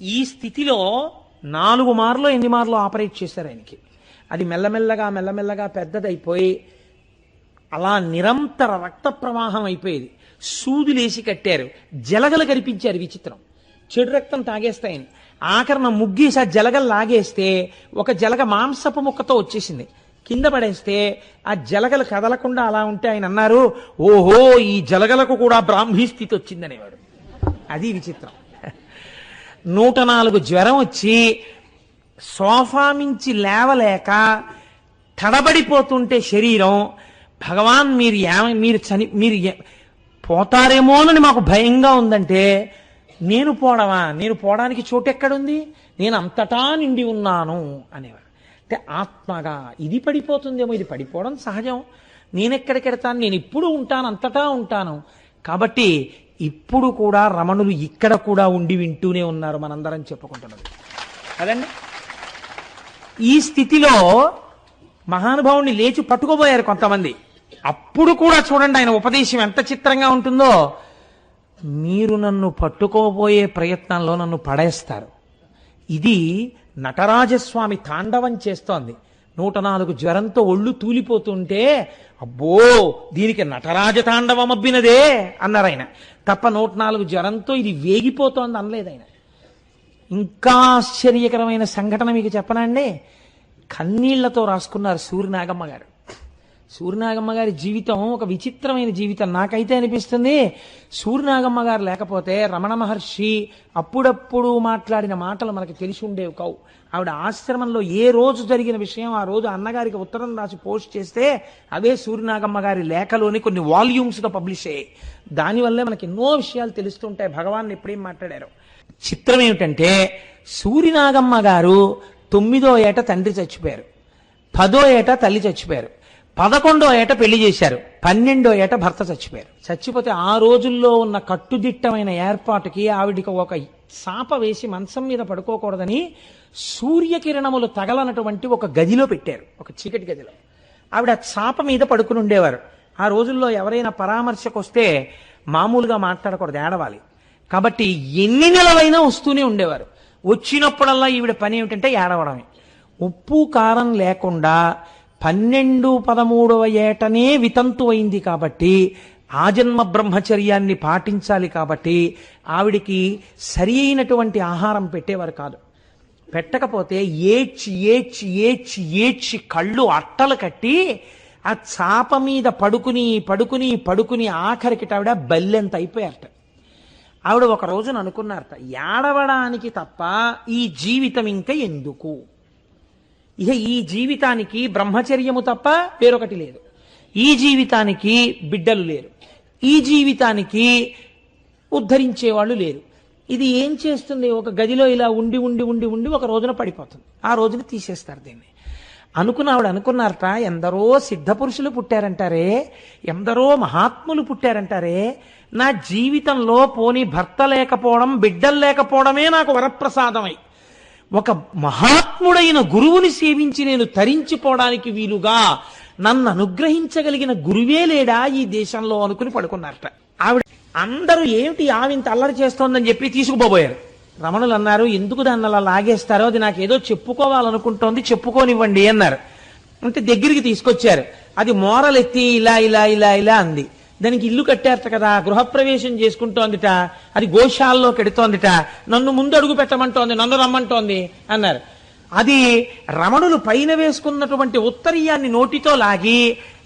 ఈ స్థితిలో 4 మార్లో 8 మార్లో ఆపరేట్ చేశారు ఆయనకి. అది మెల్లమెల్లగా పెద్దదైపోయి అలా నిరంతర రక్త ప్రవాహం అయిపోయేది. సూదులేసి కట్టారు, జలగలు కనిపించారు. విచిత్రం, చెడు రక్తం తాగేస్తాయని. ఆఖరణ ముగ్గేసి ఆ జలగలు లాగేస్తే ఒక జలగ మాంసపు ముక్కతో వచ్చేసింది. కింద పడేస్తే ఆ జలగలు కదలకుండా అలా ఉంటే ఆయన అన్నారు, ఓహో ఈ జలగలకు కూడా బ్రాహ్మీ స్థితి వచ్చిందనేవాడు. అది విచిత్రం. 104 జ్వరం వచ్చి సోఫా మించి లేవలేక తడబడిపోతుంటే శరీరం, భగవాన్ మీరు పోతారేమోనని మాకు భయంగా ఉందంటే, నేను పోవడానికి చోటు ఎక్కడుంది, నేను అంతటా నిండి ఉన్నాను అనేవారు. అంటే ఆత్మగా ఇది పడిపోతుందేమో, ఇది పడిపోవడం సహజం, నేనెక్కడికెడతాను, నేను ఇప్పుడు ఉంటాను, అంతటా ఉంటాను. కాబట్టి ఇప్పుడు కూడా రమణులు ఇక్కడ కూడా ఉండి వింటూనే ఉన్నారు, మనందరం చెప్పుకుంటున్నది కదండి. ఈ స్థితిలో మహానుభావుని లేచి పట్టుకోబోయారు కొంతమంది. అప్పుడు కూడా చూడండి ఆయన ఉపదేశం ఎంత చిత్రంగా ఉంటుందో. మీరు నన్ను పట్టుకోబోయే ప్రయత్నంలో నన్ను పడేస్తారు. ఇది నటరాజస్వామి తాండవం చేస్తోంది. 104 జ్వరంతో ఒళ్ళు తూలిపోతుంటే, అబ్బో దీనికి నటరాజ తాండవం అబ్బినదే అన్నారు ఆయన. తప్ప 104 జ్వరంతో ఇది వేగిపోతోంది అనలేదు ఆయన. ఇంకా ఆశ్చర్యకరమైన సంఘటన మీకు చెప్పనండి. కన్నీళ్లతో రాసుకున్నారు సూర్యనాగమ్మ గారు. సూర్యనాగమ్మ గారి జీవితం ఒక విచిత్రమైన జీవితం. నాకైతే అనిపిస్తుంది, సూర్యనాగమ్మ గారు లేకపోతే రమణ మహర్షి అప్పుడప్పుడు మాట్లాడిన మాటలు మనకు తెలిసి ఉండేవి కావు. ఆవిడ ఆశ్రమంలో ఏ రోజు జరిగిన విషయం ఆ రోజు అన్నగారికి ఉత్తరం రాసి పోస్ట్ చేస్తే అవే సూర్యనాగమ్మ గారి లేఖలోని కొన్ని వాల్యూమ్స్గా పబ్లిష్ అయ్యాయి. దానివల్లే మనకి ఎన్నో విషయాలు తెలుస్తుంటాయి, భగవాన్ ఎప్పుడేం మాట్లాడారు. చిత్రం ఏమిటంటే, సూర్యనాగమ్మ గారు 9వ ఏట తండ్రి చచ్చిపోయారు, 10వ ఏట తల్లి చచ్చిపోయారు, 11వ ఏట పెళ్లి చేశారు, 12వ ఏట భర్త చచ్చిపోయారు. చచ్చిపోతే ఆ రోజుల్లో ఉన్న కట్టుదిట్టమైన ఏర్పాటుకి ఆవిడికి ఒక చాప వేసి మంచం మీద పడుకోకూడదని సూర్యకిరణములు తగలనటువంటి ఒక గదిలో పెట్టారు, ఒక చీకటి గదిలో. ఆవిడ చాప మీద పడుకుని ఉండేవారు. ఆ రోజుల్లో ఎవరైనా పరామర్శకు వస్తే మామూలుగా మాట్లాడకూడదు, ఏడవాలి. కాబట్టి ఎన్ని నెలలైనా వస్తూనే ఉండేవారు. వచ్చినప్పుడల్లా ఈవిడ పని ఏమిటంటే ఏడవడమే. ఉప్పు కారం లేకుండా 12, 13వ ఏటనే వితంతు అయింది కాబట్టి ఆజన్మ బ్రహ్మచర్యాన్ని పాటించాలి. కాబట్టి ఆవిడికి సరి అయినటువంటి ఆహారం పెట్టేవారు కాదు. పెట్టకపోతే ఏడ్చి ఏడ్చి ఏడ్చి ఏడ్చి కళ్ళు అట్టలు కట్టి ఆ చాప మీద పడుకుని పడుకుని పడుకుని ఆఖరికి ఆవిడ బల్లెంత అయిపోయారట. ఆవిడ ఒక రోజున అనుకున్నారట, ఏడవడానికి తప్ప ఈ జీవితం ఇంకా ఎందుకు, ఇక ఈ జీవితానికి బ్రహ్మచర్యము తప్ప వేరొకటి లేదు, ఈ జీవితానికి బిడ్డలు లేరు, ఈ జీవితానికి ఉద్ధరించేవాళ్ళు లేరు. ఇది ఏం చేస్తుంది, ఒక గదిలో ఇలా ఉండి ఉండి ఉండి ఉండి ఒక రోజున పడిపోతుంది. ఆ రోజున తీసేస్తారు దీన్ని. ఆవిడ అనుకున్నారట, ఎందరో సిద్ధపురుషులు పుట్టారంటారే, ఎందరో మహాత్ములు పుట్టారంటారే, నా జీవితంలో పోని భర్త లేకపోవడం, బిడ్డలు లేకపోవడమే నాకు వరప్రసాదమై ఒక మహాత్ముడైన గురువుని సేవించి నేను తరించిపోవడానికి వీలుగా నన్ను అనుగ్రహించగలిగిన గురువే లేడా ఈ దేశంలో అనుకుని పడుకున్నారట. ఆవిడ అందరూ ఏమిటి ఆవింత అల్లరి చేస్తోందని చెప్పి తీసుకుపోబోయారు. రమణులు అన్నారు, ఎందుకు దాన్ని అలా లాగేస్తారో, అది నాకు ఏదో చెప్పుకోవాలనుకుంటోంది, చెప్పుకోనివ్వండి అన్నారు. అంటే దగ్గరికి తీసుకొచ్చారు. అది మోరలెత్తి ఇలా ఇలా ఇలా ఇలా అంది. దానికి ఇల్లు కట్టారట కదా, గృహప్రవేశం చేసుకుంటోందిట, అది గోశాలలో కెడుతోందిట, నన్ను ముందు అడుగు పెట్టమంటోంది, నన్ను రమ్మంటోంది అన్నారు. అది రమణులు పైన వేసుకున్నటువంటి ఉత్తరీయాన్ని నోటితో లాగి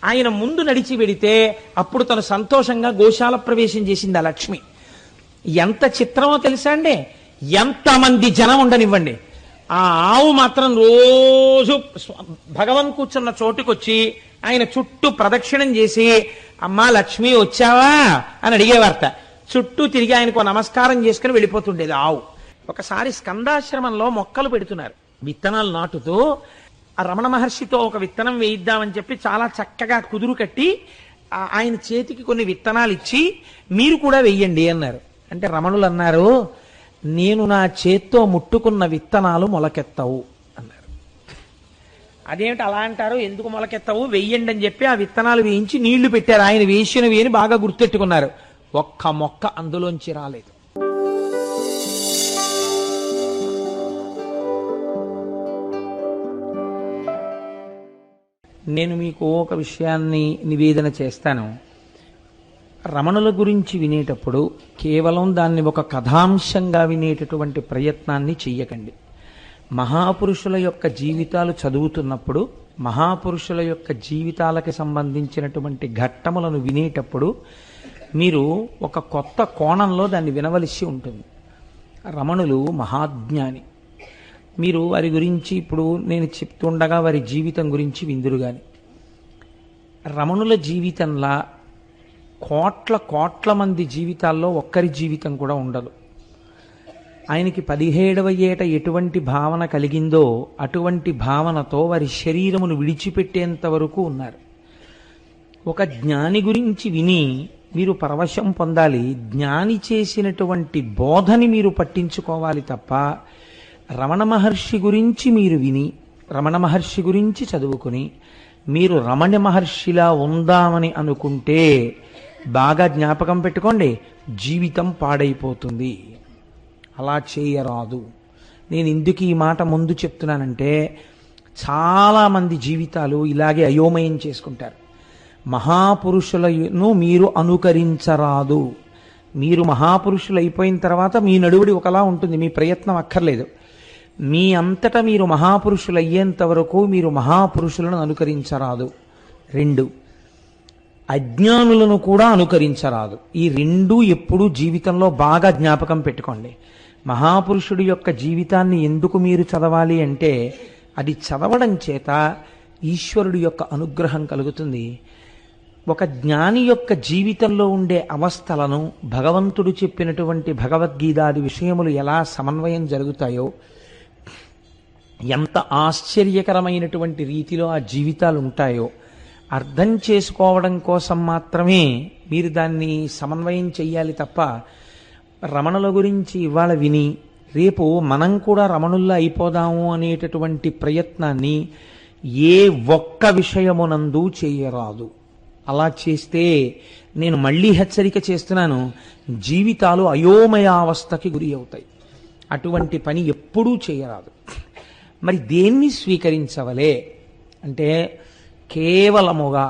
ఆయన ముందు నడిచి వెడితే అప్పుడు తను సంతోషంగా గోశాల ప్రవేశం చేసింది ఆ లక్ష్మి. ఎంత చిత్రమో తెలుసా అండి, ఎంతమంది జనం ఉండనివ్వండి, ఆ ఆవు మాత్రం రోజు భగవన్ కూర్చున్న చోటుకొచ్చి ఆయన చుట్టూ ప్రదక్షిణం చేసి, అమ్మా లక్ష్మి వచ్చావా అని అడిగేవారట. చుట్టూ తిరిగి ఆయనకు నమస్కారం చేసుకుని వెళ్ళిపోతుండేది ఆవు. ఒకసారి స్కందాశ్రమంలో మొక్కలు పెడుతున్నారు, విత్తనాలు నాటుతూ. ఆ రమణ మహర్షితో ఒక విత్తనం వేయిద్దామని చెప్పి చాలా చక్కగా కుదురు కట్టి ఆయన చేతికి కొన్ని విత్తనాలు ఇచ్చి, మీరు కూడా వెయ్యండి అన్నారు. అంటే రమణులు అన్నారు, నేను నా చేత్తో ముట్టుకున్న విత్తనాలు మొలకెత్తవు అన్నారు. అదేమిటి అలా అంటారు, ఎందుకు మొలకెత్తవు, వెయ్యండి అని చెప్పి ఆ విత్తనాలు వేయించి నీళ్లు పెట్టారు. ఆయన వేసినవి అని బాగా గుర్తెట్టుకున్నారు. ఒక్క మొక్క అందులోంచి రాలేదు. నేను మీకు ఒక విషయాన్ని నివేదన చేస్తాను. రమణుల గురించి వినేటప్పుడు కేవలం దాన్ని ఒక కథాంశంగా వినేటటువంటి ప్రయత్నాన్ని చెయ్యకండి. మహాపురుషుల యొక్క జీవితాలు చదువుతున్నప్పుడు, మహాపురుషుల యొక్క జీవితాలకి సంబంధించినటువంటి ఘట్టములను వినేటప్పుడు మీరు ఒక కొత్త కోణంలో దాన్ని వినవలసి ఉంటుంది. రమణులు మహాజ్ఞాని. మీరు వారి గురించి ఇప్పుడు నేను చెప్తుండగా వారి జీవితం గురించి విందురు గాని. రమణుల జీవితంలా కోట్ల మంది జీవితాల్లో ఒక్కరి జీవితం కూడా ఉండదు. ఆయనకి 17వ ఏట ఎటువంటి భావన కలిగిందో అటువంటి భావనతో వారి శరీరమును విడిచిపెట్టేంత వరకు ఉన్నారు. ఒక జ్ఞాని గురించి విని మీరు పరవశం పొందాలి. జ్ఞాని చేసినటువంటి బోధని మీరు పట్టించుకోవాలి తప్ప రమణ మహర్షి గురించి మీరు విని, రమణ మహర్షి గురించి చదువుకుని మీరు రమణ మహర్షిలా ఉందామని అనుకుంటే బాగా జ్ఞాపకం పెట్టుకోండి, జీవితం పాడైపోతుంది. అలా చేయరాదు. నేను ఎందుకు ఈ మాట ముందు చెప్తున్నానంటే చాలామంది జీవితాలు ఇలాగే అయోమయం చేసుకుంటారు. మహాపురుషులను మీరు అనుకరించరాదు. మీరు మహాపురుషులు అయిపోయిన తర్వాత మీ నడువుడి ఒకలా ఉంటుంది, మీ ప్రయత్నం అక్కర్లేదు. మీ అంతటా మీరు మహాపురుషులు అయ్యేంత వరకు మీరు మహాపురుషులను అనుకరించరాదు. 2, అజ్ఞానులను కూడా అనుకరించరాదు. ఈ 2 ఎప్పుడూ జీవితంలో బాగా జ్ఞాపకం పెట్టుకోండి. మహాపురుషుడి యొక్క జీవితాన్ని ఎందుకు మీరు చదవాలి అంటే అది చదవడం చేత ఈశ్వరుడి యొక్క అనుగ్రహం కలుగుతుంది. ఒక జ్ఞాని యొక్క జీవితంలో ఉండే అవస్థలను భగవంతుడు చెప్పినటువంటి భగవద్గీతాది విషయములు ఎలా సమన్వయం జరుగుతాయో, ఎంత ఆశ్చర్యకరమైనటువంటి రీతిలో ఆ జీవితాలు ఉంటాయో అర్థం చేసుకోవడం కోసం మాత్రమే మీరు దాన్ని సమన్వయం చెయ్యాలి తప్ప రమణుల గురించి ఇవాళ విని రేపు మనం కూడా రమణుల్లా అయిపోదాము అనేటటువంటి ప్రయత్నాన్ని ఏ ఒక్క విషయమునందు చేయరాదు. అలా చేస్తే నేను మళ్ళీ హెచ్చరిక చేస్తున్నాను, జీవితాలు అయోమయావస్థకి గురి అవుతాయి. అటువంటి పని ఎప్పుడూ చేయరాదు. మరి దేన్ని స్వీకరించవలే అంటే కేవలముగా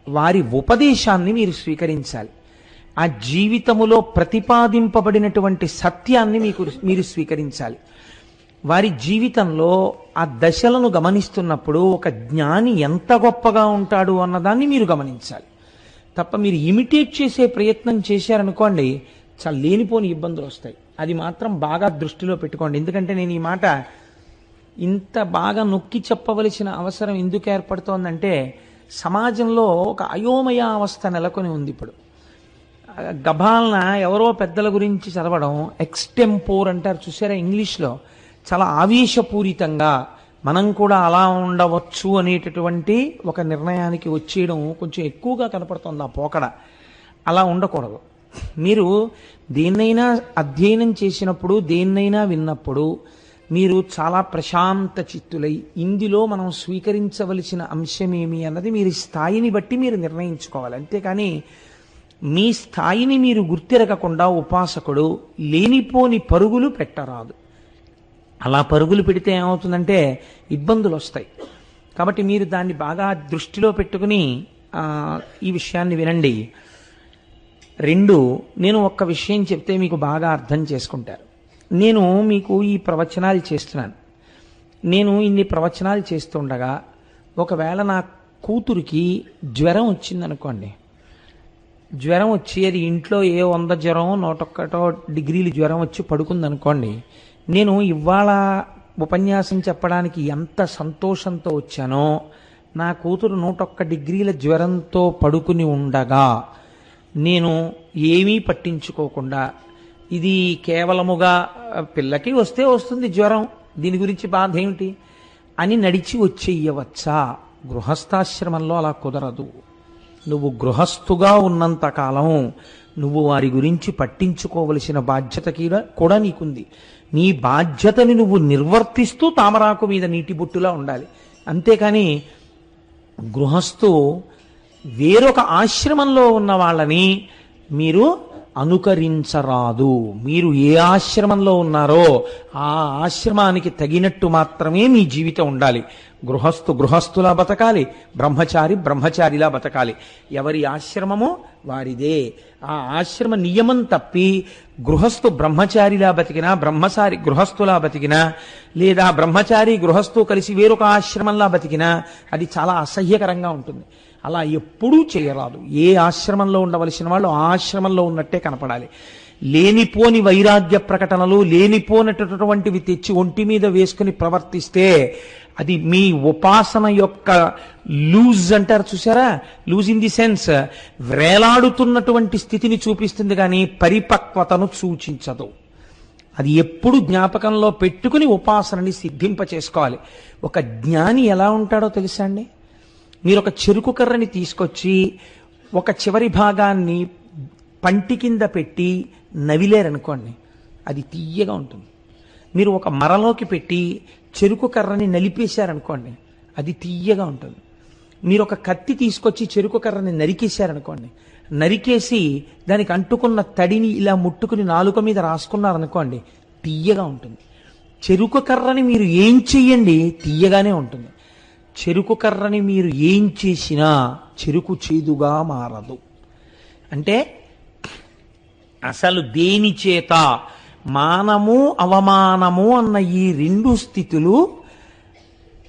వారి ఉపదేశాన్ని మీరు స్వీకరించాలి. ఆ జీవితములో ప్రతిపాదింపబడినటువంటి సత్యాన్ని మీరు స్వీకరించాలి. వారి జీవితంలో ఆ దశలను గమనిస్తున్నప్పుడు ఒక జ్ఞాని ఎంత గొప్పగా ఉంటాడు అన్నదాన్ని మీరు గమనించాలి తప్ప మీరు ఇమిటేట్ చేసే ప్రయత్నం చేశారనుకోండి, చాలా లేనిపోని ఇబ్బందులు వస్తాయి. అది మాత్రం బాగా దృష్టిలో పెట్టుకోండి. ఎందుకంటే నేను ఈ మాట ఇంత బాగా నొక్కి చెప్పవలసిన అవసరం ఎందుకు ఏర్పడుతోందంటే సమాజంలో ఒక అయోమయ అవస్థ నెలకొని ఉంది. ఇప్పుడు గభాలన ఎవరో పెద్దల గురించి చదవడం, ఎక్స్టెంపోర్ అంటారు చూసారా ఇంగ్లీష్లో, చాలా ఆవేశపూరితంగా మనం కూడా అలా ఉండవచ్చు అనేటటువంటి ఒక నిర్ణయానికి వచ్చేయడం కొంచెం ఎక్కువగా కనపడుతుంది ఆ పోకడ. అలా ఉండకూడదు. మీరు దేన్నైనా అధ్యయనం చేసినప్పుడు, దేన్నైనా విన్నప్పుడు మీరు చాలా ప్రశాంత చిత్తులై ఇందులో మనం స్వీకరించవలసిన అంశమేమి అన్నది మీరు స్థాయిని బట్టి మీరు నిర్ణయించుకోవాలి. అంతేకాని మీ స్థాయిని మీరు గుర్తిరగకుండా ఉపాసకుడు లేనిపోని పరుగులు పెట్టరాదు. అలా పరుగులు పెడితే ఏమవుతుందంటే ఇబ్బందులు వస్తాయి. కాబట్టి మీరు దాన్ని బాగా దృష్టిలో పెట్టుకుని ఈ విషయాన్ని వినండి. 2, నేను ఒక్క విషయం చెప్తే మీకు బాగా అర్థం చేసుకుంటారు. నేను మీకు ఈ ప్రవచనాలు చేస్తున్నాను. నేను ఇన్ని ప్రవచనాలు చేస్తుండగా ఒకవేళ నా కూతురికి జ్వరం వచ్చిందనుకోండి, జ్వరం వచ్చి అది ఇంట్లో 100 జ్వరం 101 డిగ్రీలు జ్వరం వచ్చి పడుకుందనుకోండి, నేను ఇవాళ ఉపన్యాసం చెప్పడానికి ఎంత సంతోషంతో వచ్చానో నా కూతురు 101 డిగ్రీల జ్వరంతో పడుకుని ఉండగా నేను ఏమీ పట్టించుకోకుండా ఇది కేవలముగా పిల్లకి వస్తే వస్తుంది జ్వరం, దీని గురించి బాధ ఏమిటి అని నడిచి వచ్చేయవచ్చా? గృహస్థాశ్రమంలో అలా కుదరదు. నువ్వు గృహస్థుగా ఉన్నంతకాలం నువ్వు వారి గురించి పట్టించుకోవలసిన బాధ్యత కూడా నీకుంది. నీ బాధ్యతని నువ్వు నిర్వర్తిస్తూ తామరాకు మీద నీటి బొట్టులా ఉండాలి. అంతేకాని గృహస్థు వేరొక ఆశ్రమంలో ఉన్న వాళ్ళని మీరు అనుకరించరాదు. మీరు ఏ ఆశ్రమంలో ఉన్నారో ఆ ఆశ్రమానికి తగినట్టు మాత్రమే మీ జీవితం ఉండాలి. గృహస్థులా బతకాలి, బ్రహ్మచారి బ్రహ్మచారిలా బతకాలి. ఎవరి ఆశ్రమమో వారిదే. ఆ ఆశ్రమ నియమం తప్పి గృహస్థు బ్రహ్మచారిలా బతికినా, బ్రహ్మచారి గృహస్థులా బతికినా, లేదా బ్రహ్మచారి గృహస్థు కలిసి వేరొక ఆశ్రమంలా బతికినా అది చాలా అసహ్యకరంగా ఉంటుంది. అలా ఎప్పుడూ చేయరాదు. ఏ ఆశ్రమంలో ఉండవలసిన వాళ్ళు ఆ ఆశ్రమంలో ఉన్నట్టే కనపడాలి. లేనిపోని వైరాగ్య ప్రకటనలు, లేనిపోనటువంటివి తెచ్చి ఒంటి మీద వేసుకుని ప్రవర్తిస్తే అది మీ ఉపాసన యొక్క లూజ్ అంటారు చూసారా, లూజ్ ఇన్ ది సెన్స్ వేలాడుతున్నటువంటి స్థితిని చూపిస్తుంది కానీ పరిపక్వతను సూచించదు. అది ఎప్పుడు జ్ఞాపకంలో పెట్టుకుని ఉపాసనని సిద్ధింప చేసుకోవాలి. ఒక జ్ఞాని ఎలా ఉంటాడో తెలుసా అండి? మీరు ఒక చెరుకు కర్రని తీసుకొచ్చి ఒక చివరి భాగాన్ని పంటి కింద పెట్టి నవిలేరనుకోండి, అది తీయగా ఉంటుంది. మీరు ఒక మరలోకి పెట్టి చెరుకు కర్రని నలిపేశారనుకోండి, అది తీయగా ఉంటుంది. మీరు ఒక కత్తి తీసుకొచ్చి చెరుకు కర్రని నరికేశారనుకోండి, నరికేసి దానికి అంటుకున్న తడిని ఇలా ముట్టుకుని నాలుక మీద రాసుకున్నారనుకోండి, తీయగా ఉంటుంది. చెరుకు కర్రని మీరు ఏం చెయ్యండి తీయగానే ఉంటుంది. చెరుకు కర్రని మీరు ఏం చేసినా చెరుకు చేదుగా మారదు. అంటే అసలు దేని చేత మానము అవమానము అన్న ఈ రెండు స్థితులు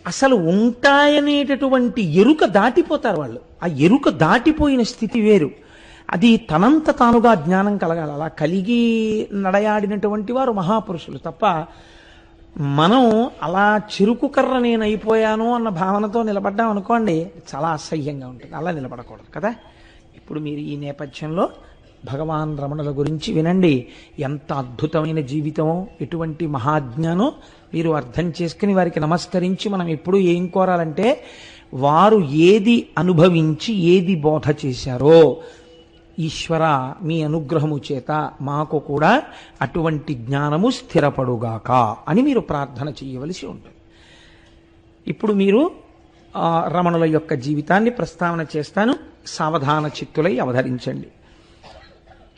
అసలు ఉంటాయనేటటువంటి ఎరుక దాటిపోతారు వాళ్ళు. ఆ ఎరుక దాటిపోయిన స్థితి వేరు. అది తనంత తానుగా జ్ఞానం కలగాలి. అలా కలిగి నడయాడినటువంటి వారు మహాపురుషులు తప్ప మనం అలా చెరుకు కర్ర నేను అయిపోయాను అన్న భావనతో నిలబడ్డాం అనుకోండి, చాలా అసహ్యంగా ఉంటుంది. అలా నిలబడకూడదు కదా. ఇప్పుడు మీరు ఈ నేపథ్యంలో భగవాన్ రమణుల గురించి వినండి. ఎంత అద్భుతమైన జీవితమో, ఎటువంటి మహాజ్ఞానో మీరు అర్థం చేసుకుని వారికి నమస్కరించి మనం ఎప్పుడు ఏం కోరాలంటే, వారు ఏది అనుభవించి ఏది బోధ చేశారో ఈశ్వర మీ అనుగ్రహము చేత మాకు కూడా అటువంటి జ్ఞానము స్థిరపడుగాక అని మీరు ప్రార్థన చేయవలసి ఉంటుంది. ఇప్పుడు మీరు రమణుల యొక్క జీవితాన్ని ప్రస్తావన చేస్తాను. సావధాన చిత్తులై అవధరించండి.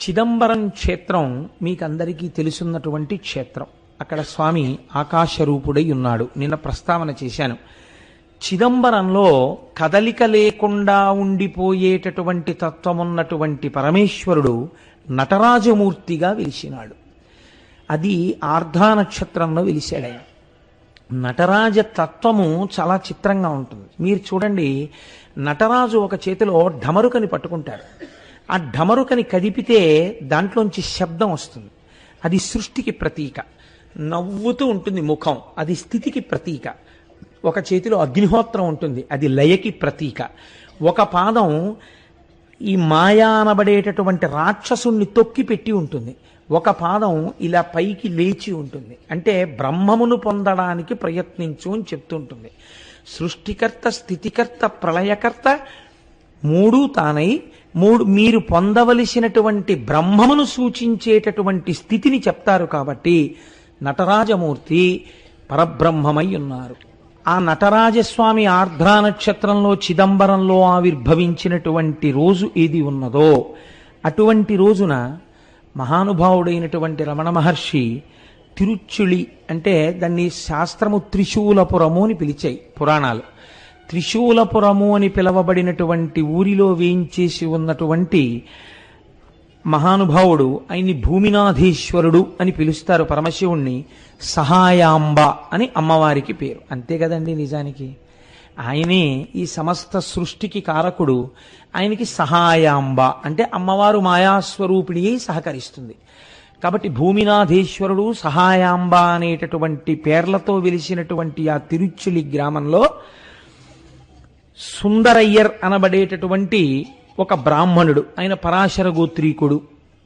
చిదంబరం క్షేత్రం మీకందరికీ తెలుసున్నటువంటి క్షేత్రం. అక్కడ స్వామి ఆకాశరూపుడై ఉన్నాడు. నిన్న ప్రస్తావన చేశాను. చిదంబరంలో కదలిక లేకుండా ఉండిపోయేటటువంటి తత్వమున్నటువంటి పరమేశ్వరుడు నటరాజమూర్తిగా వెలిసినాడు. అది ఆర్ధా నక్షత్రంలో వెలిశాడు. నటరాజ తత్వము చాలా చిత్రంగా ఉంటుంది. మీరు చూడండి, నటరాజు ఒక చేతిలో ఢమరుకని పట్టుకుంటాడు. ఆ ఢమరుకని కదిపితే దాంట్లోంచి శబ్దం వస్తుంది. అది సృష్టికి ప్రతీక. నవ్వుతూ ఉంటుంది ముఖం, అది స్థితికి ప్రతీక. ఒక చేతిలో అగ్నిహోత్రం ఉంటుంది, అది లయకి ప్రతీక. ఒక పాదం ఈ మాయా అనబడేటటువంటి రాక్షసుణ్ణి తొక్కి పెట్టి ఉంటుంది. ఒక పాదం ఇలా పైకి లేచి ఉంటుంది. అంటే బ్రహ్మమును పొందడానికి ప్రయత్నించు అని చెప్తుంటుంది. సృష్టికర్త, స్థితికర్త, ప్రళయకర్త మూడు తానై మీరు పొందవలసినటువంటి బ్రహ్మమును సూచించేటటువంటి స్థితిని చెప్తారు. కాబట్టి నటరాజమూర్తి పరబ్రహ్మమై ఉన్నారు. ఆ నటరాజస్వామి ఆర్ద్రా నక్షత్రంలో చిదంబరంలో ఆవిర్భవించినటువంటి రోజు ఏది ఉన్నదో అటువంటి రోజున మహానుభావుడైనటువంటి రమణ మహర్షి తిరుచుళి, అంటే దాన్ని శాస్త్రము త్రిశూలపురము అని పిలిచాయి పురాణాలు. త్రిశూలపురము అని పిలవబడినటువంటి ఊరిలో వేయించేసి ఉన్నటువంటి మహానుభావుడు, ఆయన్ని భూమినాథేశ్వరుడు అని పిలుస్తారు. పరమశివుణ్ణి సహాయాంబ అని అమ్మవారికి పేరు. అంతే కదండి. నిజానికి ఆయనే ఈ సమస్త సృష్టికి కారకుడు. ఆయనకి సహాయాంబ అంటే అమ్మవారు మాయాస్వరూపిణి అయి సహకరిస్తుంది. కాబట్టి భూమినాథేశ్వరుడు, సహాయాంబ అనేటటువంటి పేర్లతో వెలిసినటువంటి ఆ తిరుచులి గ్రామంలో సుందరయ్యర్ అనబడేటటువంటి ఒక బ్రాహ్మణుడు. ఆయన పరాశర గోత్రీకుడు,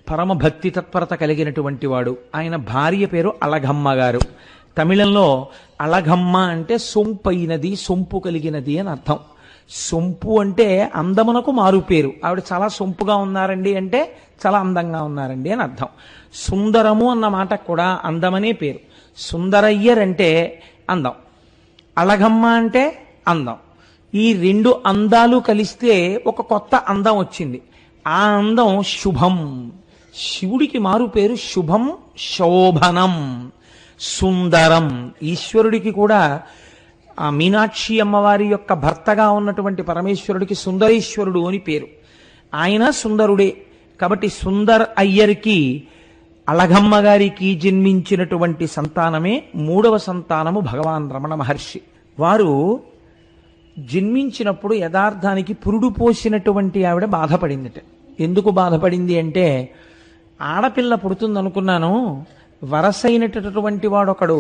పరమ భక్తి తత్పరత కలిగినటువంటి వాడు. ఆయన భార్య పేరు అళగమ్మ గారు. తమిళంలో అళగమ్మ అంటే సొంపైనది, సొంపు కలిగినది అని అర్థం. సొంపు అంటే అందమునకు మారు పేరు. ఆవిడ చాలా సొంపుగా ఉన్నారండి అంటే చాలా అందంగా ఉన్నారండి అని అర్థం. సుందరము అన్న మాట కూడా అందమనే పేరు. సుందరయ్యర్ అంటే అందం, అళగమ్మ అంటే అందం. ఈ రెండు అందాలు కలిస్తే ఒక కొత్త అందం వచ్చింది. ఆ అందం శుభం. శివుడికి మారు పేరు శుభం, శోభనం, సుందరం. ఈశ్వరుడికి కూడా ఆ మీనాక్షి అమ్మవారి యొక్క భర్తగా ఉన్నటువంటి పరమేశ్వరుడికి సుందరేశ్వరుడు అని పేరు. ఆయన సుందరుడే. కాబట్టి సుందర్ అయ్యర్కి, అళగమ్మ గారికి జన్మించినటువంటి సంతానమే 3వ సంతానము భగవాన్ రమణ మహర్షి. వారు జన్మించినప్పుడు యథార్థానికి పురుడు పోసినటువంటి ఆవిడ బాధపడిందట. ఎందుకు బాధపడింది అంటే, ఆడపిల్ల పుడుతుందనుకున్నాను, వరసైనటువంటి వాడు ఒకడు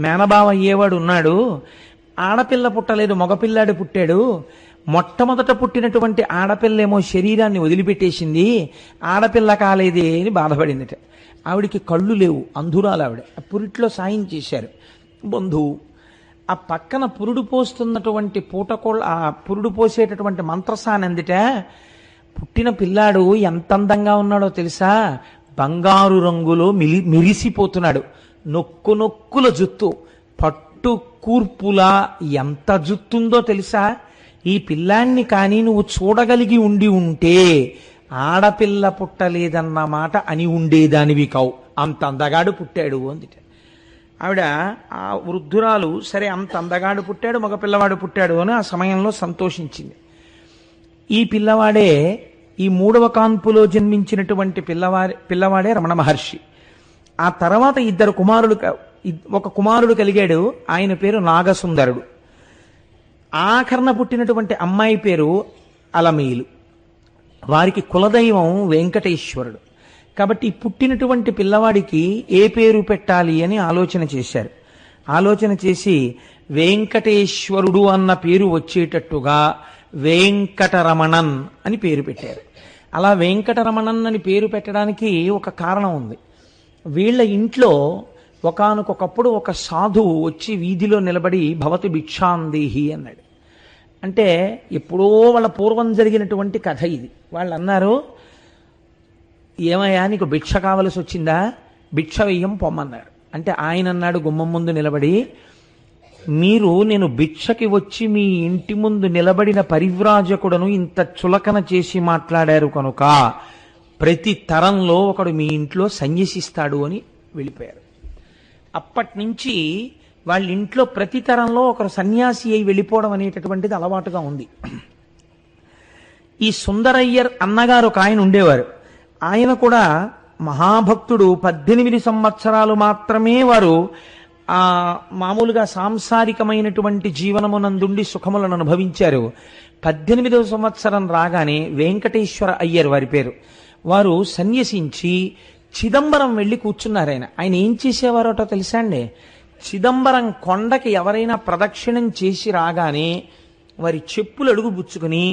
మేనబావ అయ్యేవాడు ఉన్నాడు, ఆడపిల్ల పుట్టలేదు, మగపిల్లాడు పుట్టాడు, మొట్టమొదట పుట్టినటువంటి ఆడపిల్లేమో శరీరాన్ని వదిలిపెట్టేసింది, ఆడపిల్ల కాలేదే అని బాధపడిందట. ఆవిడికి కళ్ళు లేవు, అంధురాలు ఆవిడ. పురిట్లో సాయం చేశారు బంధువు. ఆ పక్కన పురుడు పోస్తున్నటువంటి పూటకోళ్ళ, ఆ పురుడు పోసేటటువంటి మంత్రసాని అందుట పుట్టిన పిల్లాడు ఎంత అందంగా ఉన్నాడో తెలుసా, బంగారు రంగులో మిరిసిపోతున్నాడు, నొక్కు నొక్కుల జుత్తు, పట్టు కూర్పులా ఎంత జుత్తుందో తెలుసా. ఈ పిల్లాన్ని కానీ నువ్వు చూడగలిగి ఉండి ఉంటే ఆడపిల్ల పుట్టలేదన్న మాట అని ఉండేదానివి కావు, అంత అందగాడు పుట్టాడు అందుట. ఆవిడ ఆ వృద్ధురాలు, సరే అంత అందగాడు పుట్టాడు, మగ పిల్లవాడు పుట్టాడు అని ఆ సమయంలో సంతోషించింది. ఈ పిల్లవాడే, ఈ 3వ కాన్పులో జన్మించినటువంటి పిల్లవాడే రమణ మహర్షి. ఆ తర్వాత ఒక కుమారుడు కలిగాడు, ఆయన పేరు నాగసుందరుడు. ఆఖరణ పుట్టినటువంటి అమ్మాయి పేరు అలమేలు. వారికి కులదైవం వెంకటేశ్వరుడు. కాబట్టి పుట్టినటువంటి పిల్లవాడికి ఏ పేరు పెట్టాలి అని ఆలోచన చేశారు. ఆలోచన చేసి వెంకటేశ్వరుడు అన్న పేరు వచ్చేటట్టుగా వెంకటరమణన్ అని పేరు పెట్టారు. అలా వెంకటరమణన్ అని పేరు పెట్టడానికి ఒక కారణం ఉంది. వీళ్ళ ఇంట్లో ఒకానొకప్పుడు ఒక సాధువు వచ్చి వీధిలో నిలబడి భవతి భిక్షాందేహి అన్నాడు. అంటే ఎప్పుడో వాళ్ళ పూర్వం జరిగినటువంటి కథ ఇది. వాళ్ళు అన్నారు, ఏమయ్యా నీకు భిక్ష కావలసి వచ్చిందా, భిక్ష వెయ్యం పొమ్మన్నారు. అంటే ఆయన అన్నాడు గుమ్మం ముందు నిలబడి, మీరు నేను భిక్షకి వచ్చి మీ ఇంటి ముందు నిలబడిన పరివ్రాజకుడను ఇంత చులకన చేసి మాట్లాడారు కనుక ప్రతి తరంలో ఒకడు మీ ఇంట్లో సన్యసిస్తాడు అని వెళ్ళిపోయారు. అప్పటి నుంచి వాళ్ళ ఇంట్లో ప్రతి తరంలో ఒకరు సన్యాసి అయి వెళ్ళిపోవడం అనేటటువంటిది అలవాటుగా ఉంది. ఈ సుందరయ్యర్ అన్నగారు ఒక ఆయన ఉండేవారు. ఆయన కూడా మహాభక్తుడు. 18 సంవత్సరాలు మాత్రమే వారు మామూలుగా సాంసారికమైనటువంటి జీవనమునందుండి సుఖములను అనుభవించారు. 18వ సంవత్సరం రాగానే వెంకటేశ్వర అయ్యర్ వారి పేరు, వారు సన్యసించి చిదంబరం వెళ్ళి కూర్చున్నారు. ఆయన ఏం చేసేవారోటో తెలుసా అండి, చిదంబరం కొండకి ఎవరైనా ప్రదక్షిణం చేసి రాగానే వారి చెప్పులు అడుగు పుచ్చుకుని